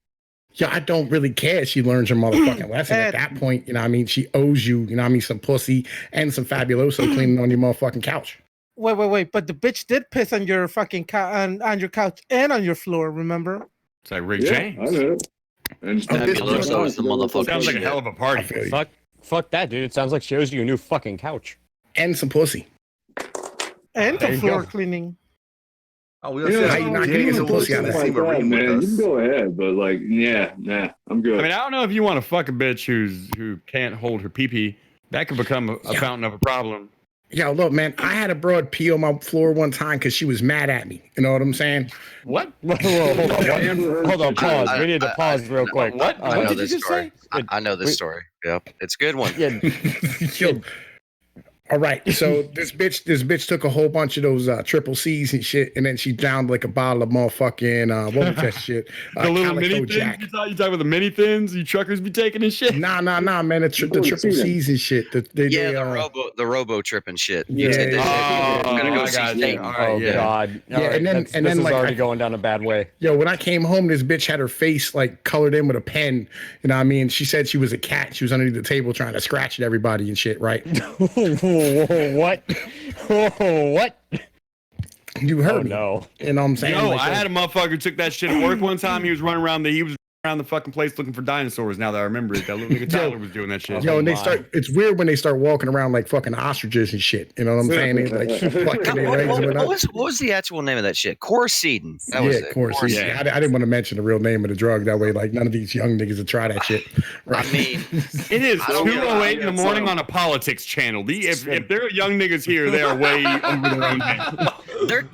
Yo, I don't really care if she learns her motherfucking lesson. At that point, you know what I mean? She owes you, you know what I mean, some pussy and some fabuloso cleaning on your motherfucking couch. Wait. But the bitch did piss on your fucking on your couch and on your floor, remember? It's like Rick Yeah, James. I know it. And Fabuloso is the motherfucker. Sounds like a hell of a I party. feel you. Fuck that, dude. It sounds like she owes you a new fucking couch. And some pussy. And There the you floor go. cleaning. Oh, we Yeah, how you not getting some pussy out of like that? that, man. You can go ahead, but like, yeah, nah, I'm good. I mean, I don't know if you want to fuck a bitch who can't hold her pee-pee. That could become a fountain of a problem. Yo, look, man, I had a broad pee on my floor one time because she was mad at me. You know what I'm saying? What? Whoa, hold on. Hold on, pause. We need to pause real quick. What? I What know did you this just story. say? I know this story. Yep, it's a good one. Yeah, Yo, All right, so this bitch took a whole bunch of those triple C's and shit, and then she downed like a bottle of motherfucking what was that shit? The little Calico mini thins. Jack. You talking about the mini thins? You truckers be taking and shit. Nah, man. The triple C's and shit. The robo tripping shit. Yeah. I'm gonna go I see got you. Satan. All right, Oh yeah. God! Yeah, All right, and then this is like already going down a bad way. Yo, when I came home, this bitch had her face like colored in with a pen. You know what I mean? She said she was a cat. She was underneath the table trying to scratch at everybody and shit, right? What? What? You heard me. No. You know what I'm saying? Yo, Like, I had a motherfucker who took that shit at work one time. He was running around the fucking place looking for dinosaurs. Now that I remember it, that little nigga Tyler was doing that shit. Yo, and it's weird when they start walking around like fucking ostriches and shit. You know what I'm saying? They like fucking their legs and whatnot. What was the actual name of that shit? Corsedin. That was it. Corsedin. Yeah. I didn't want to mention the real name of the drug. That way, like none of these young niggas would try that shit. Right? I mean, It is I don't know. 2:08 in the morning on a politics channel. If there are young niggas here, they are way over their own head.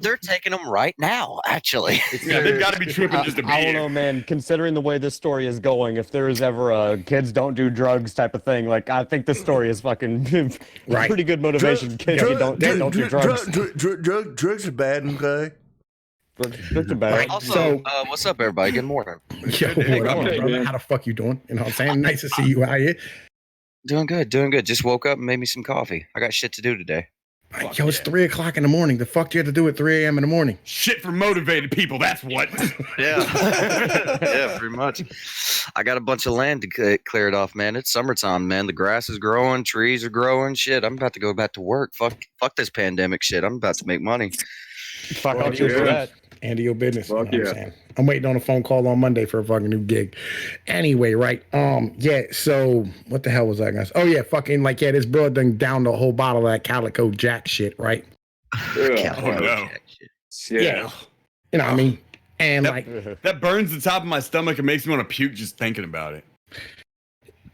they're taking them right now. Actually, Yeah, they've got to be tripping just to be I don't here. know, man. Considering the way this story is going, if there is ever a kids don't do drugs type of thing, like I think this story is fucking Right. pretty good motivation. Kids, you don't do drugs. Drugs are bad, okay? Drugs are bad. also, what's up, everybody? Good morning. Yo, what up, brother? How the fuck you doing? You know what I'm saying? Nice to see you out here. Doing good, doing good. Just woke up and made me some coffee. I got shit to do today. Yo, it's 3 o'clock in the morning. The fuck do you have to do at 3 a.m. in the morning? Shit for motivated people. That's what. Yeah, yeah, pretty much. I got a bunch of land to clear it off, man. It's summertime, man. The grass is growing, trees are growing. Shit, I'm about to go back to work. Fuck this pandemic shit. I'm about to make money. Fuck out you for that. Handle your business. Fuck You know what I'm saying? I'm waiting on a phone call on Monday for a fucking new gig. Anyway, right? Yeah. So what the hell was I gonna say? Oh yeah, fucking like this broad done down the whole bottle of that Calico Jack shit, right? Yeah. Oh, no. Yeah. You know what I mean? And That- like, That burns the top of my stomach and makes me want to puke just thinking about it.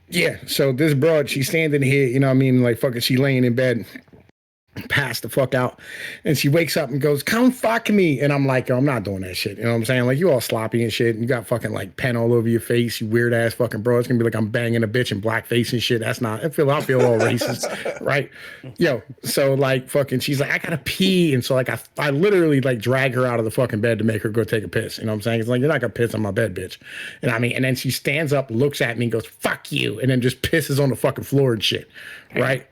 yeah. So this broad, she's standing here. You know what I mean? Like fucking, she laying in bed. Passed the fuck out, and she wakes up and goes, "Come fuck me," and I'm like, "Yo, I'm not doing that shit." You know what I'm saying? Like, you all sloppy and shit, and you got fucking like pen all over your face, you weird ass fucking bro. It's gonna be like I'm banging a bitch in blackface and shit. That's not. I feel all racist, right? Yo, so like fucking, she's like, "I gotta pee," and so like I literally like drag her out of the fucking bed to make her go take a piss. You know what I'm saying? It's like, you're not gonna piss on my bed, bitch. You know what I mean? And then she stands up, looks at me, and goes, "Fuck you," and then just pisses on the fucking floor and shit, right?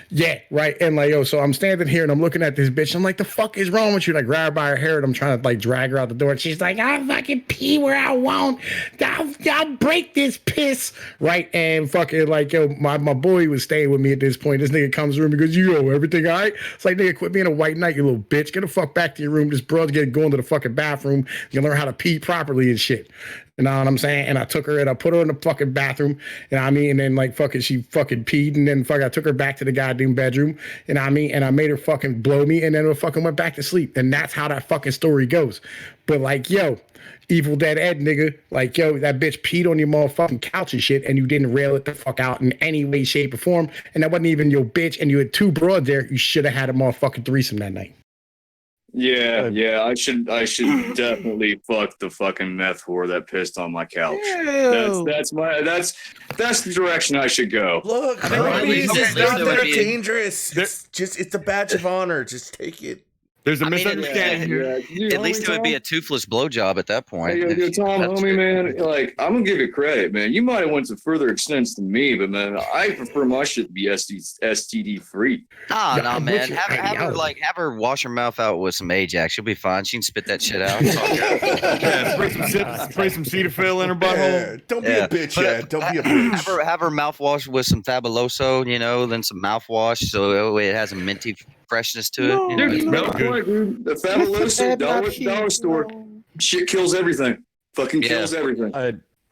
Yeah, right. And like, yo, so I'm standing here and I'm looking at this bitch. I'm like, the fuck is wrong with you? And I grab her by her hair and I'm trying to like drag her out the door. And she's like, I'll fucking pee where I want. I'll break this piss. Right. And fucking like, yo, my boy was staying with me at this point. This nigga comes to the room and goes, yo, everything all right? It's like, nigga, quit being a white knight, you little bitch. Get the fuck back to your room. This bro's getting going to the fucking bathroom. You learn how to pee properly and shit. You know what I'm saying? And I took her and I put her in the fucking bathroom. You know what I mean? And then like fucking she fucking peed and then I took her back to the goddamn bedroom. You know what I mean? And I made her fucking blow me and then I fucking went back to sleep. And that's how that fucking story goes. But like, yo, Evil Dead Ed, nigga, like, yo, that bitch peed on your motherfucking couch and shit, and you didn't rail it the fuck out in any way, shape, or form. And that wasn't even your bitch, and you had two broads there. You should have had a motherfucking threesome that night. Yeah. I should definitely fuck the fucking meth whore that pissed on my couch. Ew. That's the direction I should go. Look, I mean, herpes okay, is not there that would be- dangerous. It's a badge of honor. Just take it. There's a I mean, misunderstanding here. At least it would be a toothless blowjob at that point. Hey, yo, Tom, That's homie, it. man, like, I'm gonna give you credit, man. You might have went to further extents than me, but man, I prefer my shit to be STD free. Nah, Yeah, nah, I'm man. with you. Have her wash her mouth out with some Ajax. She'll be fine. She can spit that shit out. It's all good. Yeah, spray some Cetaphil in her butthole. Don't be a bitch, But, Ed. Don't be a bitch. Have her mouthwash with some Fabuloso, then some mouthwash so it has a minty freshness to it. Dude, It's no, real good. point, dude. The Fabuloso dollar store shit kills everything. Fucking kills everything.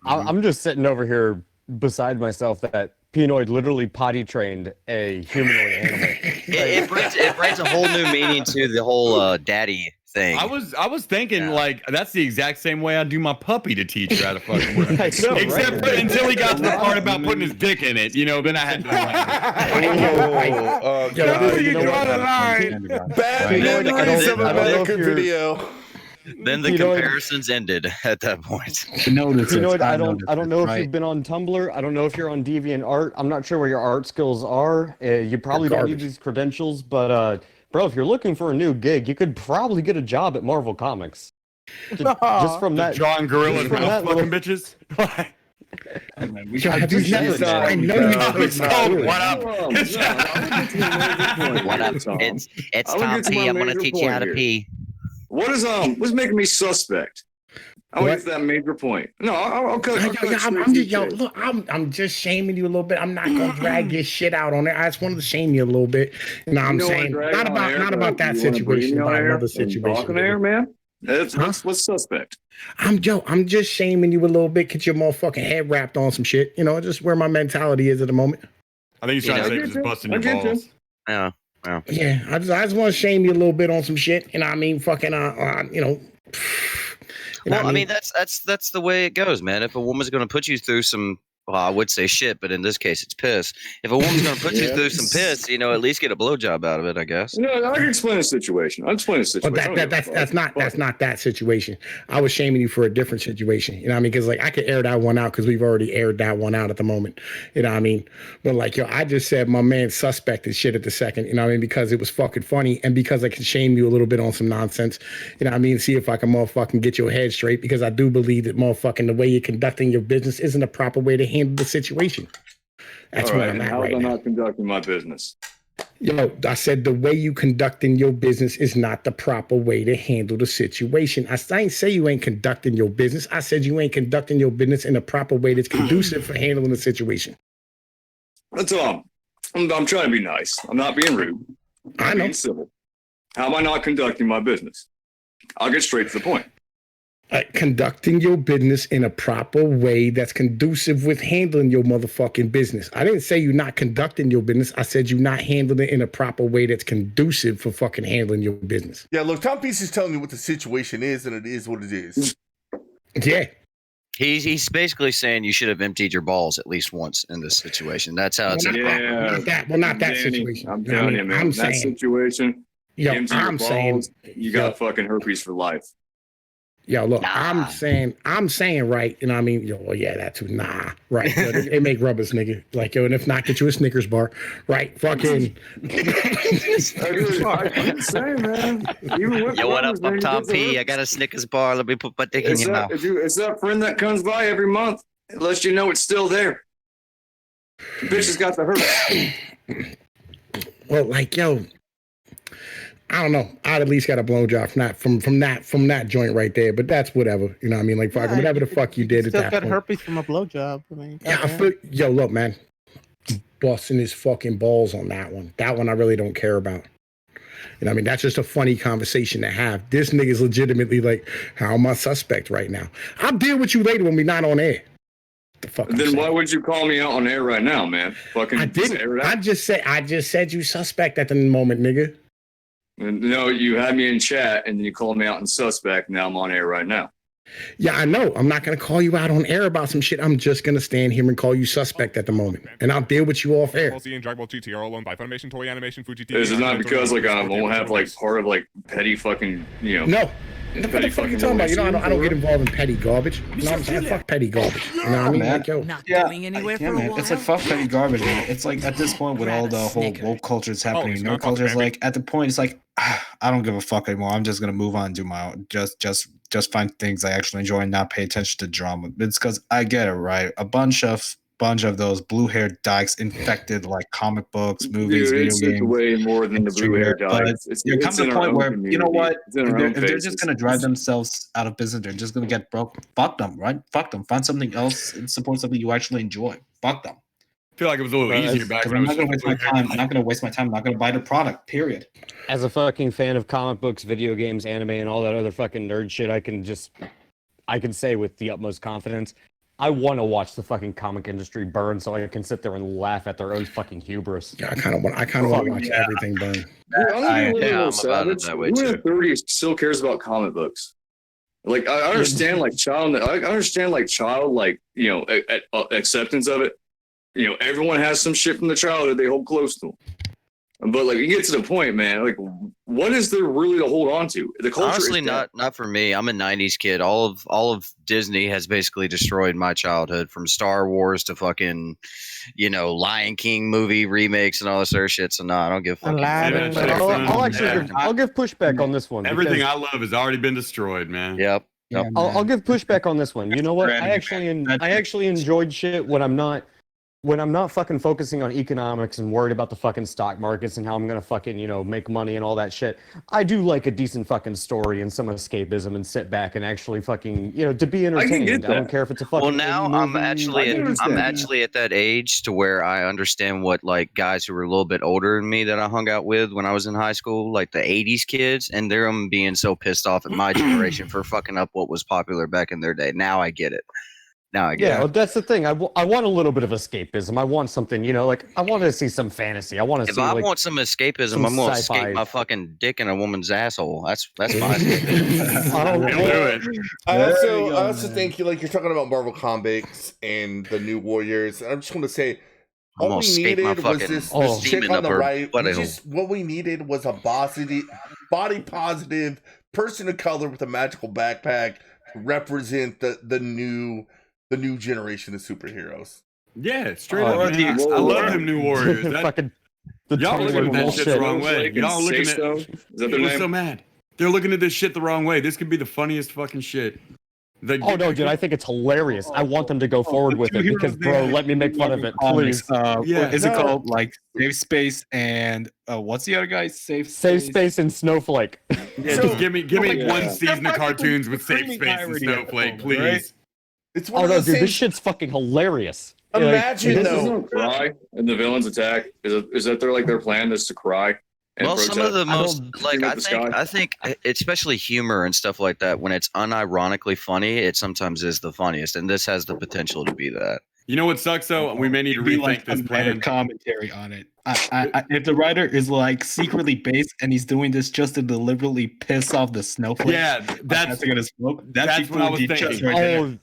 I'm just sitting over here beside myself that Pnoid literally potty trained a humanoid animal. It brings a whole new meaning to the whole daddy thing. I was thinking like that's the exact same way I do my puppy to teach her how to fucking work. I know, Except right? for until he got to the part about putting his dick in it, then I had to. Oh, Yo, God. you You know draw what? the line. Bad Right. memories of I don't know if American you're- video. Then the Pnoid- comparisons ended at that point. Pnoid, I don't know if you've been on Tumblr. I don't know if you're on DeviantArt. I'm not sure where your art skills are. You probably don't need these credentials, but bro, if you're looking for a new gig, you could probably get a job at Marvel Comics. Just from that, drawing gorillas just from mouth that fucking little- bitches. Have you never? I know you It's called What Up? What up? It's Tom P. I'm gonna teach you how to pee. What's making me suspect? I want to get to that major point. No, I'll cut. I'm just shaming you a little bit. I'm not gonna drag your shit out on it. I just wanted to shame you a little bit. You know what I'm saying? Not about that situation, but another situation. Talking there, man. What's suspect? I'm just shaming you a little bit because your motherfucking head wrapped on some shit. You know, just where my mentality is at the moment. I think he's trying to say just busting your balls. Yeah. Yeah, I just want to shame you a little bit on some shit. You know what I mean? Fucking, you know. Well, I mean, that's the way it goes, man. If a woman's going to put you through some, well, I would say shit, but in this case, it's piss. If a woman's going to put you through some piss, you know, at least get a blowjob out of it, I guess. No, I can explain the situation. I'll explain the situation. That's not that situation. I was shaming you for a different situation. You know what I mean? Because like I could air that one out because we've already aired that one out at the moment. You know what I mean? But like yo, I just said my man suspected shit at the second. You know what I mean? Because it was fucking funny and because I can shame you a little bit on some nonsense. You know what I mean? See if I can motherfucking get your head straight because I do believe that motherfucking the way you're conducting your business isn't a proper way to handle the situation. That's where I'm at right now. How am I not conducting my business? Yo, I said the way you conducting your business is not the proper way to handle the situation. I ain't say you ain't conducting your business. I said you ain't conducting your business in a proper way that's conducive for handling the situation. That's all. I'm trying to be nice. I'm not being rude. I'm being civil. How am I not conducting my business? I'll get straight to the point. Conducting your business in a proper way that's conducive with handling your motherfucking business. I didn't say you're not conducting your business. I said you're not handling it in a proper way that's conducive for fucking handling your business. Yeah, look, Tom Peace is telling you what the situation is, and it is what it is. Yeah. He's basically saying you should have emptied your balls at least once in this situation. That's how it's improper. Not that situation. I'm telling you, man. That situation, empty your balls, you got fucking herpes for life. Yo, look, I'm saying right, you know what I mean? Yo, well, yeah, that too. Nah, right. Yo, they make rubbers, nigga. Like, yo, and if not, get you a Snickers bar. Right, fucking. I'm saying, man. Yo, what up? I'm Tom P. I got a Snickers bar. Let me put my dick in your mouth. It's that friend that comes by every month. It lets you know it's still there. The bitch has got the herpes. Well, like, yo, I don't know. I'd at least got a blowjob from that joint right there, but that's whatever. You know what I mean? Like fucking whatever the fuck you did at that point. Still got herpes from a blowjob. I mean, yeah, yo, look, man, busting his fucking balls on that one. That one I really don't care about. You know what I mean? That's just a funny conversation to have. This nigga's legitimately like, how am I suspect right now? I'll deal with you later when we're not on air. The fuck then why would you call me out on air right now, man? Fucking I didn't. I just said you suspect at the moment, nigga. No, you had me in chat and then you called me out in suspect. Now I'm on air right now. Yeah, I know. I'm not going to call you out on air about some shit. I'm just going to stand here and call you suspect at the moment. And I'll deal with you off air. Is it not because like I won't have like part of like petty fucking, you know? No. What the fuck are you talking about? You know, I don't get involved in petty garbage. You know what I'm saying? Fuck petty garbage. You know what I mean? Man. Like, yo. Not going anywhere for a while. It's like fuck petty garbage, man. It's like at this point with all the whole woke culture that's happening, nerd culture is like at the point it's like I don't give a fuck anymore. I'm just gonna move on and do my own. Just find things I actually enjoy and not pay attention to drama. It's because I get it, right? A bunch of those blue-haired dykes infected like comic books, movies, video games. It's way more than the blue-haired dykes. There comes a point where you know what? If they're just gonna drive themselves out of business, they're just gonna get broke. Fuck them, right? Fuck them. Find something else and support something you actually enjoy. Fuck them. I feel like it was a little easier back when I'm not gonna waste my time. I'm not gonna waste my time. I'm not gonna buy the product. Period. As a fucking fan of comic books, video games, anime, and all that other fucking nerd shit, I can say with the utmost confidence, I want to watch the fucking comic industry burn so I can sit there and laugh at their own fucking hubris. Yeah, I kind of want to watch everything burn. I'm about it that way too. Who in the 30s still cares about comic books? Like I understand like child, like you know, acceptance of it. You know, everyone has some shit from the childhood they hold close to them. But like, you get to the point, man. Like, what is there really to hold on to? The culture. Honestly, not for me. I'm a '90s kid. All of Disney has basically destroyed my childhood, from Star Wars to fucking, Lion King movie remakes and all this other shit. So no, I don't give a fuck. I'll give pushback on this one. Everything I love has already been destroyed, man. Yep. I'll give pushback on this one. You know what? I actually enjoyed shit when I'm not fucking focusing on economics and worried about the fucking stock markets and how I'm gonna fucking, make money and all that shit. I do like a decent fucking story and some escapism and sit back and actually fucking, to be entertained. I don't care if it's a fucking. Well, now movie. I'm actually at that age to where I understand what like guys who were a little bit older than me that I hung out with when I was in high school, like the '80s kids, and they're being so pissed off at my generation for fucking up what was popular back in their day. Now I get it. Yeah, well, that's the thing. I want a little bit of escapism. I want something, like I want to see some fantasy. I want to see. If I want some escapism, I'm going to escape my fucking dick in a woman's asshole. That's fine. I also think you're talking about Marvel Comics and the New Warriors. I just want to say, all we needed was this chick on the right. What we needed was a body positive person of color with a magical backpack to represent the new generation of superheroes. Yeah, straight up. Man. I love them New Warriors. Y'all looking at that shit the wrong way. Y'all looking at. They're so mad. They're looking at this shit the wrong way. This could be the funniest fucking shit. No, dude, I think it's hilarious. I want them to go forward with it because, bro, let me make fun of it, please. Is it called like Safe Space and what's the other guy? Safe Space and Snowflake. Yeah, so, just give me one season of cartoons with Safe Space and Snowflake, please. Right? It's dude, this shit's fucking hilarious. Imagine though, cry and the villains attack. Is that their plan is to cry? Well, some of the most I think especially humor and stuff like that, when it's unironically funny, it sometimes is the funniest, and this has the potential to be that. You know what sucks though? We may need to rethink this plan. Commentary on it. If the writer is like secretly based and he's doing this just to deliberately piss off the snowflake, that's gonna smoke. That's what I was thinking.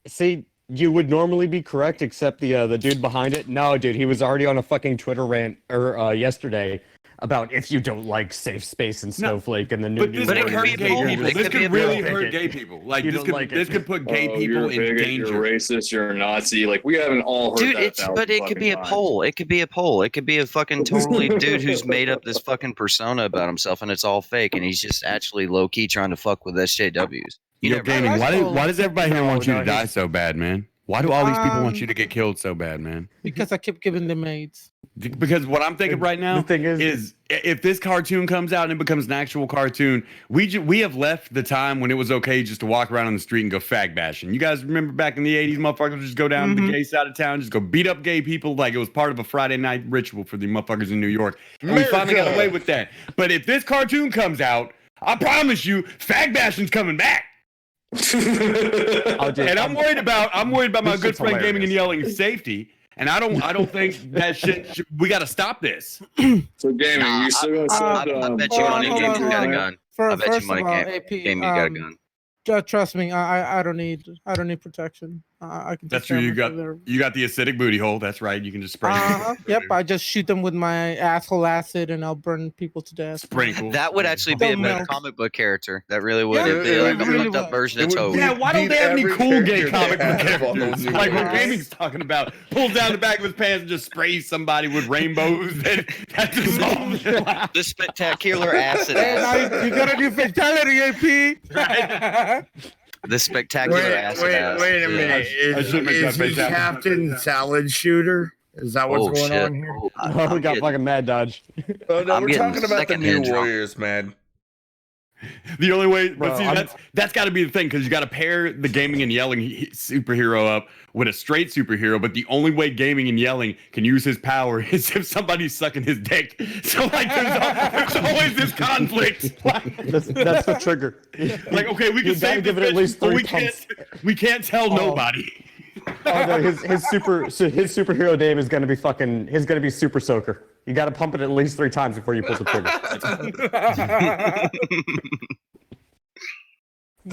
See, you would normally be correct, except the dude behind it. No, dude, he was already on a fucking Twitter rant yesterday about if you don't like Safe Space and Snowflake and the new. But it could hurt gay people. This could really hurt gay people. Like this could put gay people in danger. You're racist. You're a Nazi. Like we haven't all heard that. But it could be a poll. It could be a poll. It could be a fucking totally dude who's made up this fucking persona about himself, and it's all fake, and he's just actually low key trying to fuck with SJWs. Gaming. Why does everybody here want you to die so bad, man? Why do all these people want you to get killed so bad, man? Because I keep giving them AIDS. Because what I'm thinking right now is if this cartoon comes out and it becomes an actual cartoon, we have left the time when it was okay just to walk around on the street and go fag bashing. You guys remember back in the 80s, motherfuckers would just go down to the gay side of town, just go beat up gay people like it was part of a Friday night ritual for the motherfuckers in New York. And we finally got away with that. But if this cartoon comes out, I promise you, fag bashing's coming back. And I'm worried about my good friend hilarious. Gaming and Yelling's safety, and I don't think that shit. We got to stop this. So Gaming, you still gonna I bet you money Gaming got a gun. I bet you money Gaming got a gun. Trust me, I don't need protection. I can. That's true. You got the acidic booty hole. That's right. You can just spray. Yep. I just shoot them with my asshole acid, and I'll burn people to death. Sprinkle. That would actually be a better comic book character. That really would. It'd be like a fucked up version of Toad. Yeah. Why don't they have any cool gay comic book characters? Like what Gaming's talking about, pulls down the back of his pants and just sprays somebody with rainbows. That's the spectacular acid. You got a new fatality, AP. Right. The spectacular acid. Wait a minute. Is he Captain Salad Shooter? Is that what's going on here? We got fucking Mad Dodge. Oh no, we're talking about the New Warriors, man. The only way, but see, that's got to be the thing, because you got to pair the Gaming and Yelling superhero up with a straight superhero. But the only way Gaming and Yelling can use his power is if somebody's sucking his dick. So like, there's always this conflict. That's the trigger. Like, okay, we can save give it at least 3 we can't tell nobody. Oh no, his superhero name is gonna be Super Soaker. You gotta pump it at least 3 times before you pull the trigger.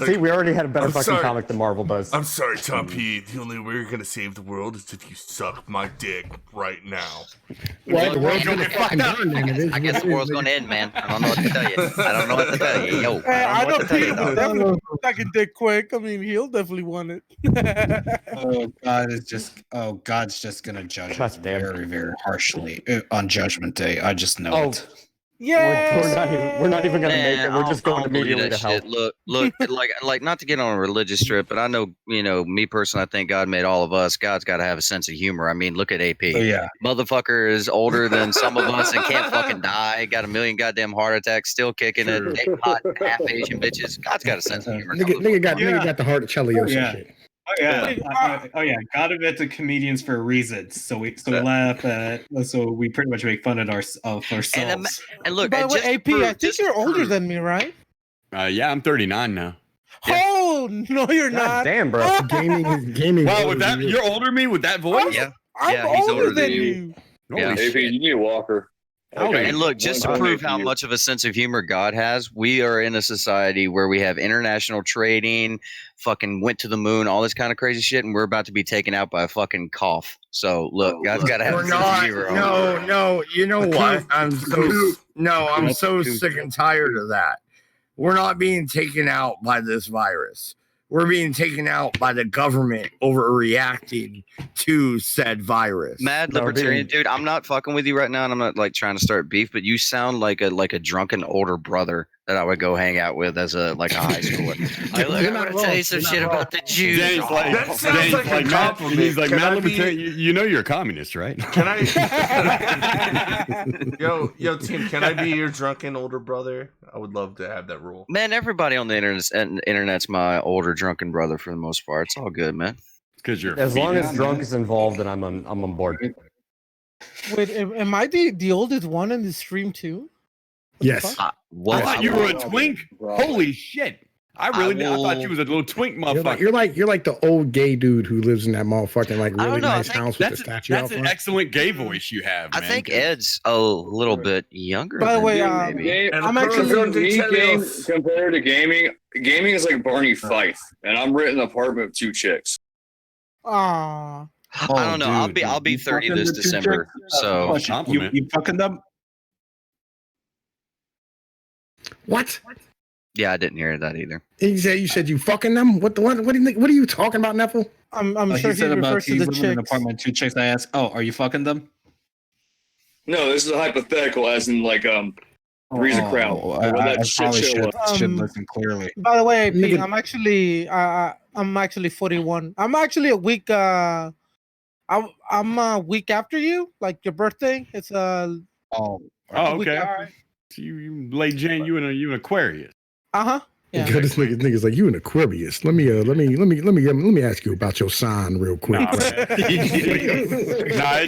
See, we already had a better I'm fucking sorry. comic than Marvel does. I'm sorry, Tom P. The only way you're gonna save the world is if you suck my dick right now. Well, the world's Don't gonna get fucking fucked up. burn, then. It is I guess what the it is, world's nigga. gonna end, man. I don't know what to tell you. I don't know what to tell you. Yo, Hey, I I don't know know what to tell Peter you, would dog. definitely sucking dick quick. I mean, he'll definitely want it. God's just gonna judge us God damn. very, very harshly on Judgment Day. I just know Oh, it. Yeah. we're not even gonna make it. We're just I going don't believe immediately that to hell. shit. Look, like not to get on a religious trip, but I know, me personally, I think God made all of us. God's got to have a sense of humor. I mean, look at AP. So yeah, Motherfucker is older than some of us and can't fucking die. Got a million goddamn heart attacks, still kicking it. Dating hot half Asian bitches. God's got a sense of humor. Nigga got the heart of Chelly or some Yeah. shit. Oh yeah. God invented comedians for a reason. So we laugh at. So we pretty much make fun of ourselves. And look, By the way, just AP, prove- I think just you're older prove- than me, right? Yeah, I'm 39 now. Yeah. Oh no, you're God not. damn, bro. Gaming. Wow, with that, you're older than me with that voice. Yeah. I'm Yeah, he's older older than than you. you. Holy Yeah. shit. AP, you need a walker. Okay. And look, just to One prove donate how to you. much of a sense of humor God has, we are in a society where we have international trading, fucking went to the moon, all this kind of crazy shit, and we're about to be taken out by a fucking cough. So look, God's got to have a We're sense of not. humor. No. You know what? I'm so sick and tired of that. We're not being taken out by this virus. We're being taken out by the government overreacting to said virus. Mad libertarian dude, I'm not fucking with you right now, and I'm not like trying to start beef, but you sound like a drunken older brother that I would go hang out with as a high schooler. I want to tell you some shit about the Jews. Danny's like, That sounds like a Matt, compliment. he's like, Can Matt I be- libertarian, you know you're a communist, right? Can I? yo, Tim, can I be your drunken older brother? I would love to have that role. Man, everybody on the internet's my older drunken brother for the most part. It's all good, man. Because you're As long female. as drunk is involved, then I'm on board. Wait, am I the oldest one in the stream too? Yes. I thought you were a twink. Holy shit! I thought you was a little twink motherfucker. You're like the old gay dude who lives in that motherfucking like I don't really know, I nice think house with the That's, statue out that's an front. excellent gay voice you have, I man. think Ed's a little bit younger. By the than way, you, maybe. I'm actually game compared to gaming. Gaming is like Barney Fife, and I'm renting an apartment with 2 chicks. Ah. I don't know. I'll be 30 this December. So you fucking them. What? yeah, I didn't hear that either. You said you fucking them? What are you talking about, Neffel? I'm he sure he said about refers to he's the living in an chicks. apartment with 2 chicks. I asked, "Oh, are you fucking them?" No, this is a hypothetical, as in like Breeze a crowd. I that shit probably show should listen clearly. By the way, Pete, Nigga- I'm actually 41. I'm actually a week I'm a week after you, like your birthday. It's Oh, Oh, week okay. after. So you late Jane, you an Aquarius. Uh-huh. Yeah. God, this nigga's like you an Aquarius. Let me ask you about your sign real quick. Nah, it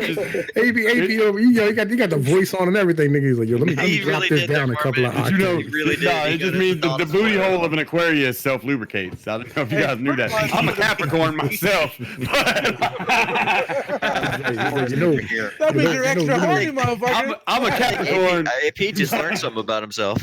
just AP, you got the voice on and everything, nigga. He's like, yo, let me He drop really this did that down a for couple me. of Did you know? octaves. really did. No, He it just got means his the thoughts booty on it. hole of an Aquarius self lubricates. I don't know if you guys knew that. I'm a Capricorn myself. You know, That means You you're know, extra you know, horny, motherfucker. I'm a Capricorn. AP just learned something about himself.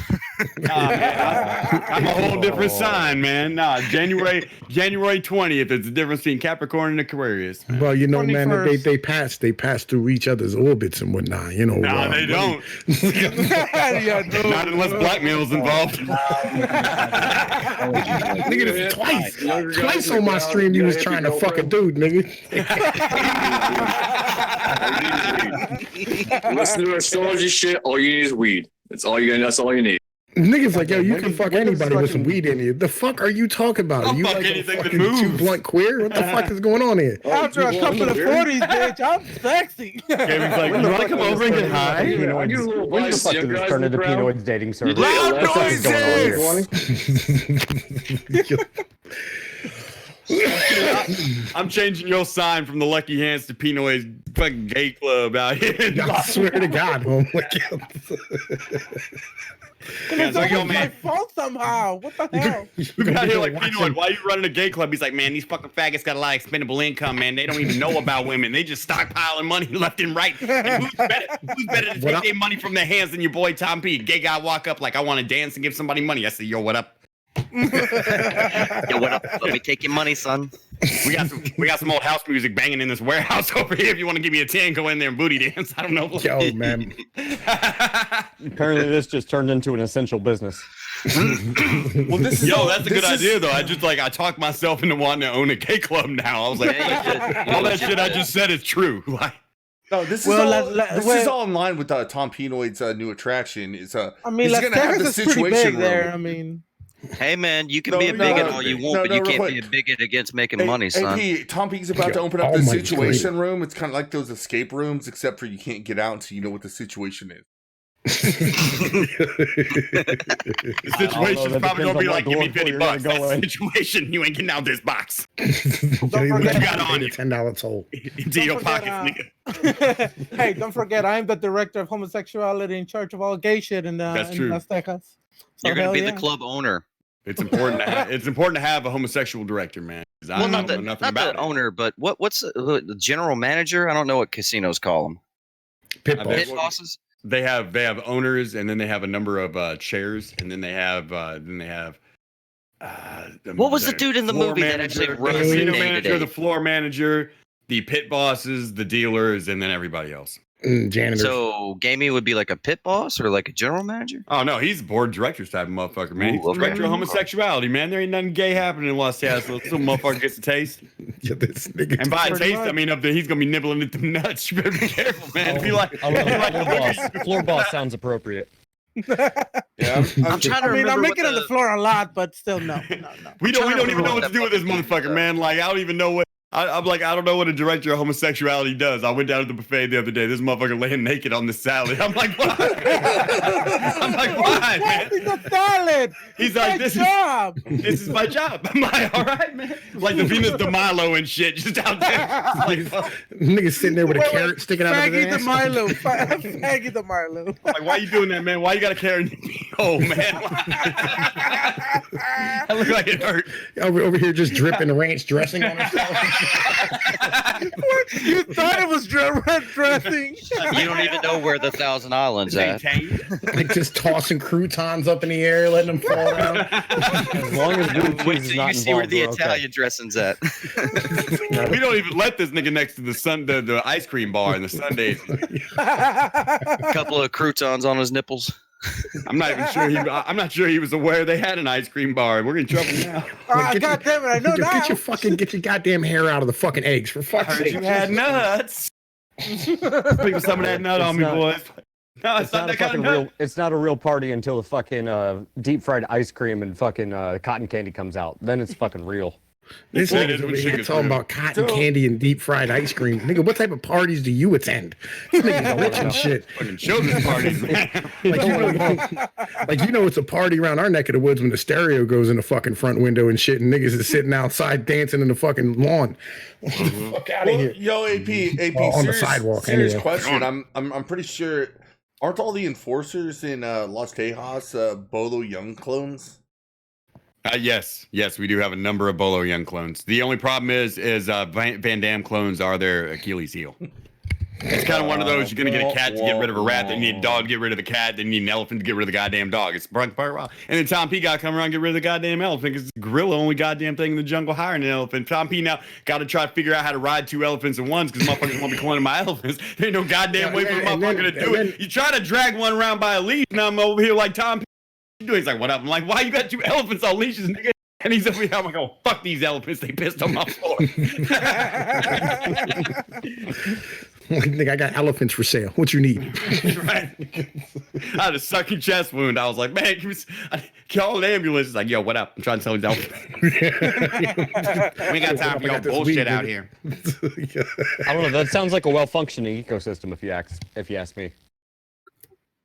I'm a whole different sign, man. Nah, January 20th. It's the difference between Capricorn and Aquarius. Man. well, you know, man, 21st. they pass through each other's orbits and whatnot. You know, Nah, they don't. Yeah, no. Not unless blackmail's involved. Nigga, this is twice on my stream. You was trying to fuck a dude, nigga. Listen to astrology shit. All you need is weed. That's all you need. Niggas like, yo, you can fuck anybody with some weed in you. The fuck are you talking about? I'll Are you fuck like a anything that fucking moves. too blunt queer? What the fuck is going on here? After a couple of 40s, bitch, I'm sexy. Gavin's like, you want to come over and get high? I get a little When the biased fuck young did this guys turn in the into crowd. Pnoid's dating service? Loud What the fuck is going on here? I'm changing your sign from the Lucky Hands to Pinoy's fucking gay club out here. I swear to God, home. It's like, yo, almost my man. fault somehow. What the hell? We got here like Pinoy. Why are you running a gay club? He's like, man, these fucking faggots got a lot of expendable income, man. They don't even know about women. They just stockpiling money left and right. And who's better to take their money from their hands than your boy Tom P? Gay guy walk up like, I want to dance and give somebody money. I say, yo, what up? Yo, what up? Let me take your money, son. We got some old house music banging in this warehouse over here. If you want to give me a 10, go in there and booty dance. I don't know. Yo, man. Apparently, this just turned into an essential business. Well, that's a good idea, though. I talked myself into wanting to own a gay club now. I was like, all that shit I just said is true. Like, no, this is all in line with Tom Pnoid's new attraction. Is Las Vegas is pretty big there. I mean, hey man, you can be a bigot all you want, but you can't be a bigot against making money, son. Tom P's about to open up the situation room. It's kind of like those escape rooms, except for you can't get out until you know what the situation is. The situation's probably gonna be like, give me $50. That's the situation. You ain't getting out this box. You got on a $10 toll into your pockets, nigga. Hey, don't forget, I'm the director of homosexuality in charge of all gay shit in Las Vegas. So you're gonna be the club owner. It's important to have a homosexual director, man. Well, not the owner, but what's the general manager? I don't know what casinos call them. Pit bosses. They have owners, and then they have a number of chairs, and then they have what was the dude in the movie that actually runs the casino manager, the floor manager, the pit bosses, the dealers, and then everybody else. Janitors. So Gamey would be like a pit boss or like a general manager? Oh no, he's board directors type of motherfucker, man. He's the director of homosexuality, man. There ain't nothing gay happening in Los Angeles. Some motherfucker gets a taste. And by taste, I mean up there, he's gonna be nibbling at the nuts. You better be careful, man. Be like, floor boss sounds appropriate. Yeah, I'm trying to remember. I'm making on the floor a lot, but still no. We don't even know what to do with this motherfucker, man. Like I don't even know what. I'm like, I don't know what a director of homosexuality does. I went down to the buffet the other day. This motherfucker laying naked on the salad. I'm like, why? I'm like, why, man? The salad. He's like, this is my job. I'm like, all right, man. Like the Venus de Milo and shit, just out there. Like, nigga sitting there with a carrot sticking out of his ass. Faggy the Milo. Like, why you doing that, man? Why you got a carrot in your Oh, man. I look like it hurt. Over here just dripping ranch dressing on himself. You thought it was red dressing. You don't even know where the Thousand Islands at. Like just tossing croutons up in the air, letting them fall down. As long as wait till you see where the Italian dressing's at. We don't even let this nigga next to the ice cream bar and the sundaes. A couple of croutons on his nipples. I'm not even sure I'm not sure he was aware they had an ice cream bar. We're in trouble now. God damn it! I know now. Get your goddamn hair out of the fucking eggs for fuck's sake. You had nuts. People, some of that nut on me, boys. No, it's not that kind of nut. It's not a real party until the fucking deep fried ice cream and fucking cotton candy comes out. Then it's fucking real. This nigga's over here talking about cotton candy and deep fried ice cream. Nigga, what type of parties do you attend? This nigga's rich and shit. Fucking children's parties, man. Like you know it's a party around our neck of the woods when the stereo goes in the fucking front window and shit, and niggas is sitting outside dancing in the fucking lawn. Fuck out of here. Yo, AP, on the sidewalk. Serious question. I'm pretty sure. Aren't all the enforcers in Las Tejas Bolo Young clones? Yes, we do have a number of Bolo Young clones. The only problem is Van Damme clones are their Achilles heel. It's kind of one of those, you're going to get a cat to get rid of a rat, then you need a dog to get rid of the cat, then you need an elephant to get rid of the goddamn dog. It's part wild. And then Tom P got to come around and get rid of the goddamn elephant because the gorilla only goddamn thing in the jungle higher than an elephant. Tom P now got to try to figure out how to ride 2 elephants at once because motherfuckers won't be cloning my elephants. There ain't no goddamn way for the motherfucker to do it. You try to drag one around by a leash, and I'm over here like Tom P. He's like, what up? I'm like, why you got 2 elephants on leashes, nigga? And he's over here, I'm like, oh, fuck these elephants. They pissed on my floor. Like, nigga, I got elephants for sale. What you need? Right. I had a sucking chest wound. I was like, man, call an ambulance. It's like, yo, what up? I'm trying to sell these elephants. We ain't got time for your bullshit out here. I don't know. That sounds like a well-functioning ecosystem, if you ask me.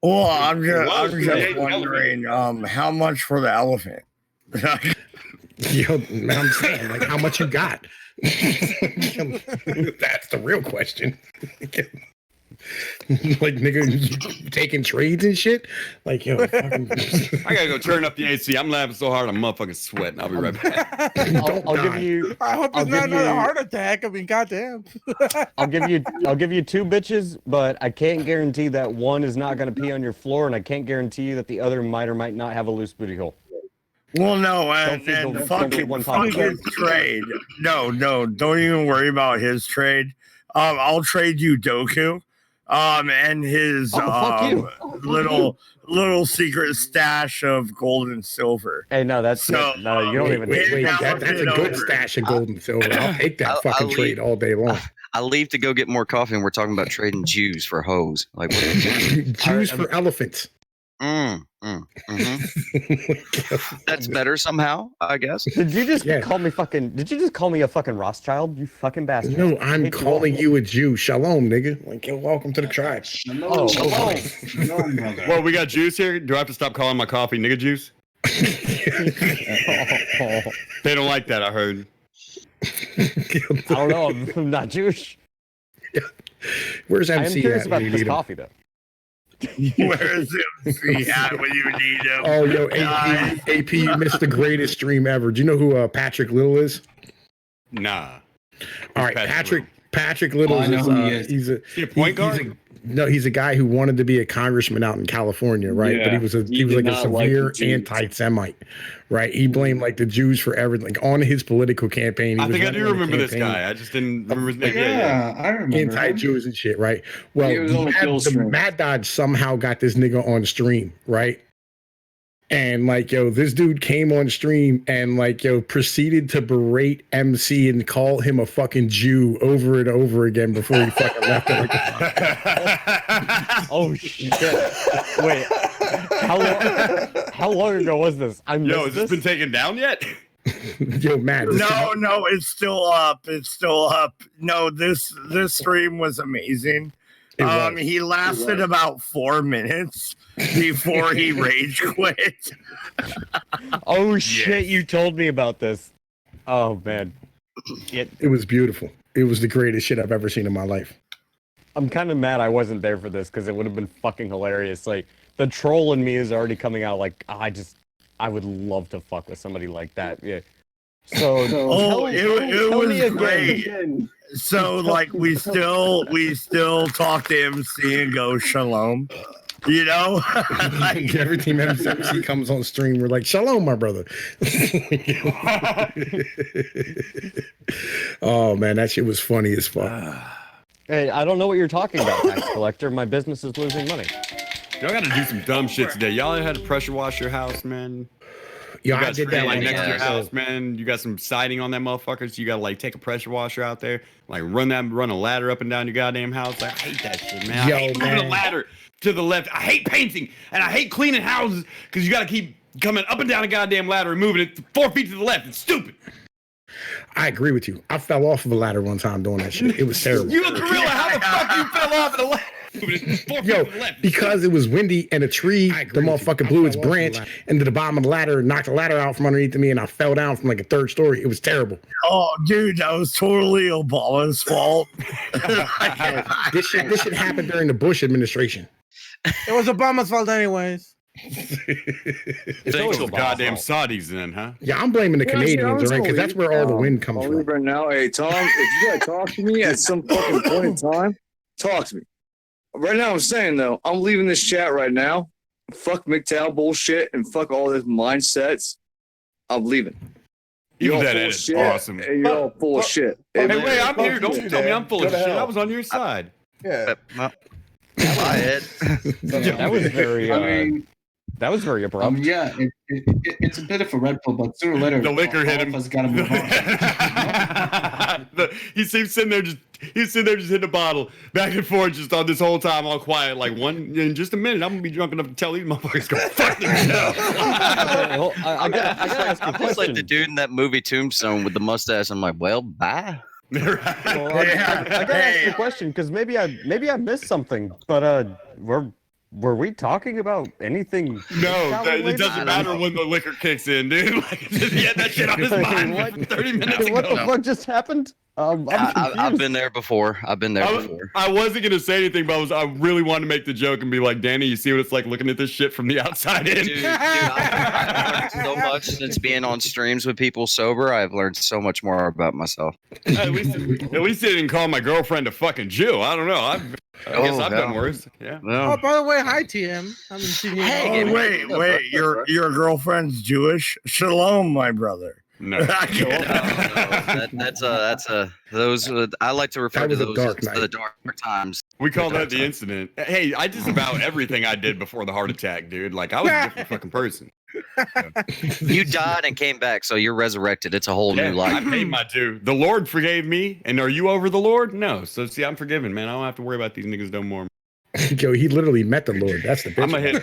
Well, I'm just wondering, how much for the elephant? Yo, I'm saying, like, how much you got? That's the real question. Like, nigga, you taking trades and shit? Like, yo, fucking... I gotta go turn up the AC. I'm laughing so hard I'm motherfucking sweating. I'll be right back. I'll give you. I hope it's not another heart attack. I mean, goddamn. I'll give you 2 bitches, but I can't guarantee that one is not gonna pee on your floor, and I can't guarantee that the other might or might not have a loose booty hole. Well, no, Don't feed and the- fuck, don't feed one fuck pocket. his trade. No, don't even worry about his trade. I'll trade you Doku, and his fuck you. little secret stash of gold and silver. Hey, no, that's So, no. You don't even. Wait, now that's a get good over stash of gold and silver. I'll take that I'll fucking leave- trade all day long. I leave to go get more coffee, and we're talking about trading Jews for hoes. Like, what Jews for elephants. That's better somehow, I guess. Did you just call me fucking? Did you just call me a fucking Rothschild? You fucking bastard! No, I'm Hate you calling all. you a Jew. Shalom, nigga. Like, yo, welcome to the tribe. Oh, Shalom, brother. Well, we got juice here. Do I have to stop calling my coffee nigga juice? They don't like that, I heard. I don't know. I'm not Jewish. Where's I am MC curious at about when you this need him? coffee, though. Where's MC at when you need him? Oh, yo, AP, you missed the greatest stream ever. Do you know who Patrick Little is? Nah. All right, Patrick Little I know is, who he is. he's a He a point guard? he's a guy who wanted to be a congressman out in California, right? Yeah, but he was he like did a not like the severe Jews. anti-Semite, right? He blamed like the Jews for everything. Like on his political campaign, he I was think I running do a remember this campaign guy. I just didn't remember his name. Yeah, I remember. him. anti-Jews and shit, right? Well, He was on the kill the stream. Mad Dodge somehow got this nigga on stream, right? And like, yo, this dude came on stream and like, yo, proceeded to berate MC and call him a fucking Jew over and over again before he fucking left it. Oh shit! Wait, how long ago was this? I missed Yo, has this been taken down yet? Yo, Matt. No, it's still up. It's still up. No, this stream was amazing. He lasted about 4 minutes before he rage quit. Oh shit! You told me about this. Oh man, It was beautiful. It was the greatest shit I've ever seen in my life. I'm kind of mad I wasn't there for this because it would have been fucking hilarious. Like the troll in me is already coming out. Like I would love to fuck with somebody like that. Yeah. So it was me again. great. So like we still talk to MC and go shalom. You know, Like every time MC comes on stream, we're like, "Shalom, my brother." Oh man, that shit was funny as fuck. Hey, I don't know what you're talking about, tax collector. My business is losing money. Y'all got to do some dumb shit today. Y'all had to pressure wash your house, man. Yo, You I got did spray, that like one next to your time. house, man. You got some siding on that motherfucker, so you gotta like take a pressure washer out there, like run a ladder up and down your goddamn house. Like, I hate that shit, man. Yo, I hate moving man. a ladder to the left. I hate painting and I hate cleaning houses because you gotta keep coming up and down a goddamn ladder and moving it 4 feet to the left. It's stupid. I agree with you. I fell off of a ladder one time doing that shit. It was terrible. You a gorilla? How the fuck you fell off the ladder? Moving it 4 feet Yo, to the left. because it was windy and a tree, the motherfucker blew its branch into the bottom of the ladder and knocked the ladder out from underneath me, and I fell down from like a third story. It was terrible. oh dude, that was totally Obama's fault. This shit happened during the Bush administration. It was Obama's fault, anyways. Thanks always to Obama's goddamn fault. Saudis then, huh? Yeah, I'm blaming the Canadians, right? Because that's where all the wind comes I'll from. leave right now. Hey, Tom, if you gotta talk to me at some fucking point in time, talk to me. Right now, I'm saying though, I'm leaving this chat right now. Fuck MGTOW bullshit and fuck all this mindsets. I'm leaving. Even You're that all full of edit's shit, awesome. and you're all full of shit. Hey, And- wait, I'm here. fuck Don't you, tell me Dad. I'm full Go of to shit. hell. I was on your side. Yeah. Well, my head. That was very. I mean, that was very abrupt. yeah, it's a bit of a red pill, but sooner or later, The liquor hit all him. of us got to move on. He's sitting there just hitting a bottle back and forth just on this whole time all quiet. Like in just a minute, I'm gonna be drunk enough to tell these motherfuckers go fuck themselves. Well, I gotta ask you a I'm just like the question. dude in that movie Tombstone with the mustache. I'm like, well, bye. Well, I gotta ask you a question because maybe I missed something. But were we talking about anything? No, it related? doesn't matter when the liquor kicks in, dude. Like, he had that shit on his mind What? for 30 minutes What the ago. fuck just happened? I'm I've been there before. I've been there before. I wasn't gonna say anything, but I really wanted to make the joke and be like, Danny, you see what it's like looking at this shit from the outside in? Dude, I've learned so much since being on streams with people sober. I've learned so much more about myself. At least they didn't call my girlfriend a fucking Jew. I don't know. I guess I've done worse. Yeah. Oh, by the way, hi TM. I haven't seen you. Hey, wait, your girlfriend's Jewish? Shalom, my brother. No. That's those. I like to refer to those as the dark times. We call that the incident. Hey, I disavow everything I did before the heart attack, dude. Like I was a different fucking person. You died and came back, so you're resurrected. It's a whole new life. I paid my due. The Lord forgave me, and are you over the Lord? No. So see, I'm forgiven, man. I don't have to worry about these niggas no more. Yo, he literally met the Lord. That's the bitch. I'm a hit.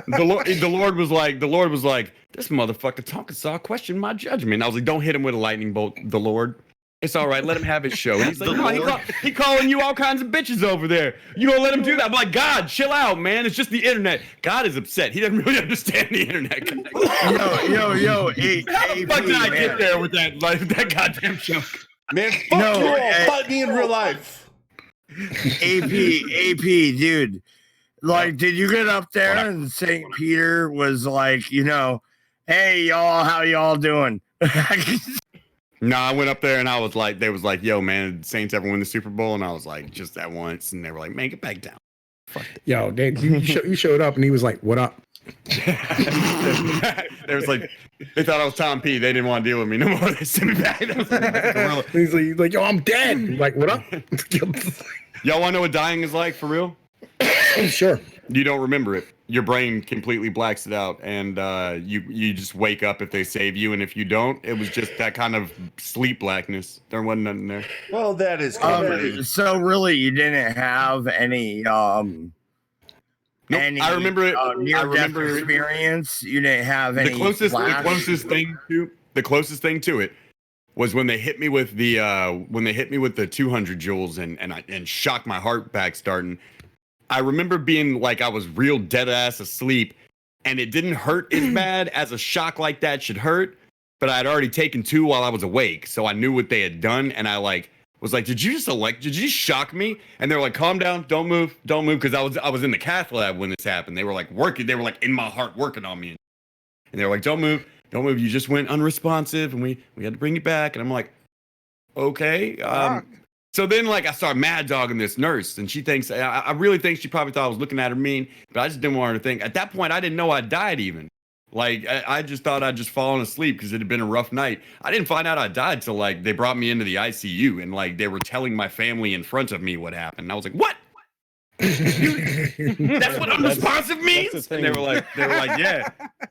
The Lord was like, this motherfucker talking saw question my judgment. I was like, don't hit him with a lightning bolt, the Lord. It's all right. Let him have his show. And he's like, no, he calling you all kinds of bitches over there. You gonna let him do that? I'm like, God, chill out, man. It's just the internet. God is upset. He doesn't really understand the internet. Yo, How the fuck did I get there with that goddamn joke? Man, fuck you all. Fight me in real life. AP, dude. Like, did you get up there and St. Peter was like, hey, y'all, how y'all doing? No, I went up there and I was like, they was like, yo, man, did Saints ever win the Super Bowl? And I was like, just that once. And they were like, man, get back down. Fuck it. Yo, you showed up and he was like, what up? They was like, they thought I was Tom P. They didn't want to deal with me no more. They sent me back. He's like, yo, I'm dead. I'm like, what up? Y'all want to know what dying is like for real? Sure. You don't remember it. Your brain completely blacks it out, and you just wake up if they save you, and if you don't, it was just that kind of sleep blackness. There wasn't nothing there. Well, that is comforting. So really, you didn't have any Nope, I remember it. near death experience. You didn't have any. The closest thing to it was when they hit me with the 200 joules and shocked my heart back starting. I remember being like I was real dead ass asleep, and it didn't hurt as bad as a shock like that should hurt. But I had already taken 2 while I was awake, so I knew what they had done, and I was like, did you just shock me? And they're like, calm down, don't move, because I was in the cath lab when this happened. They were like in my heart working on me, and they were like, don't move, you just went unresponsive, and we had to bring you back. And I'm like, okay. So then, like, I start mad dogging this nurse, and she thinks, I really think she probably thought I was looking at her mean, but I just didn't want her to think. At that point, I didn't know I died even. Like, I just thought I'd just fallen asleep because it had been a rough night. I didn't find out I died till, like, they brought me into the ICU, and, like, they were telling my family in front of me what happened. And I was like, what? That's what unresponsive means? And they were like, yeah.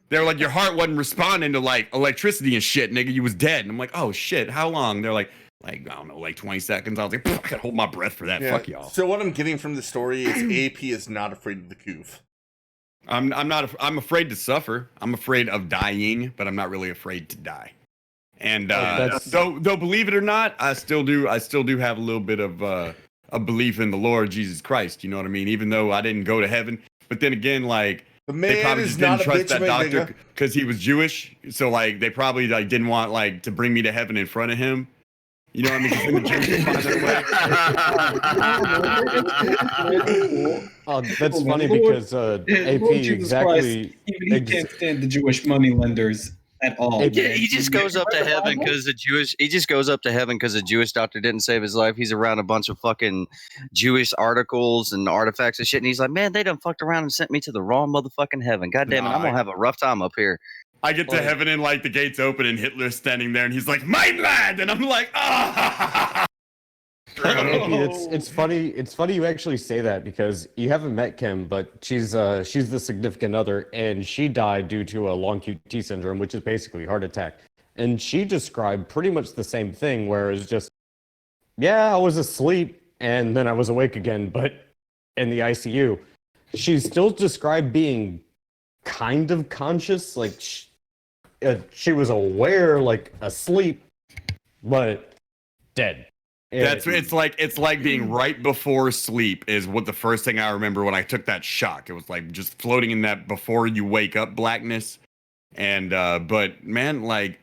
They were like, your heart wasn't responding to, like, electricity and shit, nigga. You was dead. And I'm like, oh, shit, how long? They're like, I don't know, like 20 seconds. I was like, I gotta hold my breath for that. Yeah. Fuck y'all. So what I'm getting from the story is AP is not afraid of the coof. I'm I'm afraid to suffer. I'm afraid of dying, but I'm not really afraid to die. And though believe it or not, I still do have a little bit of a belief in the Lord Jesus Christ. You know what I mean? Even though I didn't go to heaven, but then again, like the man they probably is just not didn't a trust bitch that doctor because he was Jewish. So like they probably like didn't want like to bring me to heaven in front of him. You know what I mean? Then the Jews find their way. Oh, that's funny because AP exactly. Even he can't stand the Jewish moneylenders at all. He just goes up to heaven because the Jewish. He just goes up to heaven because a Jewish doctor didn't save his life. He's around a bunch of fucking Jewish articles and artifacts and shit, and he's like, "Man, they done fucked around and sent me to the wrong motherfucking heaven. God damn it, I'm gonna have a rough time up here." I get to heaven and like the gates open and Hitler's standing there and he's like, "My lad," and I'm like, "Ah." It's funny. It's funny you actually say that because you haven't met Kim, but she's the significant other, and she died due to a long QT syndrome, which is basically heart attack. And she described pretty much the same thing, where it's just, yeah, I was asleep and then I was awake again, but in the ICU. She still described being kind of conscious, like she was aware, like asleep, but dead. It's like being right before sleep is what the first thing I remember when I took that shock. It was like just floating in that before you wake up blackness. And but man, like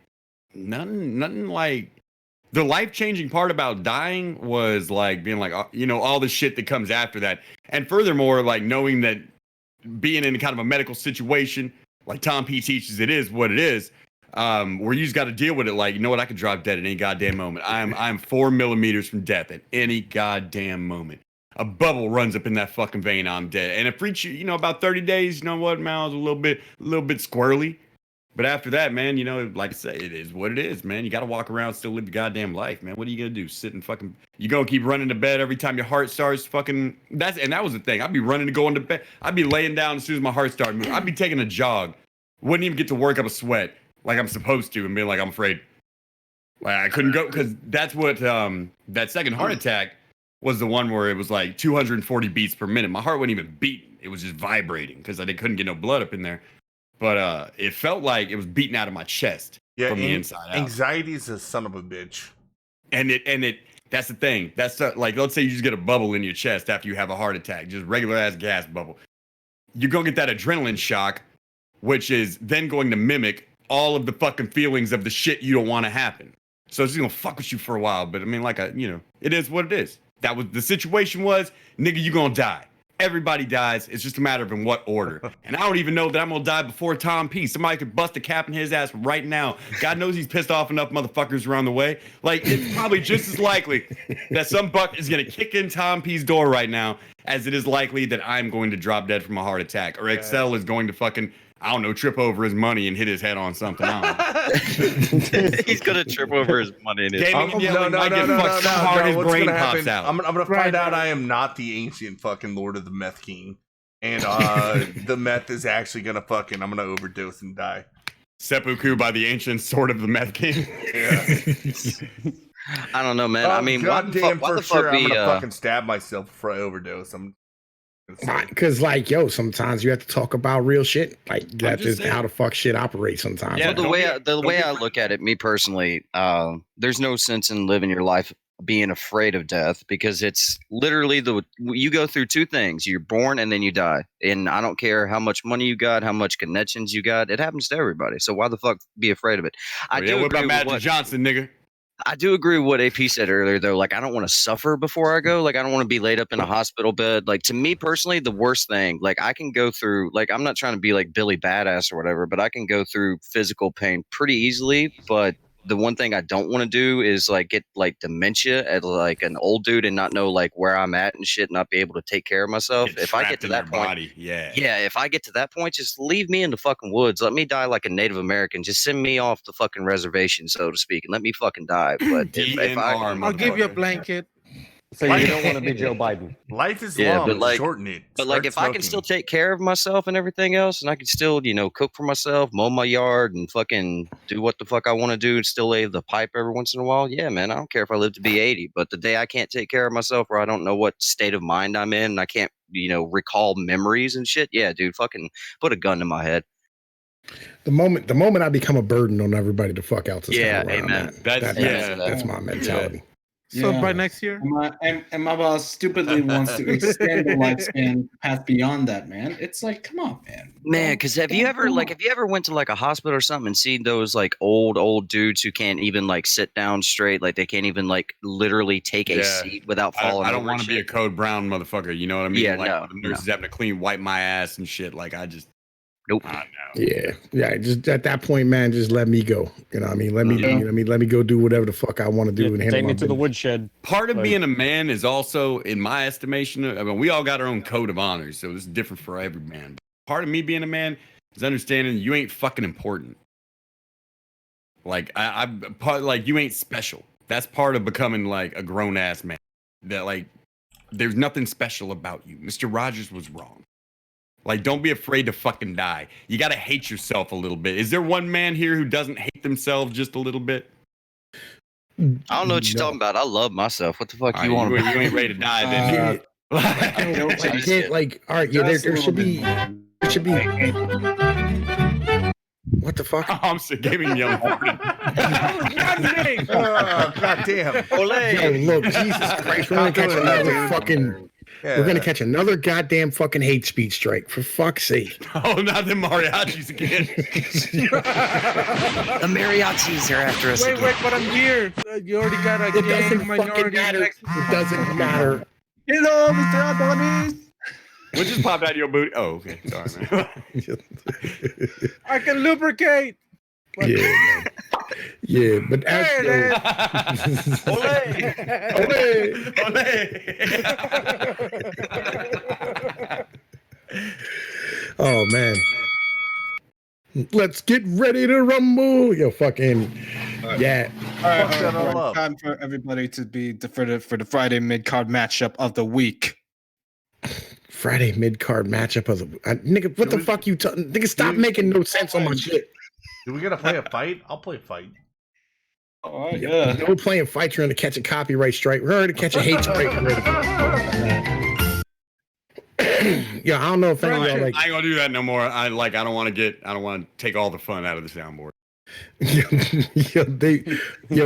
nothing like the life-changing part about dying was like being like, all the shit that comes after that. And furthermore, like knowing that being in kind of a medical situation, like Tom P teaches, it is what it is, where you just got to deal with it. Like, you know what? I could drop dead at any goddamn moment. I'm 4 millimeters from death at any goddamn moment. A bubble runs up in that fucking vein, I'm dead. And it freaks you, about 30 days, you know what, man, I was a little bit squirrely. But after that, man, like I say, it is what it is, man. You got to walk around, still live your goddamn life, man. What are you going to do? Sit and fucking, you going to keep running to bed every time your heart starts fucking, that was the thing. I'd be running to go into bed. I'd be laying down as soon as my heart started moving. I'd be taking a jog. Wouldn't even get to work up a sweat like I'm supposed to and being like, I'm afraid. Like I couldn't go, because that's what, that second heart attack was the one where it was like 240 beats per minute. My heart wasn't even beating. It was just vibrating because I couldn't get no blood up in there. But it felt like it was beating out of my chest from the inside out. Anxiety is a son of a bitch. And that's the thing. That's like, let's say you just get a bubble in your chest after you have a heart attack, just regular ass gas bubble. You're going to get that adrenaline shock, which is then going to mimic all of the fucking feelings of the shit you don't want to happen. So it's just going to fuck with you for a while. But I mean, like, it is what it is. That was the situation was, nigga, you going to die. Everybody dies. It's just a matter of in what order. And I don't even know that I'm going to die before Tom P. Somebody could bust a cap in his ass right now. God knows he's pissed off enough motherfuckers around the way. Like, it's probably just as likely that some buck is going to kick in Tom P's door right now as it is likely that I'm going to drop dead from a heart attack. Or Excel is going to fucking, I don't know, trip over his money and hit his head on something. I don't know. He's going to trip over his money and his No, what's gonna happen? I'm gonna find out I am not the ancient fucking Lord of the Meth King, and the meth is actually gonna I'm gonna overdose and die. Seppuku by the ancient sword of the Meth King. Yeah. I don't know, man. I mean, why the fuck I'm gonna fucking stab myself before I overdose. Because, like, sometimes you have to talk about real shit. Like, that's just how the fuck shit operates sometimes. Yeah, the way I look at it, me personally, there's no sense in living your life being afraid of death, because it's literally you go through two things. You're born and then you die. And I don't care how much money you got, how much connections you got. It happens to everybody. So why the fuck be afraid of it? What about Magic Johnson, nigga? I do agree with what AP said earlier, though. Like, I don't want to suffer before I go. Like, I don't want to be laid up in a hospital bed. Like, to me personally, the worst thing, like, I can go through, like, I'm not trying to be like Billy Badass or whatever, but I can go through physical pain pretty easily. But the one thing I don't want to do is like get like dementia at like an old dude and not know like where I'm at and shit, not be able to take care of myself. If I get to that point, if I get to that point, just leave me in the fucking woods. Let me die like a Native American. Just send me off the fucking reservation, so to speak, and let me fucking die. But if I'll give you a blanket. So you don't want to be Joe Biden. Life is long, but like, shorten it. But like, if I can still take care of myself and everything else, and I can still, cook for myself, mow my yard, and fucking do what the fuck I want to do, and still lay the pipe every once in a while, yeah, man, I don't care if I live to be 80. But the day I can't take care of myself, or I don't know what state of mind I'm in, and I can't, recall memories and shit, yeah, dude, fucking put a gun to my head. The moment I become a burden on everybody, the fuck out. Amen. That's my mentality. So by next year, and my boss stupidly wants to extend the lifespan past beyond that, man. It's like, come on, man. Man, because have you ever went to like a hospital or something and seen those like old dudes who can't even like sit down straight, like they can't even like literally take a seat without falling. I don't want to be a Code Brown motherfucker. You know what I mean? Yeah, like the nurses having to wipe my ass and shit. Like I just. Nope. Yeah. Just at that point, man, just let me go. You know what I mean? Let me go do whatever the fuck I want to do. And take me to the woodshed. Part of being a man is also, in my estimation, I mean, we all got our own code of honors, so this is different for every man. Part of me being a man is understanding you ain't fucking important. Like like you ain't special. That's part of becoming like a grown ass man. That like, there's nothing special about you. Mr. Rogers was wrong. Like, don't be afraid to fucking die. You got to hate yourself a little bit. Is there one man here who doesn't hate themselves just a little bit? I don't know what you're talking about. I love myself. What the fuck you want? You ain't ready to die then. All right, there should be. What the fuck? I'm sick. Gaming yelling for it. God damn. Yo, look, Jesus Christ, we're gonna catch another fucking. We're gonna catch another goddamn fucking hate speech strike, for fuck's sake. Oh, not the mariachis again. The mariachis are after us. Wait, but I'm here. You already got a It doesn't gang fucking minority. matter. It doesn't matter. Hello, Mr. Adonis. What just popped out of your booty? Oh, okay. Sorry, man. I can lubricate. Yeah, man. Yeah, but There it Oh man. Let's get ready to rumble. Yo, fucking yeah. All right. Time for everybody to be for the Friday mid card matchup of the week. Friday mid card matchup of the nigga. What the fuck you? Nigga, stop making no sense on my shit. Do we gotta play a fight? I'll play a fight. Oh yeah. No playing fights. We're gonna catch a copyright strike. We're gonna catch a hate strike. Yeah, I don't know if any of y'all like. I ain't gonna do that no more. I don't want to take all the fun out of the soundboard.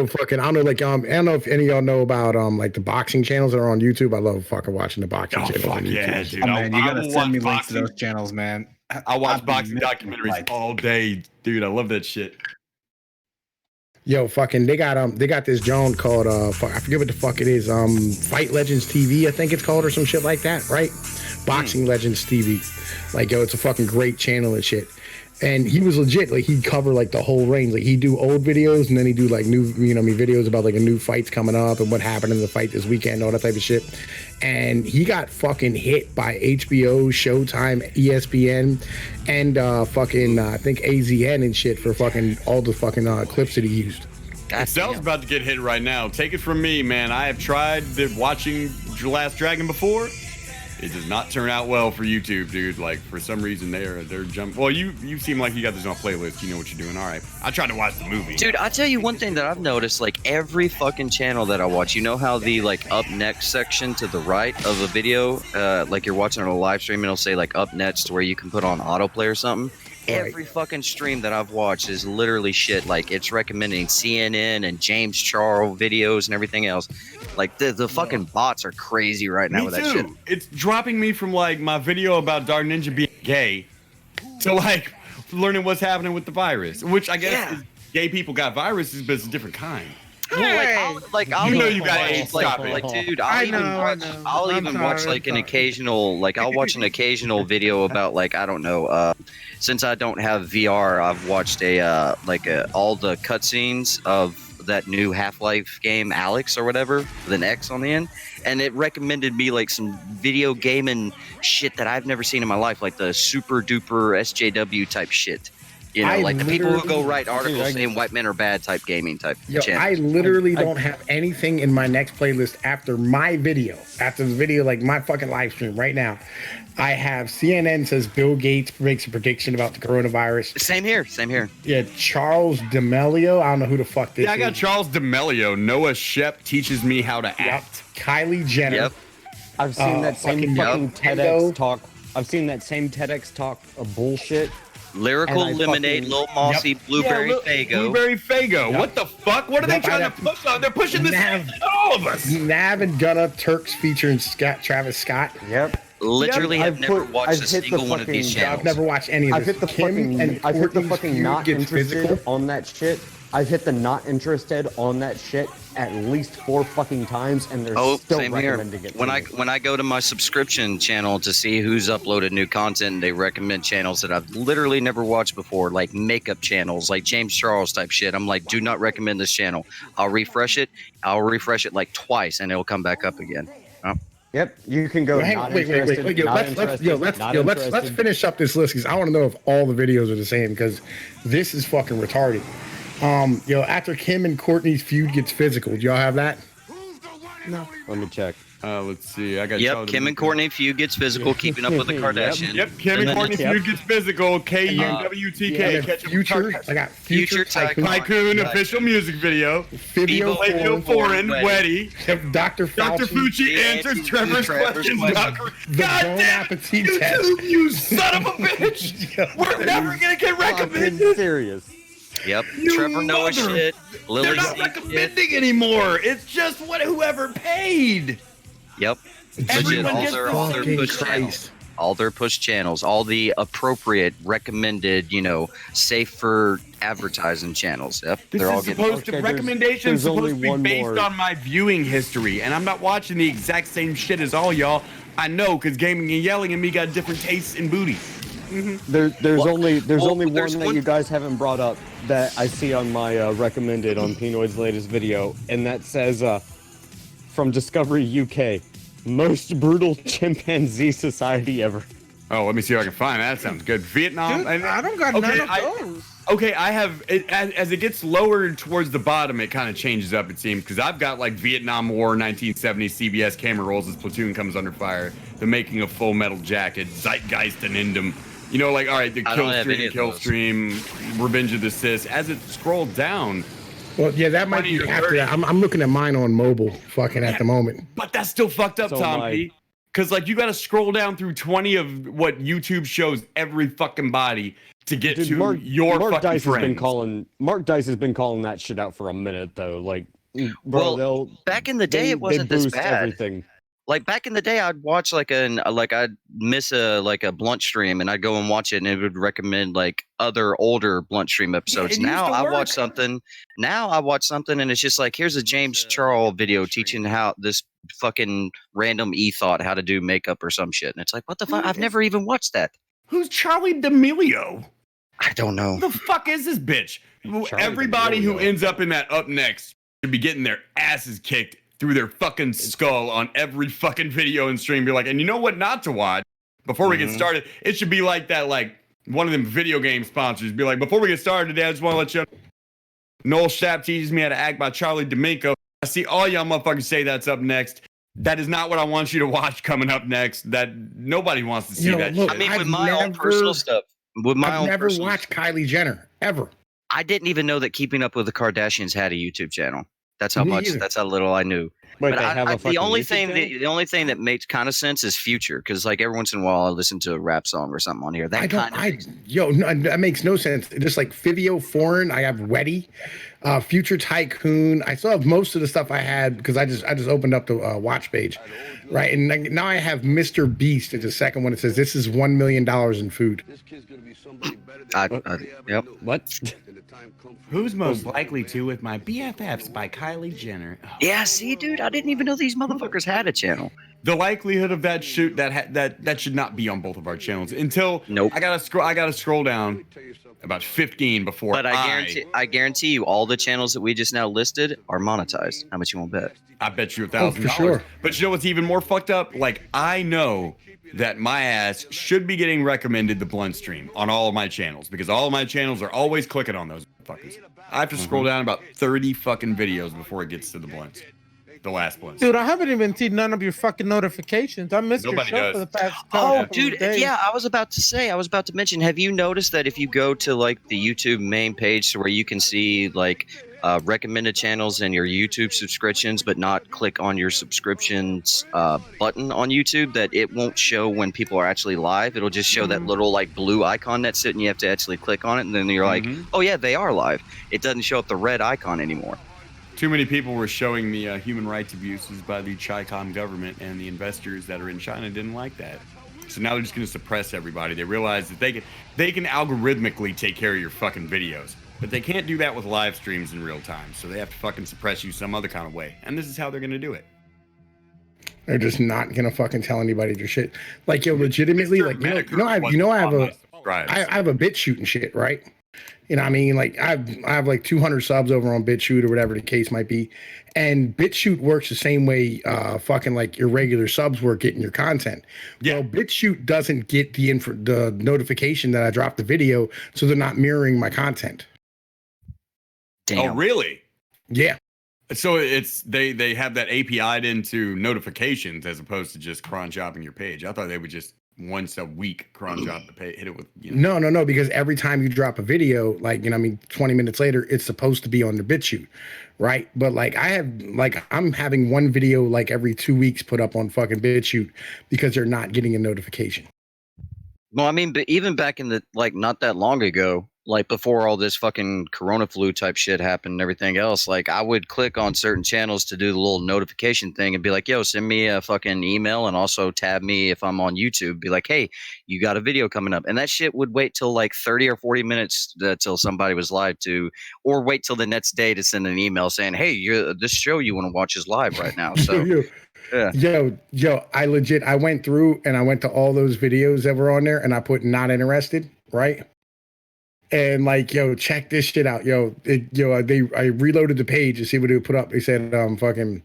Fucking. I don't know, like I don't know if any of y'all know about like the boxing channels that are on YouTube. I love fucking watching the boxing channels on YouTube. Yeah, dude. Oh, man, you gotta send me links to boxing. those channels, man. I watch boxing documentaries all day, dude. I love that shit. Yo, fucking, they got this joint called I forget what the fuck it is. Fight Legends TV, I think it's called, or some shit like that, right? Boxing Legends TV. Like, yo, it's a fucking great channel and shit. And he was legit, like he'd cover like the whole range. Like he'd do old videos and then he'd do like new, videos about like a new fight's coming up and what happened in the fight this weekend, all that type of shit. And he got fucking hit by HBO, Showtime, ESPN, and I think AZN and shit for fucking all the fucking clips that he used. Excel's about to get hit right now. Take it from me, man. I have tried watching Last Dragon before. It does not turn out well for YouTube, dude. Like, for some reason, they're jumping. Well, you seem like you got this on a playlist. You know what you're doing. All right. I tried to watch the movie. Dude, I'll tell you one thing that I've noticed, like, every fucking channel that I watch, you know how the, like, up next section to the right of a video, like you're watching on a live stream, and it'll say, like, up next where you can put on autoplay or something? Right. Every fucking stream that I've watched is literally shit. Like, it's recommending CNN and James Charles videos and everything else. Like, the fucking bots are crazy right now with that shit. It's dropping me from, like, my video about Dark Ninja being gay to, like, learning what's happening with the virus. Which I guess is gay people got viruses, but it's a different kind. Well, I'll you know even you got watch, AIDS. like, dude, I'll even watch like an occasional, like, I'll watch an occasional video about, like, I don't know, since I don't have VR, I've watched all the cutscenes of that new Half-Life game, Alex or whatever, with an X on the end, and it recommended me like some video gaming shit that I've never seen in my life, like the super duper SJW type shit. You know, like the people who go write articles saying white men are bad type gaming type channels. I literally don't have anything in my next playlist after my video. After the video, like my fucking live stream right now. I have CNN says Bill Gates makes a prediction about the coronavirus. Same here. Yeah, Charles D'Amelio. I don't know who the fuck this is. Yeah, I got Charles D'Amelio. Noah Shep teaches me how to act. Kylie Jenner. Yep. I've seen that same fucking TEDx talk. I've seen that same TEDx talk of bullshit. Lyrical Lemonade, Lil Mossy, Blueberry Fago. Blueberry Fago. What the fuck? What are they trying to push on? They're pushing this on all of us. Nav and Gunna, Turks featuring Travis Scott. Yep. Literally, I've never watched a single one of these channels. I've never watched any of this. I've hit the fucking not interested on that shit. I've hit the not interested on that shit at least 4 fucking times, and they're still recommending it. When I go to my subscription channel to see who's uploaded new content, they recommend channels that I've literally never watched before, like makeup channels, like James Charles type shit. I'm like, do not recommend this channel. I'll refresh it like twice, and it'll come back up again. Oh. Yep, you can go. Let's finish up this list because I want to know if all the videos are the same because this is fucking retarded. After Kim and Courtney's feud gets physical, do y'all have that? No. Let me check. Let's see. I got. Yep, Kim and Courtney feud gets physical. Keeping up with the Kardashians. Yep, Kim and Courtney feud gets physical. KUWTK. Future. I got Future Tycoon official music video. Video foreign Weddy. Dr. Fauci answers Trevor's questions. God damn it, YouTube, you son of a bitch! We're never gonna get recommended. Serious. Yep, Trevor Noah shit. They're not recommending anymore. It's just whoever paid. Yep. Legit, Everyone gets the all their same push channels. All their push channels, all the appropriate, recommended, safe for advertising channels. Yep, This they're all is getting. supposed to recommendations there's supposed only to be one based more. on my viewing history, and I'm not watching the exact same shit as all y'all. I know, because gaming and yelling and me got different tastes in booty. There's only there's one that one- you guys haven't brought up that I see on my recommended on Pnoid's latest video, and that says from Discovery UK, most brutal chimpanzee society ever. Oh, let me see if I can find that. Sounds good. Vietnam. Dude, I don't got none of those. Okay, I have it as it gets lower towards the bottom. It kind of changes up. It seems because I've got like Vietnam War, 1970 CBS camera rolls as platoon comes under fire. The making of Full Metal Jacket, Zeitgeist and Indom. Like all right, the Kill Stream, Revenge of the Sis. As it scrolled down. Well, yeah, that might be after that. I'm looking at mine on mobile, fucking at the moment. But that's still fucked up, Tom P. Because you got to scroll down through 20 of what YouTube shows every fucking body to get to your Mark fucking Dice friends. Mark Dice has been calling that shit out for a minute though. Bro, back in the day, it wasn't this bad. Everything. Like back in the day, I'd watch I'd miss a Blunt stream, and I'd go and watch it, and it would recommend other older Blunt stream episodes. Now I watch something, and it's just here's a James Charles video teaching how this fucking random thought how to do makeup or some shit, and it's what the fuck? I've never even watched that. Who's Charlie D'Amelio? I don't know. Who the fuck is this bitch? Everybody who ends up in that up next should be getting their asses kicked through their fucking skull on every fucking video and stream. Be and you know what not to watch? Before we get started, it should be that, one of them video game sponsors. Be before we get started today, I just want to let you know, Noel Shapp teaches me how to act by Charlie D'Amico. I see all y'all motherfuckers say that's up next. That is not what I want you to watch coming up next. That nobody wants to see that shit. I mean, with my own personal stuff. I've never watched Kylie Jenner, ever. I didn't even know that Keeping Up with the Kardashians had a YouTube channel. That's how that's how little I knew. Wait, but the only thing that makes kind of sense is Future, because every once in a while I listen to a rap song or something on here. That makes no sense. Just Fivio Foreign, I have Weddy, Future Tycoon. I still have most of the stuff I had because I just opened up the watch page, right? And now I have Mr. Beast as the second one. It says this is $1 million in food. Yep. What? Who's most likely to with my BFFs by Kylie Jenner? Oh. Yeah, see, dude, I didn't even know these motherfuckers had a channel. The likelihood of that shoot that should not be on both of our channels until nope. I gotta scroll down about 15 before. But I guarantee you, all the channels that we just now listed are monetized. How much you want to bet? I bet you $1,000. For sure. But you know what's even more fucked up? I know that my ass should be getting recommended the Blunt stream on all of my channels because all of my channels are always clicking on those fuckers. I have to scroll down about 30 fucking videos before it gets to the Blunts. The last Blunts. Dude, I haven't even seen none of your fucking notifications. I missed your show for the past couple dude, days. yeah, I was about to mention, have you noticed that if you go to the YouTube main page where you can see recommended channels and your YouTube subscriptions, but not click on your subscriptions button on YouTube, that it won't show when people are actually live? It'll just show that little blue icon that's sitting. You have to actually click on it, and then you're oh yeah, they are live. It doesn't show up the red icon anymore. Too many people were showing the human rights abuses by the Chi-Com government, and the investors that are in China didn't like that. So now they're just going to suppress everybody. They realize that they can algorithmically take care of your fucking videos. But they can't do that with live streams in real time, so they have to fucking suppress you some other kind of way. And this is how they're gonna do it. They're just not gonna fucking tell anybody their shit. Legitimately, I have a BitChute and shit, right? You know what I mean? I have 200 subs over on BitChute or whatever the case might be. And BitChute works the same way your regular subs work getting your content. Yeah. Well, BitChute doesn't get the notification that I dropped the video, so they're not mirroring my content. Damn. Oh, really? Yeah. So they have that API'd into notifications as opposed to just cron jobbing your page. I thought they would just once a week cron job the page, hit it with. No, because every time you drop a video, 20 minutes later, it's supposed to be on the BitChute, right? But I'm having one video every 2 weeks put up on fucking BitChute because they're not getting a notification. Well, I mean, but even back in the not that long ago, like before all this fucking corona flu type shit happened and everything else, like I would click on certain channels to do the little notification thing and be like, yo, send me a fucking email and also tab me if I'm on YouTube. Be like, hey, you got a video coming up. And that shit would wait till like 30 or 40 minutes till somebody was live to, or wait till the next day to send an email saying, hey, this show you want to watch is live right now. So yeah. Yo, I went through and I went to all those videos that were on there and I put not interested, right? And like, yo, check this shit out. I reloaded the page to see what it put up. They said, fucking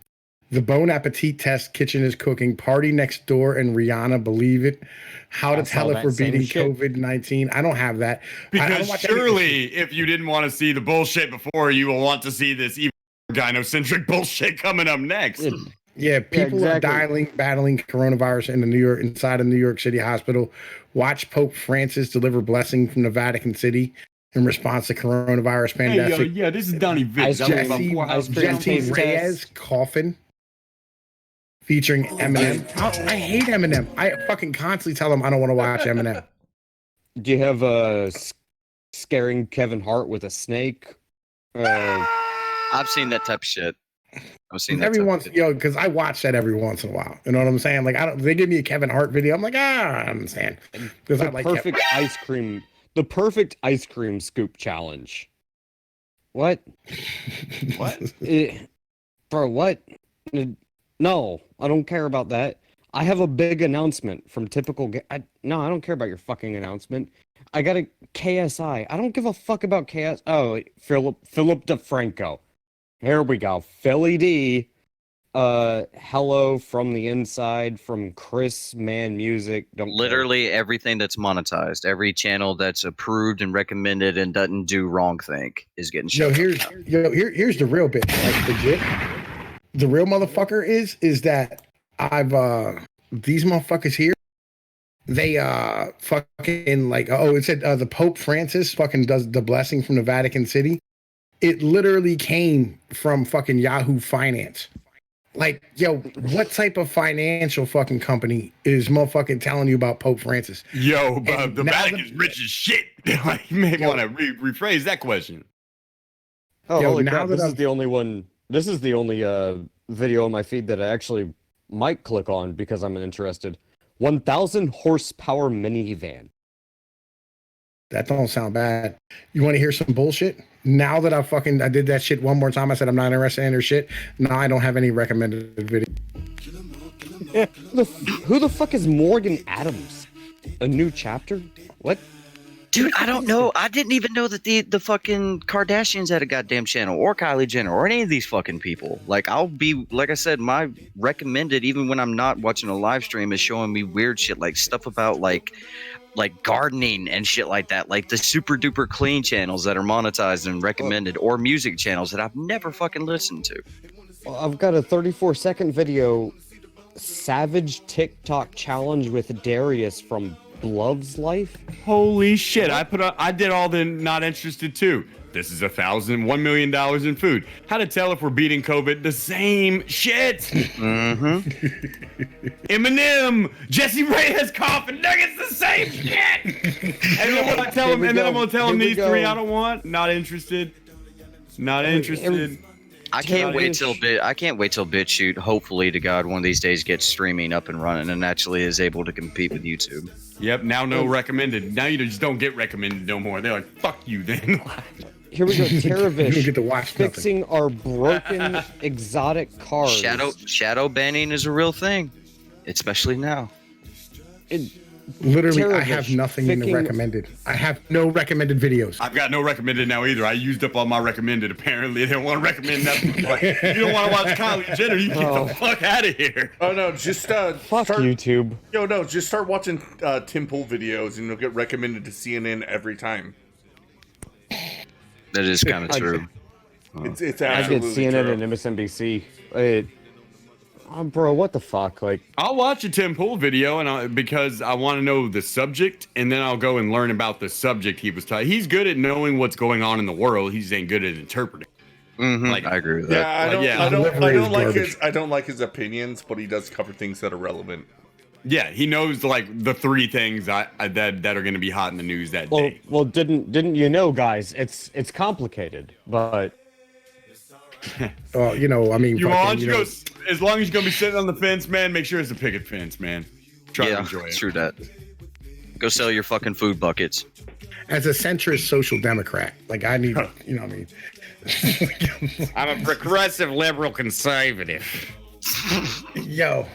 the Bon Appetit test, kitchen is cooking, party next door, and Rihanna believe it. How to tell if we're beating COVID-19. I don't have that. Because surely if you didn't want to see the bullshit before, you will want to see this even gynocentric bullshit coming up next. Yeah, people are battling coronavirus inside a New York City hospital. Watch Pope Francis deliver blessing from the Vatican City in response to coronavirus pandemic. Hey, this is Donnie Vick. Jesse Reyes coffin featuring Eminem. I hate Eminem. I fucking constantly tell him I don't want to watch Eminem. Do you have scaring Kevin Hart with a snake? I've seen that type of shit. I've seen that every once, because I watch that every once in a while. You know what I'm saying? Like, they give me a Kevin Hart video. I'm like, I understand. Because I like perfect ice cream. The perfect ice cream scoop challenge. What? What? Bro, what? No, I don't care about that. I have a big announcement from typical. No, I don't care about your fucking announcement. I got a KSI. I don't give a fuck about KS. Oh, Philip DeFranco. Here we go. Philly D. Hello from the inside from Chris Man Music. Literally everything that's monetized, every channel that's approved and recommended and doesn't do wrong thing is getting shut down. Here's the real bit. Like legit. The real motherfucker is that I've these motherfuckers here. They fucking like it said the Pope Francis fucking does the blessing from the Vatican City. It literally came from fucking Yahoo Finance. Like, yo, what type of financial fucking company is motherfucking telling you about Pope Francis? Yo, the Vatican's rich as shit. You may want to rephrase that question. Oh, holy crap, this is the only one. This is the only video on my feed that I actually might click on because I'm interested. 1,000 horsepower minivan. That don't sound bad. You want to hear some bullshit? Now that I did that shit one more time, I said I'm not interested in their shit. Now I don't have any recommended video. Yeah, who the fuck is Morgan Adams? A new chapter? What? Dude, I don't know. I didn't even know that the fucking Kardashians had a goddamn channel, or Kylie Jenner, or any of these fucking people. Like, like I said, my recommended, even when I'm not watching a live stream, is showing me weird shit, like stuff about like gardening and shit like that, like the super duper clean channels that are monetized and recommended, or music channels that I've never fucking listened to. Well, I've got a 34-second video, Savage TikTok challenge with Darius from Love's Life. Holy shit! I did all the not interested too. This is $1 million in food. How to tell if we're beating COVID? The same shit. Mm-hmm. Eminem, Jesse Reyes, coffin nuggets, the same shit. And then I tell him, and then I'm gonna tell him these three I don't want. Not interested. Not interested. I can't wait till BitChute, hopefully to God, one of these days gets streaming up and running and actually is able to compete with YouTube. Yep. Now no recommended. Now you just don't get recommended no more. They're like, fuck you then. Here we go, Teravish. You don't get to watch fixing our broken exotic cars. Shadow banning is a real thing, especially now. Literally, I have nothing in the recommended. I have no recommended videos. I've got no recommended now either. I used up all my recommended. Apparently, they don't want to recommend nothing. Like, you don't want to watch Kylie Jenner, you get the fuck out of here. Oh no, just fuck YouTube. Yo, no, just start watching Tim Pool videos, and you'll get recommended to CNN every time. That is kind of true. It's I get absolutely CNN true. and MSNBC. Bro, what the fuck? Like, I'll watch a Tim Pool video because I want to know the subject, and then I'll go and learn about the subject he was talking. He's good at knowing what's going on in the world. He just ain't good at interpreting. Mm-hmm. Like, I agree with that. Yeah, I don't like his opinions, but he does cover things that are relevant. Yeah, he knows like the 3 things that are going to be hot in the news that day. Well, didn't you know, guys? It's complicated, but you know, I mean, you fucking, want to go as long as you're gonna be sitting on the fence, man. Make sure it's a picket fence, man. Try to enjoy it. True that. Go sell your fucking food buckets. As a centrist social democrat, like I need, you know what I mean? I'm a progressive liberal conservative. Yo,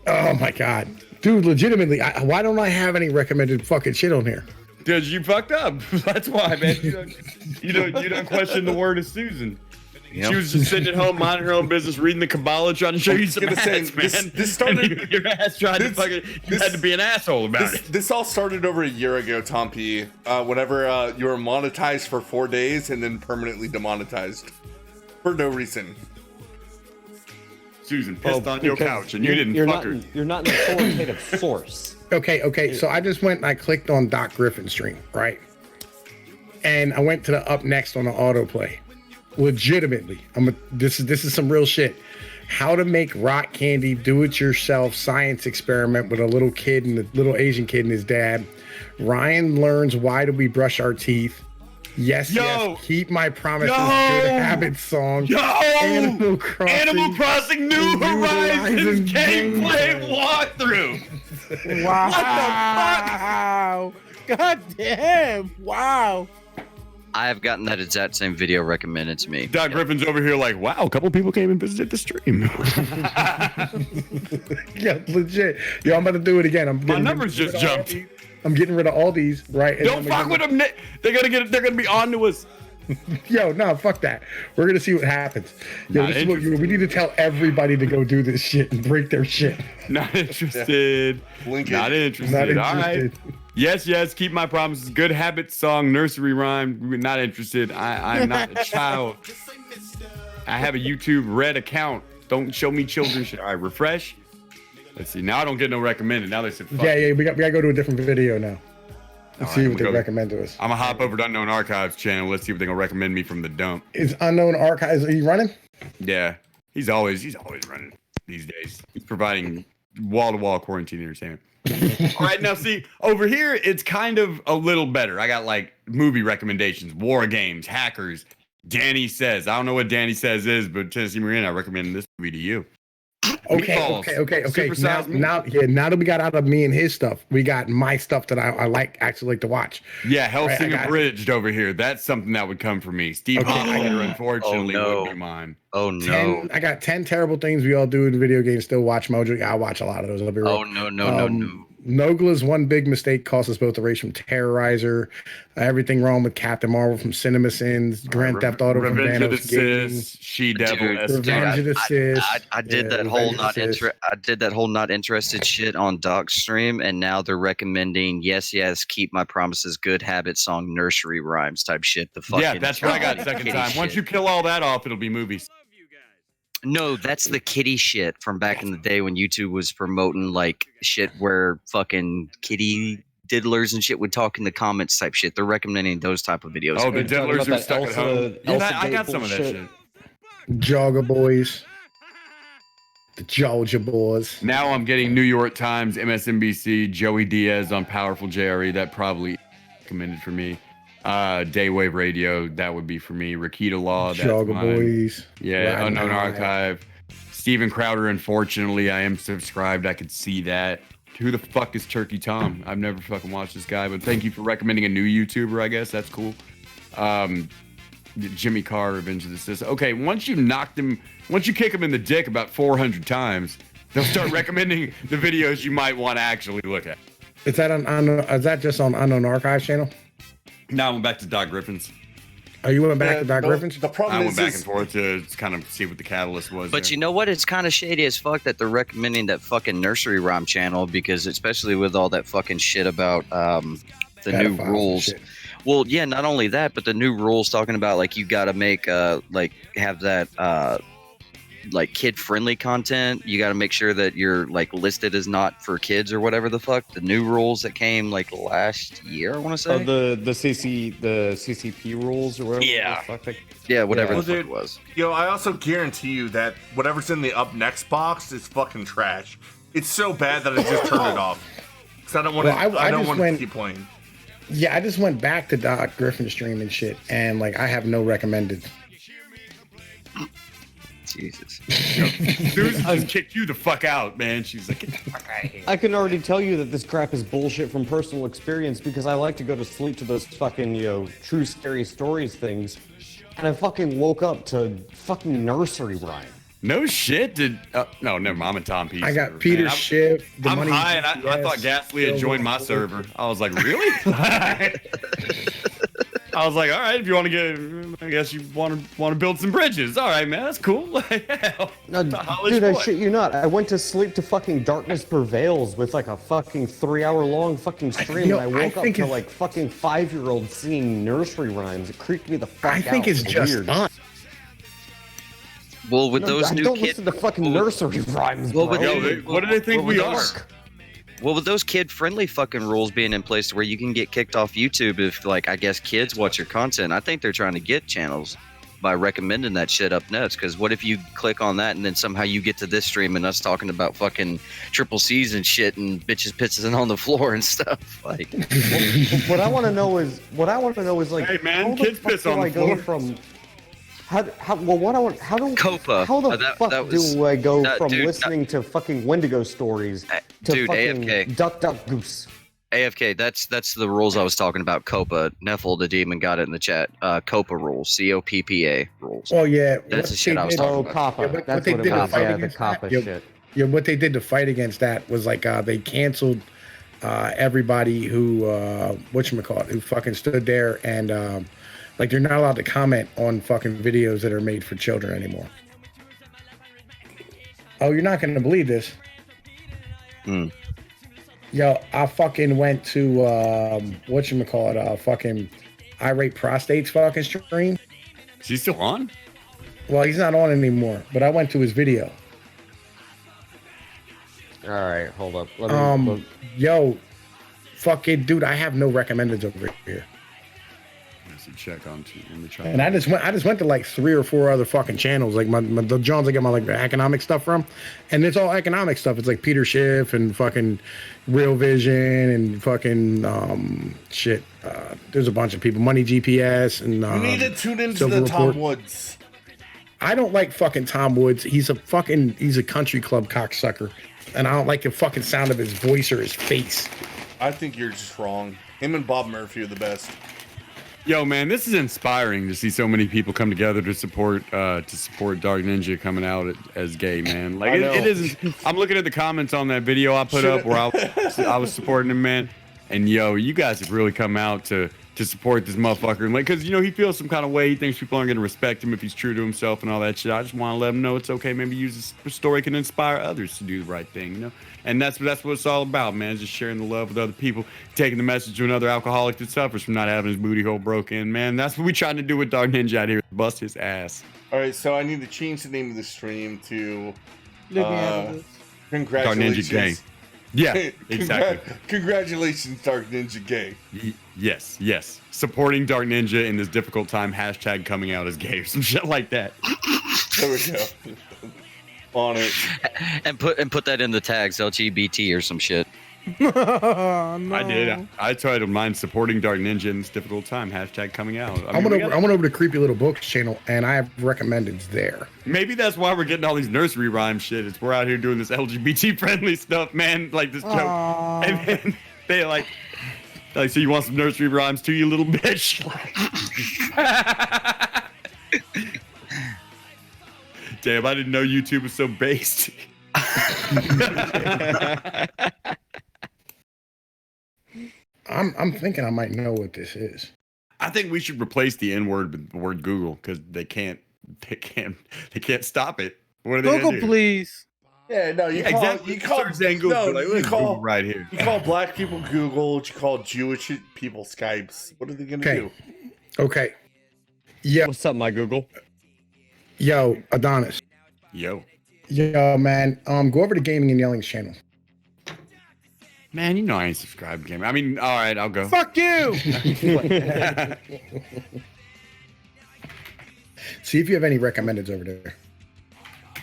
oh my god, dude, legitimately, why don't I have any recommended fucking shit on here? Because you fucked up. That's why, man. You don't question the word of Susan. Yep. She was just sitting at home, minding her own business, reading the Kabbalah, trying to show you some ass, man. This started. Your ass tried to fucking. You had to be an asshole about it. This all started over a year ago, Tom P. Whenever you were monetized for 4 days and then permanently demonetized for no reason. Susan pissed on your couch and you didn't fuck her. You're not an authoritative source. Okay. So I just went and I clicked on Doc Griffin's stream, right? And I went to the up next on the autoplay. Legitimately, this is some real shit. How to make rock candy, do-it-yourself science experiment with a little kid and a little Asian kid and his dad. Ryan learns why do we brush our teeth. Yes, keep my promises. Good habit song. Animal Crossing New Horizons gameplay walkthrough. Wow! God damn! Wow! I have gotten that exact same video recommended to me. Doc Griffin's over here like, wow, a couple people came and visited the stream. Yeah, legit. Yo, I'm about to do it again. My numbers just jumped. I'm getting rid of all these, right? Don't fuck with them. They're gonna be on to us. Yo, no, fuck that. We're gonna see what happens. Yo, this is what we need to tell everybody to go do this shit and break their shit. Not interested. Not interested. All right. Yes, keep my promises. Good habit song, nursery rhyme. We're not interested. I'm not a child. I have a YouTube Red account. Don't show me children shit. All right, refresh. Let's see. Now I don't get no recommended. Now they said fuck. Yeah, we gotta go to a different video now. Let's see what they recommend to us. I'm gonna hop over to Unknown Archives channel. Let's see if they're gonna recommend me from the dump. Is Unknown Archives, are you running? Yeah. He's always running these days. He's providing wall-to-wall quarantine entertainment. All right, now see, over here, it's kind of a little better. I got like movie recommendations, war games, hackers, Danny Says. I don't know what Danny Says is, but Tennessee Marine, I recommend this movie to you. Okay. Now that we got out of me and his stuff, we got my stuff that I actually like to watch. Yeah, Helsing Abridged over here. That's something that would come from me. Steve Hollander, unfortunately, would be mine. Oh no! I got 10 terrible things we all do in video games. Still watch Mojo. I watch a lot of those. I'll be real. Oh no! Nogla's one big mistake cost us both a race from Terrorizer. Everything wrong with Captain Marvel from Cinema Sins. Grand Theft Auto from Thanos Gaming. She-Devil. Revenge of the Sis. I did that whole not interested shit on Doc's stream, and now they're recommending yes, keep my promises, good habit song, nursery rhymes type shit. The fucking yeah, that's what I got second time. Once you kill all that off, it'll be movies. No, that's the kitty shit from back in the day when YouTube was promoting like shit where fucking kitty diddlers and shit would talk in the comments type shit. They're recommending those type of videos. Oh, the diddlers who are stuck at home. Yeah, I got some of that shit. Jogger Boys. The Georgia Boys. Now I'm getting New York Times, MSNBC, Joey Diaz on Powerful JRE. That probably recommended for me. Daywave Radio, that would be for me. Rakita Law, that's Jogger mine. Boys. Yeah, Unknown Archive. Steven Crowder, unfortunately, I am subscribed. I could see that. Who the fuck is Turkey Tom? I've never fucking watched this guy, but thank you for recommending a new YouTuber, I guess. That's cool. Jimmy Carr, Revenge of the Sis. Okay, once you kick him in the dick about 400 times, they'll start recommending the videos you might want to actually look at. Is that just on Unknown Archives channel? Now I went back to Doc Griffin's. Oh, you went back to Doc Griffin's? The problem I went back and forth to kind of see what the catalyst was. But you know what? It's kind of shady as fuck that they're recommending that fucking nursery rhyme channel, because especially with all that fucking shit about the new rules. Well, yeah, not only that, but the new rules talking about like you got to make like have that like kid-friendly content. You got to make sure that you're like listed as not for kids or whatever the fuck. The new rules that came like last year, I want to say. The CCP rules or whatever. Yeah. The fuck yeah, whatever the fuck it was. Yo, I also guarantee you that whatever's in the up next box is fucking trash. It's so bad that I just turned it off because I don't want to. Well, I don't want to keep playing. Yeah, I just went back to Doc Griffin's stream and shit, and like I have no recommended. Jesus. Susan just kicked you the fuck out, man. She's like, get the fuck out of here. I can already tell you that this crap is bullshit from personal experience because I like to go to sleep to those fucking, true scary stories things. And I fucking woke up to fucking nursery rhyme. No shit. No, never mind. I'm a Tom P. I got server, Peter man. Schiff. I'm high, and I thought Ghastly had joined my server. I was like, really? I was like, all right, if you want to get, I guess you want to build some bridges. All right, man, that's cool. No, dude, I shit you not. I went to sleep to fucking Darkness Prevails with like a fucking 3-hour long fucking stream, and I woke up to like fucking 5-year-olds singing nursery rhymes. It creeped me the fuck out. I think it's just weird. us. Well, with those new don't kids, listen to fucking nursery rhymes, Well, bro. What do they think we are? Well, with those kid-friendly fucking rules being in place to where you can get kicked off YouTube if, like, I guess kids watch your content, I think they're trying to get channels by recommending that shit up nuts. Because what if you click on that and then somehow you get to this stream and us talking about fucking triple C's and shit and bitches pissing on the floor and stuff? Like, what I want to know is like, hey man, how kids the fuck piss do on I the go floor. from how Copa. How the fuck that was- do I go from dude, listening to fucking Wendigo stories to dude, fucking AFK. Duck Duck Goose? AFK, that's the rules I was talking about. Copa. Neffel the demon got it in the chat. Copa rules. COPPA rules. Oh yeah, That's the what shit they I was did- talking Oh, about. Kappa. Yeah, what That's they what did it to was. fight Yeah, the against Kappa that, shit. Yeah, what they did to fight against that was like they canceled everybody who whatchamacallit, who fucking stood there and like they're not allowed to comment on fucking videos that are made for children anymore. Oh, you're not gonna believe this. Yo, I fucking went to whatchamacallit, fucking Irate Prostate's fucking stream. Is he still on? Well, he's not on anymore, but I went to his video. All right, hold up. Let me, Yo, fucking dude, I have no recommendeds over here. Check on in the chat. And I just went to like 3 or 4 other fucking channels, like the Johns I get my like the economic stuff from, and it's all economic stuff. It's like Peter Schiff and fucking Real Vision and fucking shit. There's a bunch of people, Money GPS and You need to tune into Silver the Tom Report. Woods. I don't like fucking Tom Woods. He's a country club cocksucker, and I don't like the fucking sound of his voice or his face. I think you're just wrong. Him and Bob Murphy are the best. Yo, man, this is inspiring to see so many people come together to support Dark Ninja coming out as gay, man. Like it is. I'm looking at the comments on that video I put up where I was supporting him, man. And yo, you guys have really come out to support this motherfucker, and like, cause he feels some kind of way. He thinks people aren't gonna respect him if he's true to himself and all that shit. I just want to let him know it's okay. Maybe use this story can inspire others to do the right thing, And that's what it's all about, man. Just sharing the love with other people, taking the message to another alcoholic that suffers from not having his booty hole broken, man. That's what we trying to do with Dark Ninja out here. Bust his ass. All right, so I need to change the name of the stream to Leave me out of this. congratulations. Dark Ninja Gay. Yeah, exactly. Congratulations, Dark Ninja Gay. Yes. Supporting Dark Ninja in this difficult time. #, coming out as gay or some shit like that. There we go. On it. And put that in the tags, LGBT or some shit. No. I did. I titled mine "Supporting Dark Ninja in this difficult time." # coming out. I went over to Creepy Little Books channel, and I have recommendeds there. Maybe that's why we're getting all these nursery rhyme shit. It's we're out here doing this LGBT friendly stuff, man. Like this joke, and then they like, so you want some nursery rhymes too, you little bitch? Damn, I didn't know YouTube was so based. I'm thinking I might know what this is. I think we should replace the N-word with the word Google because they can't stop it. What are they Google, gonna do? please. Yeah, no, you call exactly. you call Search then Google. no, Like, you look, call Google right here. You call black people Google. You call Jewish people Skypes. What are they gonna do? Okay. Yeah. What's up, my Google? Yo, Adonis. Yo, man. Go over to Gaming and Yelling's channel. man, you know I ain't subscribed to game. I mean, all right, I'll go. Fuck you. See if you have any recommendeds over there.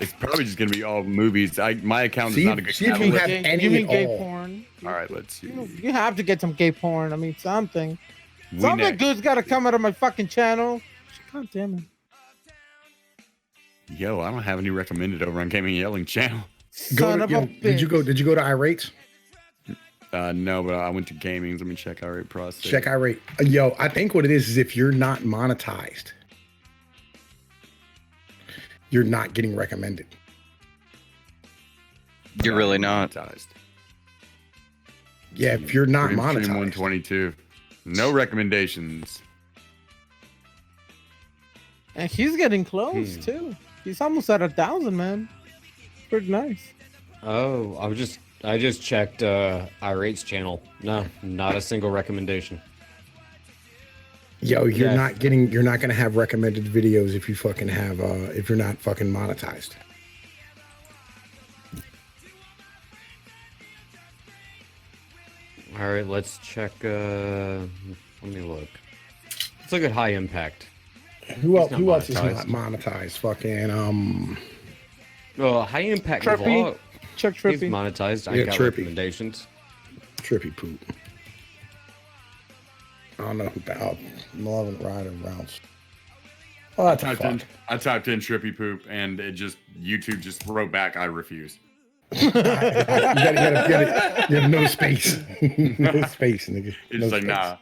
It's probably just gonna be all movies. My account is See, not a good see if you catalog. have any You mean at gay all. porn? All right, let's see. You have to get some gay porn. I mean, something. We Something next. good's got to come out of my fucking channel. God damn it. Yo, I don't have any recommended over on Gaming Yelling channel. Son of a bitch. Did you go to iRates? No, but I went to gaming. Let me check irate process. Check irate. Yo, I think what it is if you're not monetized, you're not getting recommended. You're really not. monetized. Yeah, if you're not Stream monetized. 122. No recommendations. And he's getting close too. He's almost at 1,000, man. Pretty nice. Oh, I just checked iRate's channel. No, not a single recommendation. Yo, you're Yeah. not gonna have recommended videos if you fucking have if you're not fucking monetized. All right, let's check. Let me look. Let's look at High Impact. Who else? not Who else is monetized. not monetized? Fucking High Impact Trippy. Vlog. Check He's Trippy. monetized. I Yeah, got Trippy. recommendations. Trippy Poop. I don't know who that. Northern Rider Rounds. What the fuck? I typed in trippy poop and it just YouTube just wrote back I refuse. You have no space. No space, nigga. It's No like space. nah.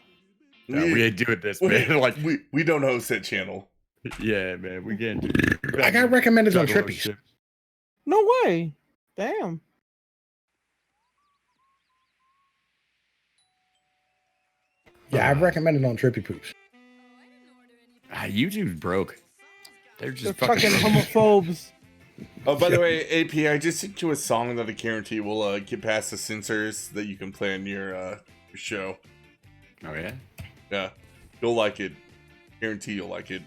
We ain't doing this, man. Like we don't host that channel. yeah, man. We can't do I got recommended on Juggalo Trippies. shit. No way. Damn. Yeah, I've recommended on Trippy Poops. YouTube's broke. They're They're just fucking homophobes. Oh, by the way, AP, I just sent you a song that I guarantee will get past the censors that you can play on your show. Oh yeah? Yeah, you'll like it. Guarantee you'll like it.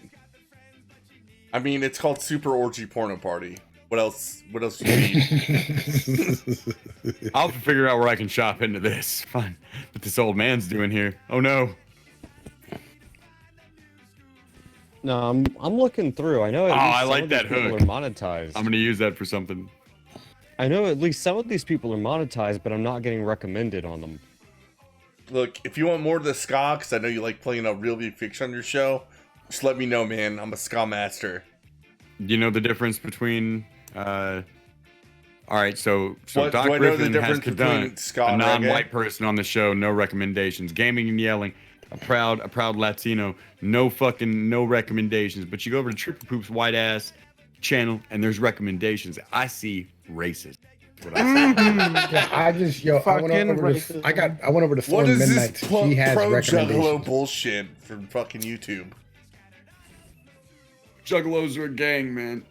I mean, it's called Super Orgy Porno Party. What else? What else do you need? I'll have to figure out where I can shop into this. Fine. What this old man's doing here. Oh no. No, I'm looking through. I know. At least I some like of these that people hook. are monetized. I'm gonna use that for something. I know at least some of these people are monetized, but I'm not getting recommended on them. Look, if you want more of the ska, because I know you like playing a real big fiction on your show, just let me know, man. I'm a ska master. You know the difference between all right, so What, Doc do I know the Griffin has difference between done ska a and non-white reggae? person on the show, no recommendations. Gaming and yelling, a proud Latino, no recommendations. But you go over to Triple Poop's white ass channel and there's recommendations. I see racist. That's what I see. Yeah, I just I went Fucking over to racism. I went over to What Storm is Midnight. this He has pro juggalo recommendations. bullshit from fucking YouTube? Juggalos are a gang, man.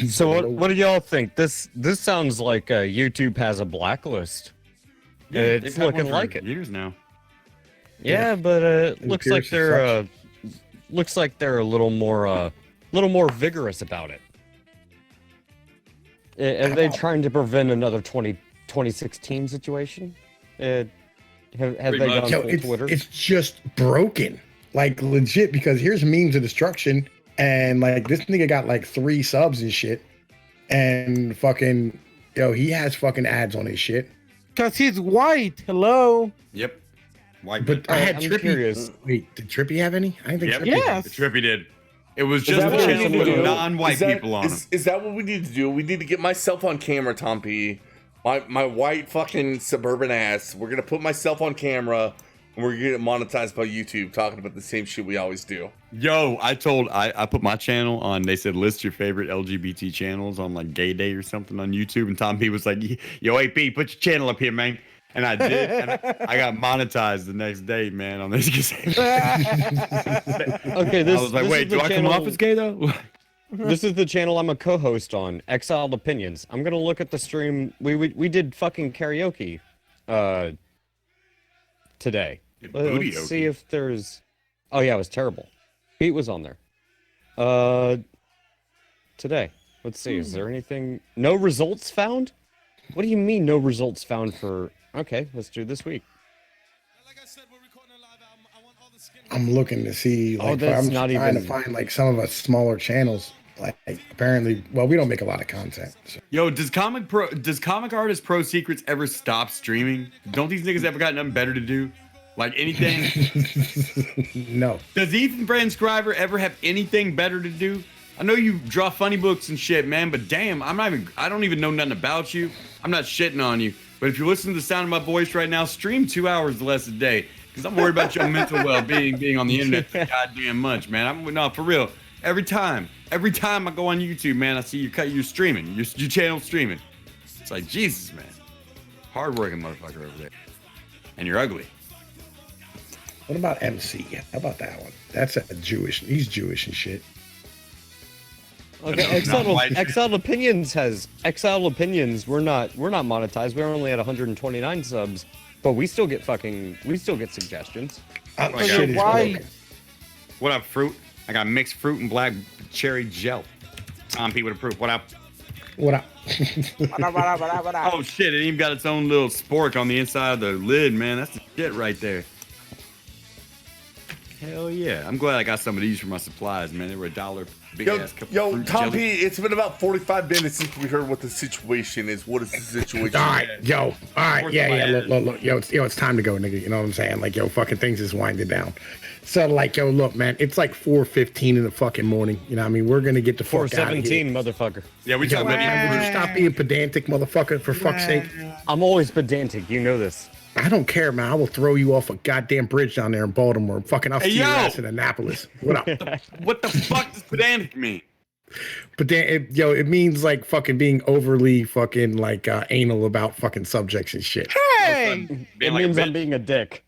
So what do y'all think? This sounds like YouTube has a blacklist. They've It's had one looking for like it. years now. Yeah, but it looks like Pierce they're a little more vigorous about it. Are they trying to prevent another 2016 situation? Have they much. gone Yo, full it's Twitter? it's just broken, like legit. Because here's memes of destruction, and like this nigga got like 3 subs and shit, and fucking he has fucking ads on his shit. Because he's white. Hello. Yep. White But I had I'm Trippy. curious. Wait, did Trippy have any? I didn't think Yep. Trippy. Yes. Trippy did. It was Is just that the what we channel need to with do? non-white Is that- people on them. Is that what we need to do? We need to get myself on camera, Tom P. My white fucking suburban ass. We're gonna put myself on camera and we're gonna get monetized by YouTube talking about the same shit we always do. Yo, I put my channel on. They said list your favorite LGBT channels on like Gay Day or something on YouTube, and Tom P was like, "Yo, AP, put your channel up here, man." And I did, and I got monetized the next day, man, on this. Okay, I was like, "Wait, do I come off as gay though?" This is the channel I'm a co-host on, Exiled Opinions. I'm gonna look at the stream. We did fucking karaoke today. Booty-okie. Let's see if there's. Oh yeah, it was terrible. Pete was on there. Today. Let's see. Is there anything? No results found? What do you mean no results found for? Okay, let's do this week. I'm looking to see. Like, that's I'm not trying even- to find like some of us smaller channels. Like apparently, well, we don't make a lot of content. So. Yo, does Comic Artist Pro Secrets ever stop streaming? Don't these niggas ever got nothing better to do? Like anything? No. Does Ethan Brandscriber ever have anything better to do? I know you draw funny books and shit, man, but damn, I don't even know nothing about you. I'm not shitting on you. But if you're listening to the sound of my voice right now, stream 2 hours less a day. Because I'm worried about your mental well-being being on the internet so goddamn much, man. No, for real. Every time I go on YouTube, man, I see you're streaming. Your channel streaming. It's like, Jesus, man. Hardworking motherfucker over there. And you're ugly. What about MC? How about that one? That's he's Jewish and shit. Okay, Exiled Opinions has Exiled Opinions. We're not monetized. We're only at 129 subs, but we still get suggestions. Shit is broken. What up, fruit? I got mixed fruit and black cherry gel. Tom P with a proof. What up? What up? Oh shit! It even got its own little spork on the inside of the lid, man. That's the shit right there. Hell yeah! I'm glad I got some of these for my supplies, man. They were $1. Yo, Tom P, it's been about 45 minutes since we heard what the situation is. What is the situation? All right, yo. All right, yeah. Look. Yo, it's time to go, nigga. You know what I'm saying? Like, yo, fucking things is winding down. So, like, yo, look, man, it's like 4:15 in the fucking morning. You know what I mean? We're gonna get the fuck out of here. 4:17, motherfucker. Yeah, we talking about stop being pedantic, motherfucker, for fuck's sake. I'm always pedantic. You know this. I don't care, man. I will throw you off a goddamn bridge down there in Baltimore. Fucking, I'll see your ass in Annapolis. What up? What the fuck does pedantic mean? It means like fucking being overly fucking like anal about fucking subjects and shit. Hey, It means I'm being a dick.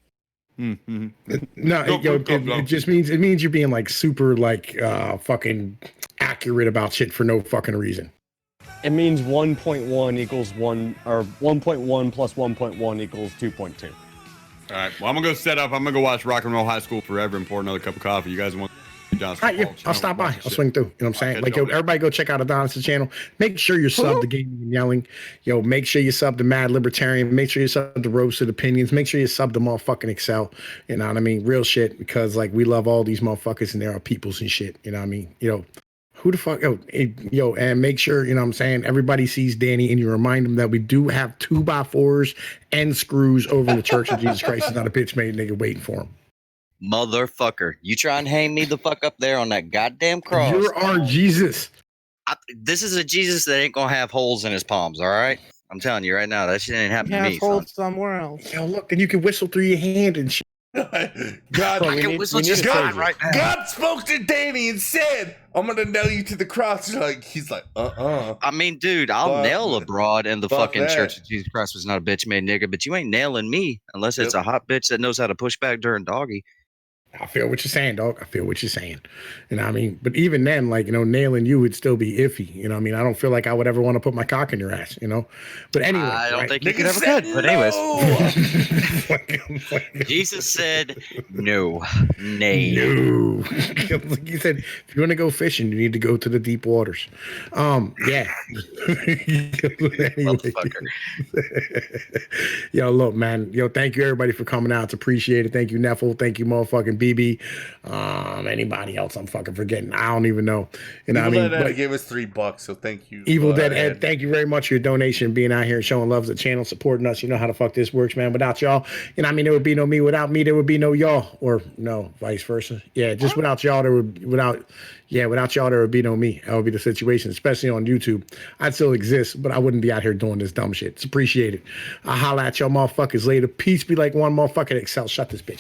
Mm-hmm. No, it just means you're being like super like fucking accurate about shit for no fucking reason. It means 1.1 equals 1, or 1.1 plus 1.1 equals 2.2. All right. Well, I'm gonna go set up. I'm gonna go watch Rock and Roll High School Forever and pour another cup of coffee. You guys want? All right, yeah, I'll stop by. I'll swing through. You know what I'm saying? Like, yo, everybody go check out Adonis' channel. Make sure you're subbed to Gaming and Yelling. Yo, make sure you sub to Mad Libertarian. Make sure you sub to Roasted Opinions. Make sure you sub to motherfucking Excel. You know what I mean? Real shit, because like we love all these motherfuckers and they're our peoples and shit. You know what I mean? Who the fuck? Yo, and make sure, you know what I'm saying, everybody sees Danny and you remind them that we do have 2x4s and screws over in the Church of Jesus Christ is not a bitch made nigga waiting for him. Motherfucker, you try and hang me the fuck up there on that goddamn cross. You're our Jesus. This is a Jesus that ain't gonna have holes in his palms, all right? I'm telling you right now, that shit ain't happening to me. Holes somewhere else. Yo, look, then you can whistle through your hand and shit. God, God spoke to Danny and said, "I'm gonna nail you to the cross." He's like, I mean, dude, I'll nail a broad in the fucking Church of Jesus Christ was not a bitch made nigga, but you ain't nailing me unless it's a hot bitch that knows how to push back during doggy. I feel what you're saying, dog. I feel what you're saying. You know what I mean? But even then, like, you know, nailing you would still be iffy. You know what I mean? I don't feel like I would ever want to put my cock in your ass, you know? But anyway. I don't think you could ever could. But anyways. Jesus said no. Nay. No. Like you said, if you want to go fishing, you need to go to the deep waters. Yeah. Motherfucker. Yo, look, man. Yo, thank you everybody for coming out. It's appreciated. Thank you, Neffel. Thank you, motherfucking BB. Anybody else I'm fucking forgetting. I don't even know. You know what I mean? But gave us $3, so thank you. Evil Dead Ed, thank you very much for your donation, being out here and showing love to the channel, supporting us. You know how the fuck this works, man. Without y'all, you know what I mean, there would be no me. Without me, there would be no y'all. Or no, vice versa. Yeah, just without y'all, there would without y'all, there would be no me. That would be the situation, especially on YouTube. I'd still exist, but I wouldn't be out here doing this dumb shit. It's appreciated. I'll holla at y'all motherfuckers later. Peace be like one motherfucking Excel. Shut this bitch.